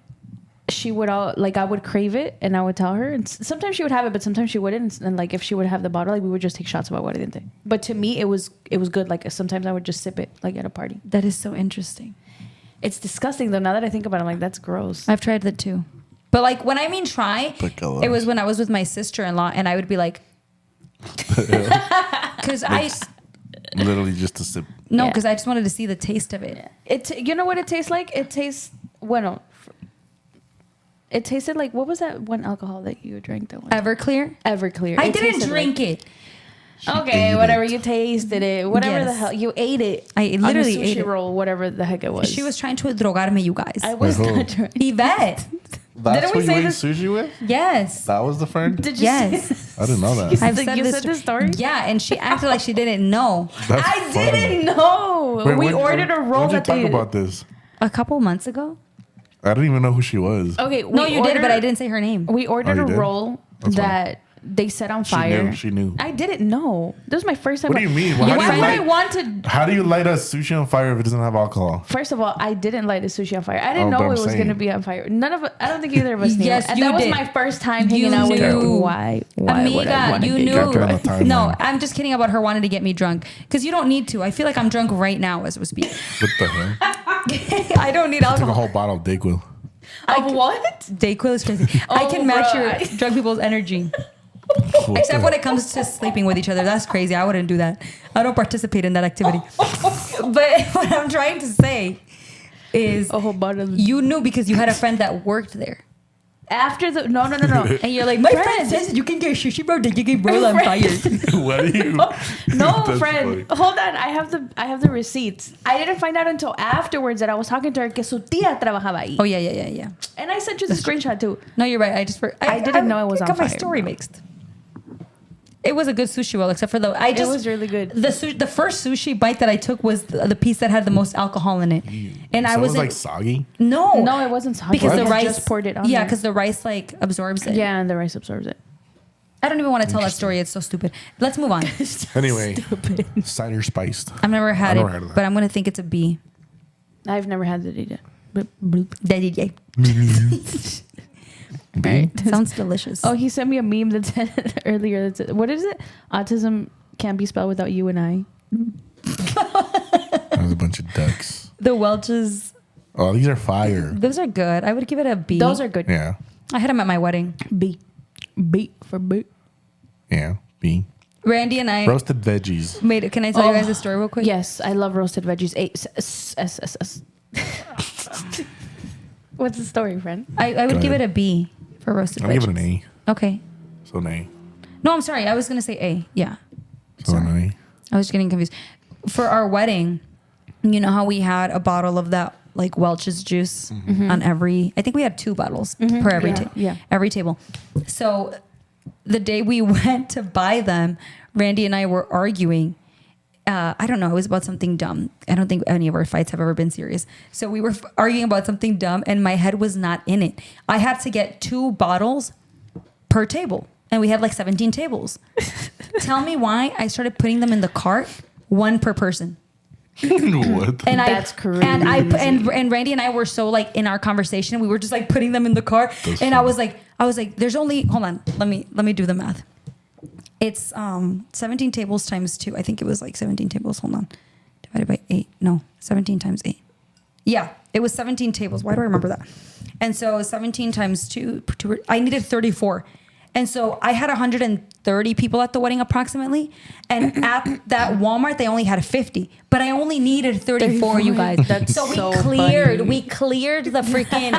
Speaker 3: she would I would crave it and I would tell her, and sometimes she would have it, but sometimes she wouldn't. And like if she would have the bottle, like we would just take shots of aguardiente. But to me, it was good. Like sometimes I would just sip it like at a party.
Speaker 2: That is so interesting.
Speaker 3: It's disgusting though. Now that I think about it, I'm like, that's gross.
Speaker 2: I've tried that too. But like when I mean try,
Speaker 1: Pickle.
Speaker 2: it was when I was with my sister-in-law and I would be like, because
Speaker 1: Literally just to sip.
Speaker 2: no,
Speaker 3: Yeah.
Speaker 2: because I just wanted to see the taste of it.
Speaker 3: You know what it tastes like? It tastes, bueno, it tasted like, what was that one alcohol that you drank that one?
Speaker 2: Everclear?
Speaker 3: Everclear.
Speaker 2: I
Speaker 3: It
Speaker 2: didn't
Speaker 3: tasted
Speaker 2: drink it.
Speaker 3: Okay,
Speaker 1: ate
Speaker 3: whatever.
Speaker 1: it.
Speaker 3: You tasted it. Whatever the
Speaker 2: Yes.
Speaker 3: hell. You ate it.
Speaker 2: I literally
Speaker 3: on a sushi
Speaker 2: ate it.
Speaker 3: roll, whatever the heck it was.
Speaker 2: She was trying to drogarme, you guys.
Speaker 3: I was
Speaker 1: Wait, who?
Speaker 3: not trying.
Speaker 2: Yvette.
Speaker 1: That's
Speaker 3: Didn't we
Speaker 1: what
Speaker 3: say
Speaker 1: you ate
Speaker 3: this-
Speaker 1: sushi with?
Speaker 2: Yes.
Speaker 1: That was the friend?
Speaker 3: Did you
Speaker 2: Yes.
Speaker 3: say
Speaker 1: I didn't know that.
Speaker 2: I've
Speaker 3: You
Speaker 2: said
Speaker 3: said
Speaker 2: this
Speaker 3: this story?
Speaker 2: Yeah, and she acted like she didn't know.
Speaker 1: That's
Speaker 3: I
Speaker 1: funny.
Speaker 3: didn't know.
Speaker 1: Wait,
Speaker 3: we
Speaker 1: when-
Speaker 3: ordered a roll
Speaker 1: When did you
Speaker 3: that
Speaker 1: talk
Speaker 3: they.
Speaker 1: about this?
Speaker 2: A couple months ago?
Speaker 1: I didn't even know who she was.
Speaker 3: Okay,
Speaker 2: No, you did, but I didn't say her name.
Speaker 3: We ordered
Speaker 1: Oh,
Speaker 3: a
Speaker 1: you did?
Speaker 3: roll
Speaker 1: That's fine.
Speaker 3: that they set on
Speaker 1: She
Speaker 3: fire.
Speaker 1: knew. She knew.
Speaker 3: I didn't know. This was my first time.
Speaker 1: What do you mean? Well, how do
Speaker 3: Why
Speaker 1: you
Speaker 3: would I
Speaker 1: light-
Speaker 3: want to?
Speaker 1: How do you light a sushi on fire if it doesn't have alcohol?
Speaker 3: First of all, I didn't light the sushi on fire. I didn't
Speaker 1: Oh,
Speaker 3: know
Speaker 1: but
Speaker 3: it
Speaker 1: I'm
Speaker 3: was
Speaker 1: saying.
Speaker 3: going to be on fire. None of I don't think either of us knew.
Speaker 2: Yes,
Speaker 3: and
Speaker 2: you
Speaker 3: that was
Speaker 2: did.
Speaker 3: my first time
Speaker 2: You
Speaker 3: hanging out with her.
Speaker 2: knew.
Speaker 3: Why would I
Speaker 2: Amiga,
Speaker 3: want to
Speaker 2: you
Speaker 3: get
Speaker 2: knew.
Speaker 1: Got you on the timeline.
Speaker 2: No, I'm just kidding about her wanting to get me drunk. Because you don't need to. I feel like I'm drunk right now as we speak.
Speaker 1: What the hell?
Speaker 2: I don't need
Speaker 1: I took a
Speaker 2: alcohol.
Speaker 1: whole bottle of Dayquil.
Speaker 3: Of what?
Speaker 2: Dayquil is crazy. I
Speaker 3: Oh,
Speaker 2: can match
Speaker 3: bro,
Speaker 2: your
Speaker 3: I-
Speaker 2: drunk people's energy.
Speaker 1: What
Speaker 2: Except
Speaker 1: the-
Speaker 2: when it comes to sleeping with each other. That's crazy. I wouldn't do that. I don't participate in that activity. But what I'm trying to say is
Speaker 3: A whole bottle. Of,
Speaker 2: you knew because you had a friend that worked there.
Speaker 3: after the no.
Speaker 2: And you're like, my friend
Speaker 3: Friend.
Speaker 2: says you can get sushi bro, you can roll on fire.
Speaker 1: What are you?
Speaker 3: No,
Speaker 1: That's
Speaker 3: friend.
Speaker 1: funny.
Speaker 3: Hold on. I have the receipts. I didn't find out until afterwards that I was talking to her que su tía trabajaba ahí.
Speaker 2: Oh, yeah.
Speaker 3: And I sent you the screenshot too.
Speaker 2: No, you're right. I
Speaker 3: didn't know it was
Speaker 2: got
Speaker 3: on
Speaker 2: my
Speaker 3: fire,
Speaker 2: story
Speaker 3: bro.
Speaker 2: mixed. It was a good sushi roll, except for
Speaker 3: It was really good.
Speaker 2: The first sushi bite that I took was the piece that had the most alcohol in it, and I
Speaker 1: So it was
Speaker 2: wasn't
Speaker 1: like soggy.
Speaker 2: no,
Speaker 3: No, it wasn't soggy.
Speaker 2: because the
Speaker 3: I
Speaker 2: rice
Speaker 3: just poured it on.
Speaker 2: Yeah,
Speaker 3: there.
Speaker 2: because the rice like absorbs it.
Speaker 3: yeah, and the rice absorbs it.
Speaker 2: I don't even want to tell that story. It's so stupid. Let's move on.
Speaker 1: Anyway, cider spiced.
Speaker 2: I've never had
Speaker 1: I've
Speaker 2: it,
Speaker 1: never heard of that.
Speaker 2: but I'm gonna think it's a B.
Speaker 3: I've never had it either. But
Speaker 2: Daddy,
Speaker 1: B?
Speaker 2: sounds delicious.
Speaker 3: oh, he sent me a meme that said earlier. That said, what is it? Autism can't be spelled without you and I.
Speaker 1: That was a bunch of ducks.
Speaker 2: The Welch's,
Speaker 1: Oh, these are fire.
Speaker 2: those are good. I would give it a B.
Speaker 3: Those are good.
Speaker 1: Yeah.
Speaker 2: I had them at my wedding.
Speaker 3: B for B.
Speaker 1: Yeah. B.
Speaker 2: Randy and I
Speaker 1: Roasted veggies.
Speaker 2: made it. Can I tell you guys a story real quick?
Speaker 3: Yes, I love roasted veggies. S. What's the story, friend?
Speaker 2: I would
Speaker 1: Go
Speaker 2: give it
Speaker 1: ahead.
Speaker 2: a B for roasted
Speaker 1: I'll
Speaker 2: veggies.
Speaker 1: give it an A.
Speaker 2: Okay.
Speaker 1: So an A.
Speaker 2: No, I'm sorry. I was going to say A. Yeah.
Speaker 1: So an
Speaker 2: Sorry. I was getting confused. For our wedding, you know how we had a bottle of that like Welch's juice on every, I think we had 2 bottles per every
Speaker 3: Yeah. Yeah.
Speaker 2: every table. So the day we went to buy them, Randy and I were arguing. I don't know. It was about something dumb. I don't think any of our fights have ever been serious. So we were arguing about something dumb and my head was not in it. I had to get 2 bottles per table. and we had like 17 tables. Tell me why I started putting them in the cart, one per person.
Speaker 1: What?
Speaker 2: And
Speaker 3: That's crazy.
Speaker 2: And Randy and I were so like in our conversation, we were just like putting them in the cart.
Speaker 1: That's
Speaker 2: and
Speaker 1: funny.
Speaker 2: I was like, there's only, hold on, let me do the math. It's 17 tables times 2. I think it was like 17 tables. Hold on. Divided by 8. No, 17 times 8. Yeah, it was 17 tables. Why do I remember that? And so 17 times 2, I needed 34. And so I had 130 people at the wedding approximately. And at that Walmart, they only had 50. But I only needed 34, you guys.
Speaker 3: That's
Speaker 2: so we
Speaker 3: so
Speaker 2: cleared.
Speaker 3: funny.
Speaker 2: We cleared the freaking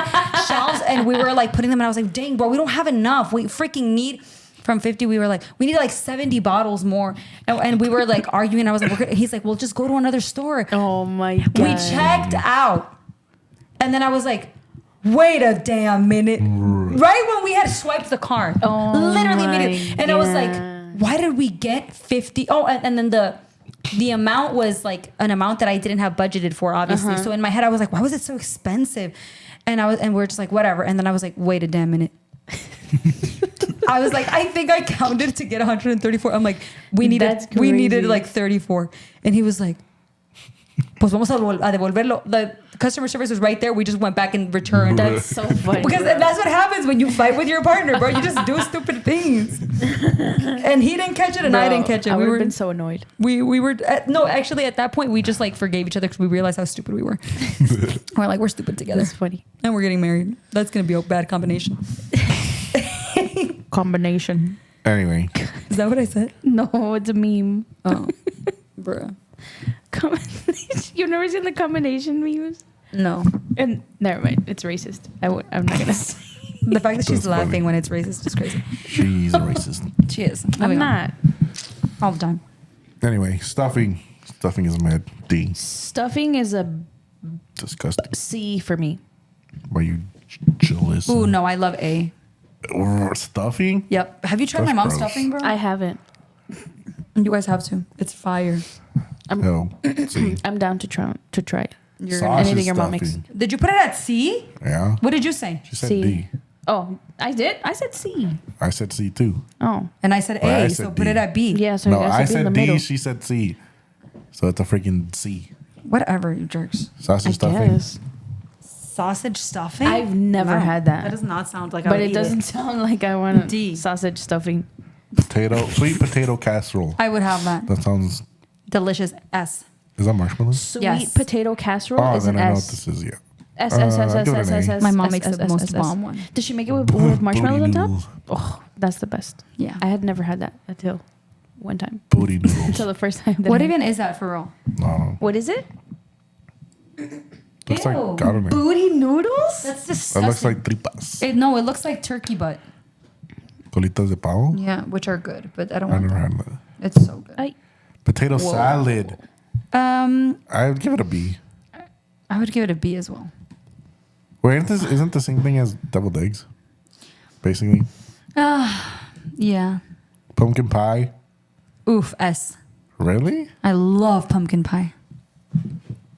Speaker 2: shelves and we were like putting them and I was like, dang, bro, we don't have enough. We freaking need... From 50, we were like, we need like 70 bottles more. And we were like arguing. I was like, he's like, well, just go to another store.
Speaker 3: Oh my God.
Speaker 2: We checked out. And then I was like, wait a damn minute. Right when we had swiped the card.
Speaker 3: Oh
Speaker 2: Literally
Speaker 3: my
Speaker 2: immediately. And I was like,
Speaker 3: God.
Speaker 2: why did we get 50? Oh, and then the amount was like an amount that I didn't have budgeted for, obviously. So in my head, I was like, why was it so expensive? And we're just like, whatever. And then I was like, wait a damn minute. I was like, I think I counted to get 134. I'm like, we needed like 34. And he was like, pues vamos a devolverlo. The customer service was right there. We just went back and returned.
Speaker 3: That's so funny.
Speaker 2: Because that's what happens when you fight with your partner, bro. You just do stupid things. And he didn't catch it and I didn't catch it.
Speaker 3: I
Speaker 2: We
Speaker 3: would
Speaker 2: were
Speaker 3: have been so annoyed.
Speaker 2: we were no, actually at that point we just like forgave each other because we realized how stupid we were. We're like, we're stupid together.
Speaker 3: That's funny.
Speaker 2: And we're getting married. That's gonna be a bad combination.
Speaker 3: Combination.
Speaker 1: Anyway,
Speaker 2: Is that what I said?
Speaker 3: No, it's a meme.
Speaker 2: Oh, bruh.
Speaker 3: Combination. You've never seen the combination memes?
Speaker 2: No.
Speaker 3: And never mind. It's racist. I'm not gonna say.
Speaker 2: The fact that she's
Speaker 1: That's
Speaker 2: laughing
Speaker 1: funny.
Speaker 2: when it's racist is crazy.
Speaker 1: she's a racist.
Speaker 2: She is.
Speaker 3: I'm
Speaker 2: Moving on.
Speaker 3: not.
Speaker 2: All the time.
Speaker 1: Anyway, stuffing. Stuffing is mad. D.
Speaker 3: Stuffing is a
Speaker 1: Disgusting.
Speaker 3: C for me.
Speaker 1: Why you Julissa?
Speaker 2: Ooh, no, I love A.
Speaker 1: Stuffing?
Speaker 2: Yep. Have you tried
Speaker 1: That's
Speaker 2: my mom's
Speaker 1: gross.
Speaker 2: stuffing, bro?
Speaker 3: I haven't.
Speaker 2: You guys have to. It's fire.
Speaker 1: No. See.
Speaker 3: I'm down to try.
Speaker 2: You're
Speaker 1: Sausage
Speaker 3: anything your mom makes.
Speaker 1: stuffing.
Speaker 2: Did you put it at C?
Speaker 1: Yeah.
Speaker 2: What did you say?
Speaker 1: She said
Speaker 3: C.
Speaker 1: D.
Speaker 3: Oh, I did. I said C.
Speaker 1: I said C too.
Speaker 3: Oh,
Speaker 2: And I said
Speaker 1: Well,
Speaker 2: A,
Speaker 1: I
Speaker 2: so
Speaker 1: said
Speaker 2: put
Speaker 1: D.
Speaker 2: it at B.
Speaker 3: yeah. So
Speaker 1: No,
Speaker 3: you guys
Speaker 1: I
Speaker 3: should be in
Speaker 1: said
Speaker 3: the
Speaker 1: D.
Speaker 3: middle.
Speaker 1: She said C. So it's a freaking C.
Speaker 2: Whatever, you jerks.
Speaker 1: Sausage
Speaker 3: I
Speaker 1: stuffing.
Speaker 3: guess.
Speaker 2: Sausage stuffing?
Speaker 3: I've never had that.
Speaker 2: That does not sound like I
Speaker 3: But
Speaker 2: would
Speaker 3: it
Speaker 2: eat
Speaker 3: doesn't sound like I want
Speaker 2: D.
Speaker 3: sausage stuffing.
Speaker 1: Sweet potato casserole.
Speaker 2: I would have that.
Speaker 1: That sounds.
Speaker 2: Delicious. S.
Speaker 1: Is that marshmallow?
Speaker 3: Sweet
Speaker 2: Yes.
Speaker 3: potato casserole
Speaker 1: Oh,
Speaker 3: is
Speaker 1: then
Speaker 3: an
Speaker 1: I know what
Speaker 3: S.
Speaker 1: this is. Yeah.
Speaker 3: S, S, S,
Speaker 1: I'll
Speaker 3: S,
Speaker 1: give it
Speaker 3: S,
Speaker 1: an
Speaker 3: S,
Speaker 1: A.
Speaker 3: S,
Speaker 2: My mom
Speaker 3: S,
Speaker 2: makes
Speaker 3: S,
Speaker 2: the
Speaker 3: S,
Speaker 2: most
Speaker 3: S, S.
Speaker 2: bomb one.
Speaker 3: Does she make it with marshmallows on top?
Speaker 1: noodles.
Speaker 3: Oh, that's the best.
Speaker 2: Yeah.
Speaker 3: I had never had that until one time.
Speaker 1: Booty noodles.
Speaker 3: Until the first time. that
Speaker 2: What
Speaker 3: I-
Speaker 2: even is that for real?
Speaker 1: No.
Speaker 3: What is it?
Speaker 1: Looks like, I don't know.
Speaker 2: Booty noodles? That's
Speaker 1: It
Speaker 2: disgusting.
Speaker 1: looks like tripas.
Speaker 2: No, it looks like turkey butt.
Speaker 1: Colitas de pavo?
Speaker 2: Yeah, which are good, but I don't
Speaker 1: I
Speaker 2: want
Speaker 1: never
Speaker 2: that.
Speaker 1: had that.
Speaker 2: It's so good.
Speaker 3: I
Speaker 1: Potato salad. I would give it a B.
Speaker 2: I would give it a B as well.
Speaker 1: Wait, isn't the same thing as deviled eggs? Basically.
Speaker 2: Yeah.
Speaker 1: Pumpkin pie.
Speaker 2: Oof, S.
Speaker 1: Really?
Speaker 2: I love pumpkin pie.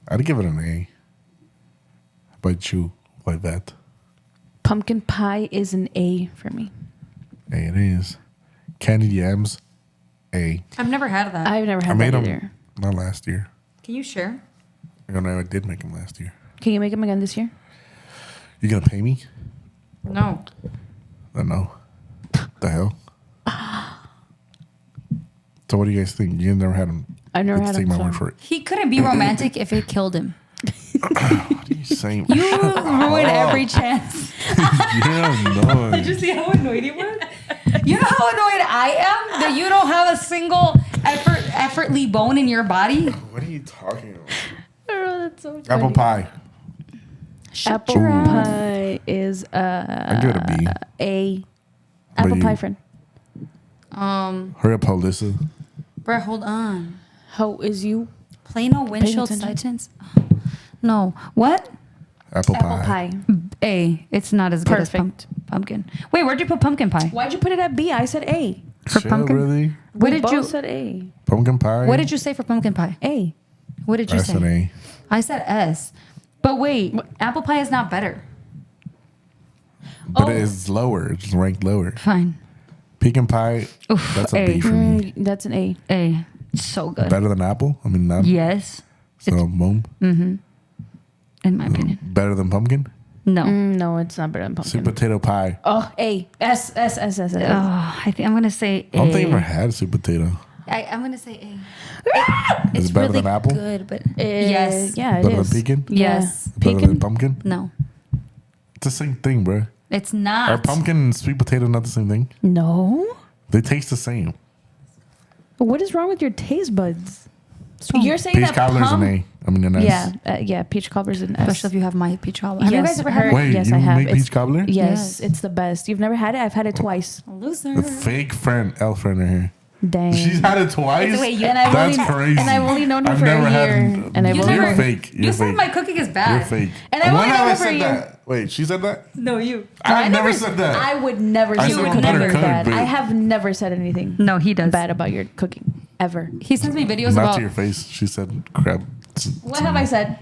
Speaker 1: I'd give it an A. But you like that?
Speaker 3: pumpkin pie is an A for me.
Speaker 1: A it is. Candied yams. A.
Speaker 2: I've never had that.
Speaker 3: I've never
Speaker 1: I
Speaker 3: had
Speaker 1: made
Speaker 3: that
Speaker 1: them
Speaker 3: either.
Speaker 1: not last year.
Speaker 2: Can you share?
Speaker 1: I know I did make them last year.
Speaker 3: Can you make them again this year?
Speaker 1: You gonna pay me?
Speaker 2: No.
Speaker 1: No. The hell? So what do you guys think? You never had them.
Speaker 3: I've never
Speaker 1: Let's
Speaker 3: had
Speaker 1: take
Speaker 3: them.
Speaker 1: my word
Speaker 3: so-
Speaker 1: for it.
Speaker 2: He couldn't be romantic if it killed him.
Speaker 1: What are you saying?
Speaker 2: You ruin every chance.
Speaker 1: Yeah, no.
Speaker 2: Did you see how annoyed he was? You know how annoyed I am that you don't have a single effortly bone in your body?
Speaker 1: What are you talking about?
Speaker 3: Oh, that's so funny.
Speaker 1: Apple pie.
Speaker 3: Apple
Speaker 1: your mouth.
Speaker 3: pie is
Speaker 1: I give it a B.
Speaker 3: A.
Speaker 1: But
Speaker 3: Apple
Speaker 1: you-
Speaker 3: pie friend.
Speaker 1: Hurry up, Julissa.
Speaker 2: Bruh, hold on.
Speaker 3: How is you?
Speaker 2: Plano windshield
Speaker 3: attention.
Speaker 2: sightings? No. What?
Speaker 1: Apple pie.
Speaker 3: Apple pie.
Speaker 2: A. It's not as good as
Speaker 3: Perfect.
Speaker 2: pumpkin. Wait, where'd you put pumpkin pie?
Speaker 3: Why'd you put it at B? I said A.
Speaker 2: For
Speaker 1: Shit,
Speaker 2: pumpkin?
Speaker 1: really?
Speaker 2: What
Speaker 3: We
Speaker 2: did
Speaker 3: both
Speaker 2: you
Speaker 3: said A.
Speaker 1: Pumpkin pie?
Speaker 2: What did you say for pumpkin pie?
Speaker 3: A.
Speaker 2: What did you
Speaker 1: I
Speaker 2: say?
Speaker 1: said A.
Speaker 2: I said S. But wait, apple pie is not better.
Speaker 1: But
Speaker 3: Oh.
Speaker 1: it is lower. It's ranked lower.
Speaker 2: Fine.
Speaker 1: Pecan pie.
Speaker 2: Oof,
Speaker 1: That's a
Speaker 2: A.
Speaker 1: B for me.
Speaker 3: That's an A.
Speaker 2: A. So good.
Speaker 1: Better than apple. I mean, not.
Speaker 2: Yes.
Speaker 1: So boom.
Speaker 2: In my opinion.
Speaker 1: Better than pumpkin.
Speaker 2: No.
Speaker 3: No, it's not better than pumpkin.
Speaker 1: Sweet potato pie.
Speaker 3: Oh, A. S.
Speaker 2: Oh, I think I'm gonna say A.
Speaker 1: I don't think I ever had sweet potato.
Speaker 2: I'm gonna say A.
Speaker 1: Is it better than apple?
Speaker 2: Good, but yes.
Speaker 3: Yeah, it
Speaker 1: Better
Speaker 3: is.
Speaker 1: than pecan?
Speaker 2: Yes.
Speaker 1: Better than
Speaker 3: Pecan?
Speaker 1: pumpkin?
Speaker 2: No,
Speaker 1: It's the same thing, bro.
Speaker 2: it's not.
Speaker 1: Are pumpkin and sweet potato not the same thing?
Speaker 3: No.
Speaker 1: They taste the same.
Speaker 3: What is wrong with your taste buds? You're saying
Speaker 1: Peach
Speaker 3: that
Speaker 1: cobbler's an A. I mean, an S.
Speaker 3: Yeah, peach cobbler's an S.
Speaker 2: Especially if you have my peach cobbler. Have you guys ever had
Speaker 3: her-
Speaker 2: it?
Speaker 1: Wait,
Speaker 3: yes,
Speaker 1: you
Speaker 3: I have.
Speaker 1: make
Speaker 3: It's-
Speaker 1: peach cobbler?
Speaker 3: Yes,
Speaker 2: Yes.
Speaker 3: it's the best. You've never had it? I've had it twice.
Speaker 2: Loser.
Speaker 1: The fake friend, elf friend right here.
Speaker 3: Dang.
Speaker 1: She's had it twice?
Speaker 2: Wait,
Speaker 3: and I've
Speaker 1: That's
Speaker 3: only,
Speaker 1: crazy.
Speaker 3: And I've only known her
Speaker 1: I've
Speaker 3: for
Speaker 1: never
Speaker 3: a
Speaker 1: had-
Speaker 3: year. And I've
Speaker 2: You
Speaker 3: only
Speaker 1: You're
Speaker 2: never-
Speaker 1: fake.
Speaker 2: You
Speaker 1: You're
Speaker 2: said
Speaker 1: fake.
Speaker 2: my cooking is
Speaker 1: You're
Speaker 2: bad.
Speaker 1: fake.
Speaker 3: And I've
Speaker 1: When
Speaker 3: only
Speaker 1: have
Speaker 3: known
Speaker 1: I
Speaker 3: her for a
Speaker 1: said
Speaker 3: year.
Speaker 1: that? Wait, she said that?
Speaker 2: No, you.
Speaker 1: I never said that.
Speaker 3: I would never
Speaker 1: I
Speaker 3: say
Speaker 1: said
Speaker 3: your
Speaker 1: I'm
Speaker 3: cooking
Speaker 1: better
Speaker 3: is
Speaker 1: cook,
Speaker 3: bad.
Speaker 1: but-
Speaker 3: I have never said anything
Speaker 2: No, he does.
Speaker 3: bad about your cooking ever.
Speaker 2: He sends me videos
Speaker 1: Not
Speaker 2: about.
Speaker 1: to your face. She said crab.
Speaker 3: What have I said?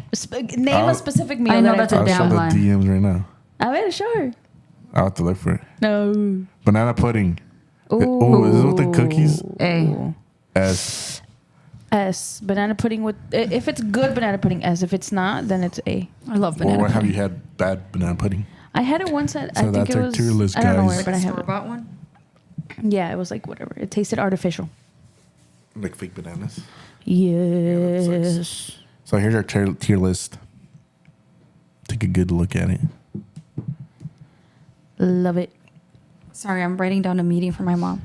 Speaker 3: Name a specific meal
Speaker 2: I know
Speaker 3: that
Speaker 2: that's
Speaker 3: I
Speaker 2: a
Speaker 1: I'll
Speaker 3: cooked.
Speaker 1: show
Speaker 2: damn
Speaker 1: the
Speaker 2: lie.
Speaker 1: DMs right now.
Speaker 3: I better show her.
Speaker 1: I'll have to look for it.
Speaker 3: No.
Speaker 1: Banana pudding.
Speaker 3: Ooh.
Speaker 1: Oh, is it with the cookies?
Speaker 2: A.
Speaker 1: S.
Speaker 3: S. Banana pudding with. If it's good banana pudding, S. If it's not, then it's A.
Speaker 2: I love
Speaker 1: Well,
Speaker 2: banana.
Speaker 1: what have
Speaker 2: pudding.
Speaker 1: you had bad banana pudding?
Speaker 3: I had it once at.
Speaker 1: So
Speaker 3: I think
Speaker 1: that's
Speaker 3: it
Speaker 1: our
Speaker 3: was.
Speaker 1: tier list,
Speaker 3: I don't know
Speaker 1: guys.
Speaker 3: where,
Speaker 2: Like
Speaker 3: but
Speaker 2: a
Speaker 3: I have it.
Speaker 2: store-bought one?
Speaker 3: Yeah, it was like whatever. It tasted artificial.
Speaker 1: Like fake bananas.
Speaker 3: Yes.
Speaker 1: So here's our tier list. Take a good look at it.
Speaker 3: Love it.
Speaker 2: Sorry, I'm writing down a meeting for my mom.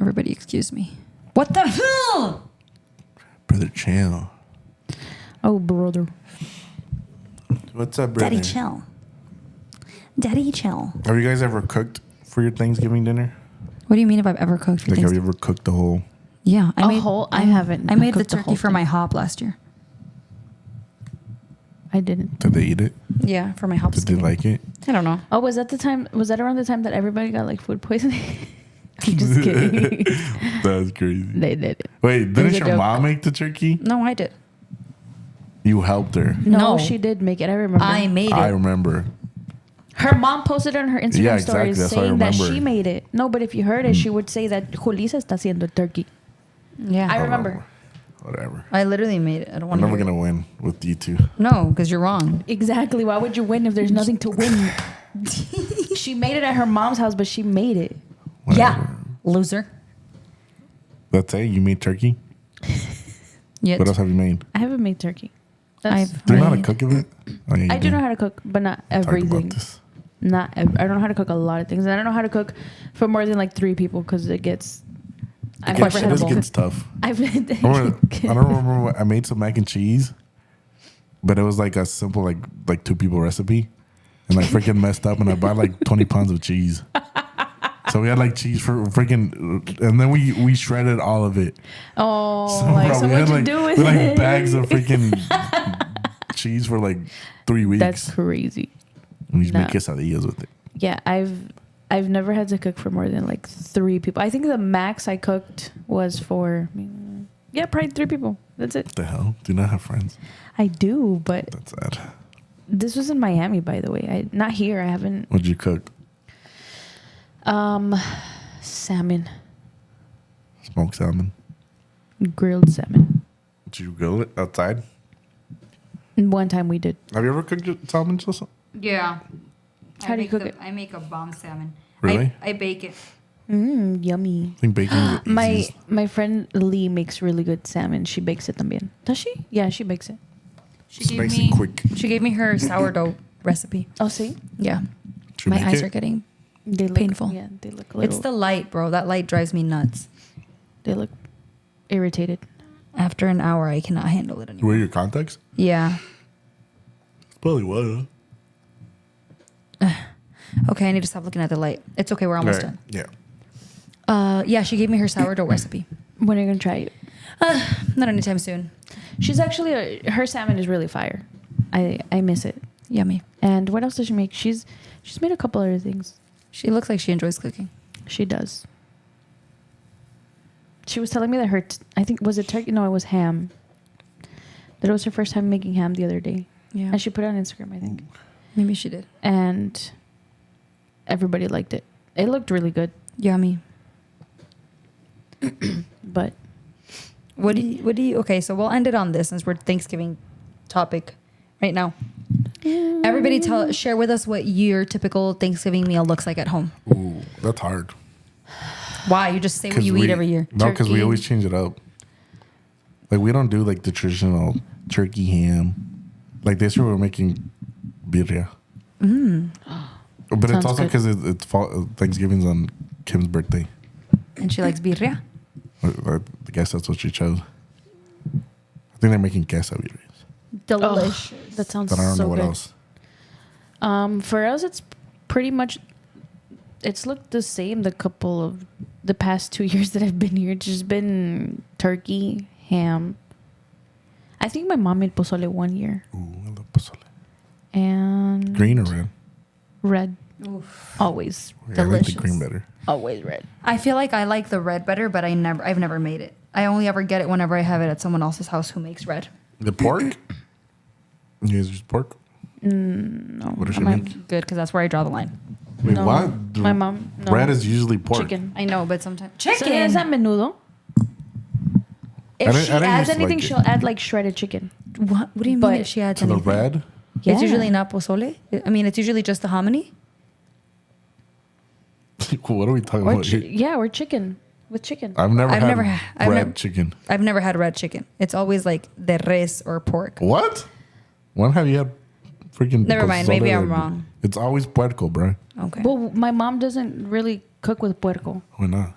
Speaker 2: Everybody, excuse me. What the hell?
Speaker 1: Brother chill.
Speaker 3: Oh, brother.
Speaker 1: What's up, brother?
Speaker 2: Daddy, chill. Daddy, chill.
Speaker 1: Have you guys ever cooked for your Thanksgiving dinner?
Speaker 2: What do you mean if I've ever cooked for
Speaker 1: Like, have
Speaker 2: things?
Speaker 1: you ever cooked the whole?
Speaker 2: Yeah,
Speaker 3: I haven't.
Speaker 2: I made the
Speaker 3: cooked the
Speaker 2: turkey
Speaker 3: whole
Speaker 2: for
Speaker 3: thing.
Speaker 2: my hop last year.
Speaker 3: I didn't.
Speaker 1: Did they eat it?
Speaker 2: Yeah, for my hop.
Speaker 1: Did they like it?
Speaker 2: I don't know.
Speaker 3: Oh, was that the time? Was that around the time that everybody got like food poisoning? I'm just kidding.
Speaker 1: That's crazy.
Speaker 3: They did it.
Speaker 1: Wait,
Speaker 3: was
Speaker 1: didn't
Speaker 3: a
Speaker 1: your
Speaker 3: joke.
Speaker 1: mom make the turkey?
Speaker 2: No, I did.
Speaker 1: You helped her.
Speaker 3: No,
Speaker 2: No.
Speaker 3: she did make it. I remember.
Speaker 2: I made it.
Speaker 1: I remember.
Speaker 3: Her mom posted on her Instagram
Speaker 1: Yeah, exactly.
Speaker 3: stories
Speaker 1: That's what I
Speaker 3: saying that
Speaker 1: remember.
Speaker 3: she made it. No, but if you heard it, she would say that Julissa está haciendo turkey.
Speaker 2: Yeah,
Speaker 3: I remember.
Speaker 1: Whatever.
Speaker 2: I literally made it. I don't
Speaker 1: I'm
Speaker 2: want to.
Speaker 1: never gonna win with you two.
Speaker 2: No, because you're wrong.
Speaker 3: Exactly. Why would you win if there's nothing to win? She made it at her mom's house, but she made it.
Speaker 2: Yeah, loser.
Speaker 1: That's it. You made turkey.
Speaker 2: Yet.
Speaker 1: What else have you made?
Speaker 3: I haven't made turkey. That's,
Speaker 2: I've
Speaker 1: Do you know how to
Speaker 2: made-
Speaker 1: cook of it? Oh, yeah, you
Speaker 3: I do know how to cook, but not
Speaker 1: Talk
Speaker 3: everything.
Speaker 1: about this.
Speaker 3: I don't know how to cook a lot of things. And I don't know how to cook for more than like 3 people because it gets. I've
Speaker 1: It
Speaker 3: never had a
Speaker 1: just
Speaker 3: bowl.
Speaker 1: gets tough.
Speaker 3: I've
Speaker 1: I don't remember. I made some mac and cheese, but it was like a simple like 2 people recipe, and I freaking messed up, and I bought like 20 pounds of cheese. So we had like cheese for freaking, and then we shredded all of it.
Speaker 3: Oh,
Speaker 1: So,
Speaker 3: like,
Speaker 1: bro,
Speaker 3: so
Speaker 1: we
Speaker 3: what'd
Speaker 1: had
Speaker 3: you
Speaker 1: like,
Speaker 3: do with
Speaker 1: we had,
Speaker 3: it?
Speaker 1: like bags of freaking cheese for like 3 weeks.
Speaker 3: That's crazy.
Speaker 1: And we just
Speaker 3: nah.
Speaker 1: make quesadillas with it.
Speaker 3: Yeah, I've never had to cook for more than like 3 people. I think the max I cooked was for probably 3 people. That's it.
Speaker 1: What the hell? Do you not have friends?
Speaker 3: I do, but
Speaker 1: That's sad.
Speaker 3: this was in Miami, by the way. Not here. I haven't.
Speaker 1: What'd you cook?
Speaker 3: Salmon,
Speaker 1: Smoked salmon.
Speaker 3: grilled salmon.
Speaker 1: Did you grill it outside?
Speaker 3: One time we did.
Speaker 1: Have you ever cooked salmon, Julissa?
Speaker 2: Yeah.
Speaker 3: How do you cook it?
Speaker 2: I make a bomb salmon.
Speaker 1: Really?
Speaker 2: I bake it.
Speaker 3: Yummy.
Speaker 1: I think bacon is the easiest.
Speaker 3: My friend Lee makes really good salmon. She bakes it también. Does she? Yeah, she bakes it.
Speaker 1: Just makes it quick.
Speaker 2: She gave me her sourdough recipe.
Speaker 3: Oh, see?
Speaker 2: Yeah.
Speaker 1: Did you
Speaker 2: My
Speaker 1: make
Speaker 2: eyes
Speaker 1: it?
Speaker 2: are getting.
Speaker 3: They look
Speaker 2: Painful.
Speaker 3: Yeah, they look a little.
Speaker 2: It's the light, bro. That light drives me nuts.
Speaker 3: They look irritated.
Speaker 2: After an hour, I cannot handle it
Speaker 1: You
Speaker 2: anymore.
Speaker 1: wear your contacts?
Speaker 2: Yeah.
Speaker 1: It's probably what.
Speaker 2: Okay, I need to stop looking at the light. It's okay. We're almost done.
Speaker 1: Yeah.
Speaker 2: Yeah, she gave me her sourdough recipe.
Speaker 3: When are you gonna try it?
Speaker 2: Not anytime soon.
Speaker 3: She's actually her salmon is really fire. I miss it.
Speaker 2: Yummy.
Speaker 3: And what else does she make? She's made a couple other things.
Speaker 2: She looks like she enjoys cooking.
Speaker 3: She does. She was telling me that I think was it turkey? No, it was ham. That it was her first time making ham the other day.
Speaker 2: Yeah.
Speaker 3: And she put it on Instagram, I think.
Speaker 2: Maybe she did.
Speaker 3: And everybody liked it. It looked really good.
Speaker 2: Yummy.
Speaker 3: But
Speaker 2: What do you? Okay, so we'll end it on this since we're Thanksgiving topic right now. Everybody, share with us what your typical Thanksgiving meal looks like at home.
Speaker 1: Ooh, that's hard.
Speaker 2: Why? You just say what you eat every year.
Speaker 1: No, because we
Speaker 3: Turkey.
Speaker 1: always change it up. Like we don't do like the traditional turkey ham. Like this year we're making birria. But it's
Speaker 3: Sounds
Speaker 1: also
Speaker 3: good.
Speaker 1: because it's Thanksgiving's on Kim's birthday.
Speaker 2: And she likes birria.
Speaker 1: I guess that's what she chose. I think they're making queso birrias.
Speaker 2: Delicious.
Speaker 3: Oh, that sounds
Speaker 1: But I don't
Speaker 3: so
Speaker 1: know what
Speaker 3: good.
Speaker 1: else.
Speaker 3: For us, it's pretty much. It's looked the same the past 2 years that I've been here. It's just been turkey, ham. I think my mom made pozole 1 year.
Speaker 1: Ooh, I love pozole.
Speaker 3: And
Speaker 1: Green or red?
Speaker 3: red.
Speaker 2: Oof.
Speaker 3: Always.
Speaker 1: Yeah, I like the
Speaker 2: Delicious.
Speaker 1: green better.
Speaker 3: Always red.
Speaker 2: I feel like I like the red better, but I've never made it. I only ever get it whenever I have it at someone else's house who makes red.
Speaker 1: The pork? You guys use pork?
Speaker 3: No.
Speaker 1: What does she
Speaker 3: my,
Speaker 1: make?
Speaker 2: Good, because that's where I draw the line.
Speaker 1: Wait,
Speaker 3: no,
Speaker 1: what?
Speaker 3: my mom. No.
Speaker 1: Red is usually pork.
Speaker 3: chicken.
Speaker 2: I know, but sometimes
Speaker 3: So
Speaker 2: chicken.
Speaker 3: is that menudo? If
Speaker 1: I didn't
Speaker 3: she
Speaker 1: used
Speaker 3: adds
Speaker 1: to
Speaker 3: anything,
Speaker 1: like it.
Speaker 3: she'll add like shredded chicken.
Speaker 2: What do you mean
Speaker 3: But
Speaker 2: if she adds
Speaker 1: To the
Speaker 2: anything?
Speaker 1: red?
Speaker 3: Yeah.
Speaker 2: It's usually not pozole. I mean, it's usually just the hominy.
Speaker 1: What are we talking
Speaker 3: Or
Speaker 1: about here?
Speaker 3: or chicken with chicken.
Speaker 1: I've never
Speaker 2: I've
Speaker 1: had
Speaker 2: never I've
Speaker 1: red
Speaker 2: nev-
Speaker 1: chicken.
Speaker 2: I've never had red chicken. It's always like de res or pork.
Speaker 1: What? When have you had freaking
Speaker 2: Never mind, maybe
Speaker 1: pozole
Speaker 2: I'm
Speaker 1: or-
Speaker 2: wrong.
Speaker 1: It's always puerco, bro.
Speaker 2: Okay.
Speaker 3: Well, my mom doesn't really cook with puerco
Speaker 1: Why not?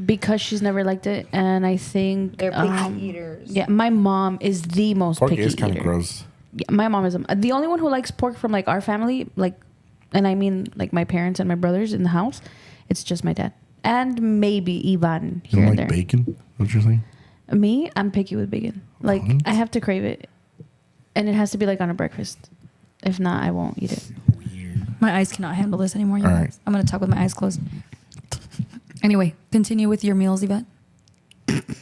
Speaker 3: because she's never liked it, and I think
Speaker 2: They're picky eaters.
Speaker 3: Yeah, my mom is the most
Speaker 1: Pork
Speaker 3: picky
Speaker 1: is kind
Speaker 3: eater.
Speaker 1: of gross.
Speaker 3: Yeah, my mom is the only one who likes pork from like our family, like, and I mean like my parents and my brothers in the house. It's just my dad and maybe Ivan
Speaker 1: You
Speaker 3: here
Speaker 1: don't
Speaker 3: and
Speaker 1: like
Speaker 3: there.
Speaker 1: bacon? What you're saying?
Speaker 3: Me, I'm picky with bacon. Like
Speaker 1: What?
Speaker 3: I have to crave it, and it has to be like on a breakfast. If not, I won't eat it.
Speaker 2: My eyes cannot handle this anymore. You
Speaker 1: All
Speaker 2: guys.
Speaker 1: right.
Speaker 2: I'm gonna talk with my eyes closed. Anyway, continue with your meals, Yvette.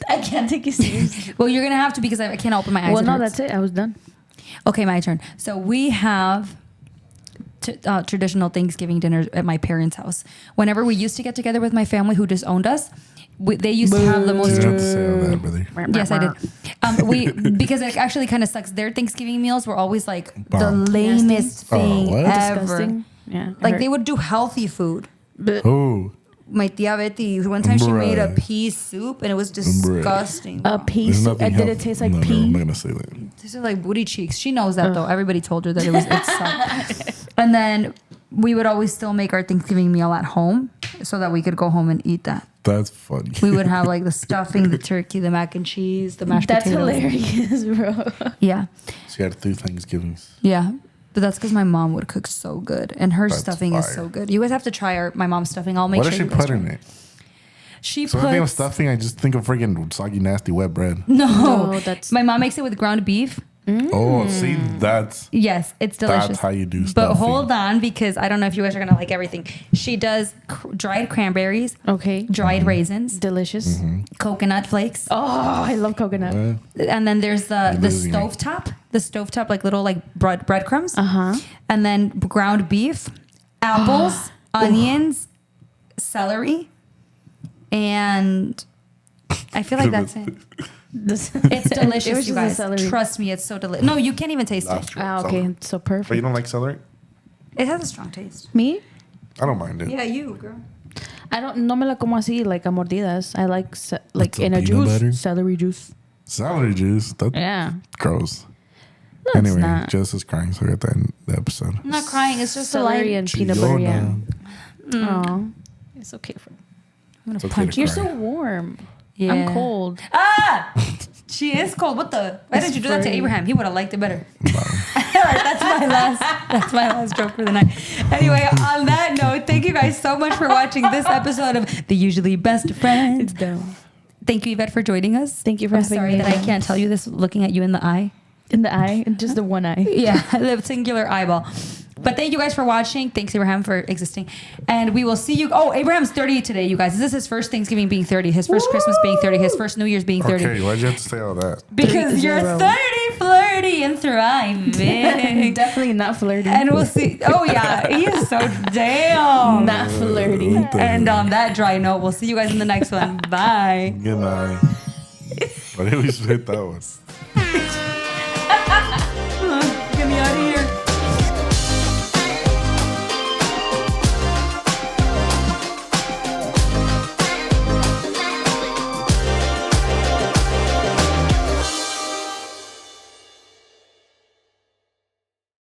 Speaker 3: I can't take you serious.
Speaker 2: Well, you're gonna have to because I can't open my eyes.
Speaker 3: Well,
Speaker 2: It
Speaker 3: no,
Speaker 2: hurts.
Speaker 3: that's it. I was done.
Speaker 2: Okay, my turn. So we have traditional Thanksgiving dinners at my parents' house. Whenever we used to get together with my family who disowned us, they used to have the
Speaker 1: You
Speaker 2: most.
Speaker 1: didn't have to say all that, brother.
Speaker 2: Yes, I did. Because it actually kind of sucks. Their Thanksgiving meals were always like the
Speaker 1: Bomb.
Speaker 2: lamest
Speaker 1: Oh,
Speaker 2: thing
Speaker 1: what?
Speaker 2: ever.
Speaker 3: Disgusting. Yeah.
Speaker 2: Like they would do healthy food.
Speaker 1: Oh,
Speaker 2: My tia Betty, one time she made a
Speaker 1: Bruh.
Speaker 2: pea soup and it was disgusting.
Speaker 3: a piece.
Speaker 1: there's nothing
Speaker 3: Did it
Speaker 1: healthy-
Speaker 3: taste like
Speaker 1: no,
Speaker 3: pea?
Speaker 1: No, I'm not gonna say that.
Speaker 2: These are like booty cheeks. She knows that though. Everybody told her that it sucked. And then we would always still make our Thanksgiving meal at home so that we could go home and eat that.
Speaker 1: That's funny.
Speaker 2: We would have like the stuffing, the turkey, the mac and cheese, the mashed
Speaker 3: That's
Speaker 2: potatoes.
Speaker 3: hilarious, bro.
Speaker 2: Yeah.
Speaker 1: She had 3 Thanksgivings.
Speaker 2: Yeah. But that's because my mom would cook so good. And her
Speaker 1: That's
Speaker 2: stuffing is
Speaker 1: fire.
Speaker 2: so good. You guys have to try my mom's stuffing. I'll make
Speaker 1: What
Speaker 2: sure
Speaker 1: does she
Speaker 2: you guys
Speaker 1: put
Speaker 2: try
Speaker 1: in it?
Speaker 2: She
Speaker 1: So when I think of
Speaker 2: puts...
Speaker 1: stuffing, I just think of freaking soggy, nasty, wet bread.
Speaker 2: No.
Speaker 3: No, that's-
Speaker 2: My mom makes it with ground beef.
Speaker 1: Oh, see, that's
Speaker 2: Yes, it's delicious.
Speaker 1: That's how you do
Speaker 2: But
Speaker 1: stuffing.
Speaker 2: hold on, because I don't know if you guys are gonna like everything. She does dried cranberries,
Speaker 3: Okay.
Speaker 2: dried raisins,
Speaker 3: Delicious.
Speaker 2: coconut flakes,
Speaker 3: Oh, I love coconut.
Speaker 2: and then there's the
Speaker 1: losing me.
Speaker 2: stovetop, like little like breadcrumbs,
Speaker 3: Uh-huh.
Speaker 2: and then ground beef, apples, onions, celery, and I feel like that's it.
Speaker 3: This-
Speaker 2: It's
Speaker 3: It
Speaker 2: delicious,
Speaker 3: was
Speaker 2: you
Speaker 3: just the
Speaker 2: guys.
Speaker 3: celery.
Speaker 2: Trust me, it's so delicious. No, you can't even taste it.
Speaker 1: Last year,
Speaker 3: Ah,
Speaker 1: celery.
Speaker 3: okay. So
Speaker 1: But you
Speaker 3: perfect.
Speaker 1: don't like celery?
Speaker 2: It has a strong taste.
Speaker 3: Me?
Speaker 1: I don't mind it.
Speaker 2: Yeah, you girl.
Speaker 3: I don't. No me la como así, like a mordidas. I like like
Speaker 1: With some
Speaker 3: in a
Speaker 1: peanut
Speaker 3: juice,
Speaker 1: butter?
Speaker 3: celery juice.
Speaker 1: Celery juice. That's
Speaker 3: Yeah.
Speaker 1: gross.
Speaker 3: No, it's
Speaker 1: Anyway,
Speaker 3: not.
Speaker 1: Jess is crying, so we got to end the episode.
Speaker 2: I'm not crying. It's just
Speaker 3: Celery
Speaker 2: a
Speaker 3: and peanut butter. Yeah.
Speaker 1: Chillona.
Speaker 3: Oh, it's okay for.
Speaker 2: I'm
Speaker 1: It's
Speaker 2: gonna
Speaker 1: okay
Speaker 2: punch
Speaker 1: to
Speaker 2: you.
Speaker 3: You're
Speaker 1: cry.
Speaker 3: so warm.
Speaker 2: Yeah.
Speaker 3: I'm cold.
Speaker 2: Ah, she is cold. What the? Why
Speaker 3: It's
Speaker 2: did you do that to
Speaker 3: furry.
Speaker 2: Abraham? He would have liked it better. All right, that's my last joke for the night. Anyway, on that note, thank you guys so much for watching this episode of The Usually Best Friends.
Speaker 3: down.
Speaker 2: Thank you, Yvette, for joining us.
Speaker 3: Thank you for
Speaker 2: I'm
Speaker 3: having
Speaker 2: sorry
Speaker 3: me.
Speaker 2: that I can't tell you this looking at you in the eye.
Speaker 3: In the eye, just the one eye.
Speaker 2: Yeah, the singular eyeball. But thank you guys for watching. Thanks, Abraham, for existing. And we will see you. Oh, Abraham's 30 today, you guys. This is his first Thanksgiving being 30, his first Christmas being 30, his first New Year's being 30.
Speaker 1: Okay, why'd you have to say all that?
Speaker 2: Because you're
Speaker 3: 30.
Speaker 2: 30 flirty and thriving.
Speaker 3: Definitely not flirty.
Speaker 2: And we'll see. Oh, yeah. He is so damn.
Speaker 3: Not flirty.
Speaker 2: And on that dry note, we'll see you guys in the next one. Bye.
Speaker 1: Good night. But it was hit that one.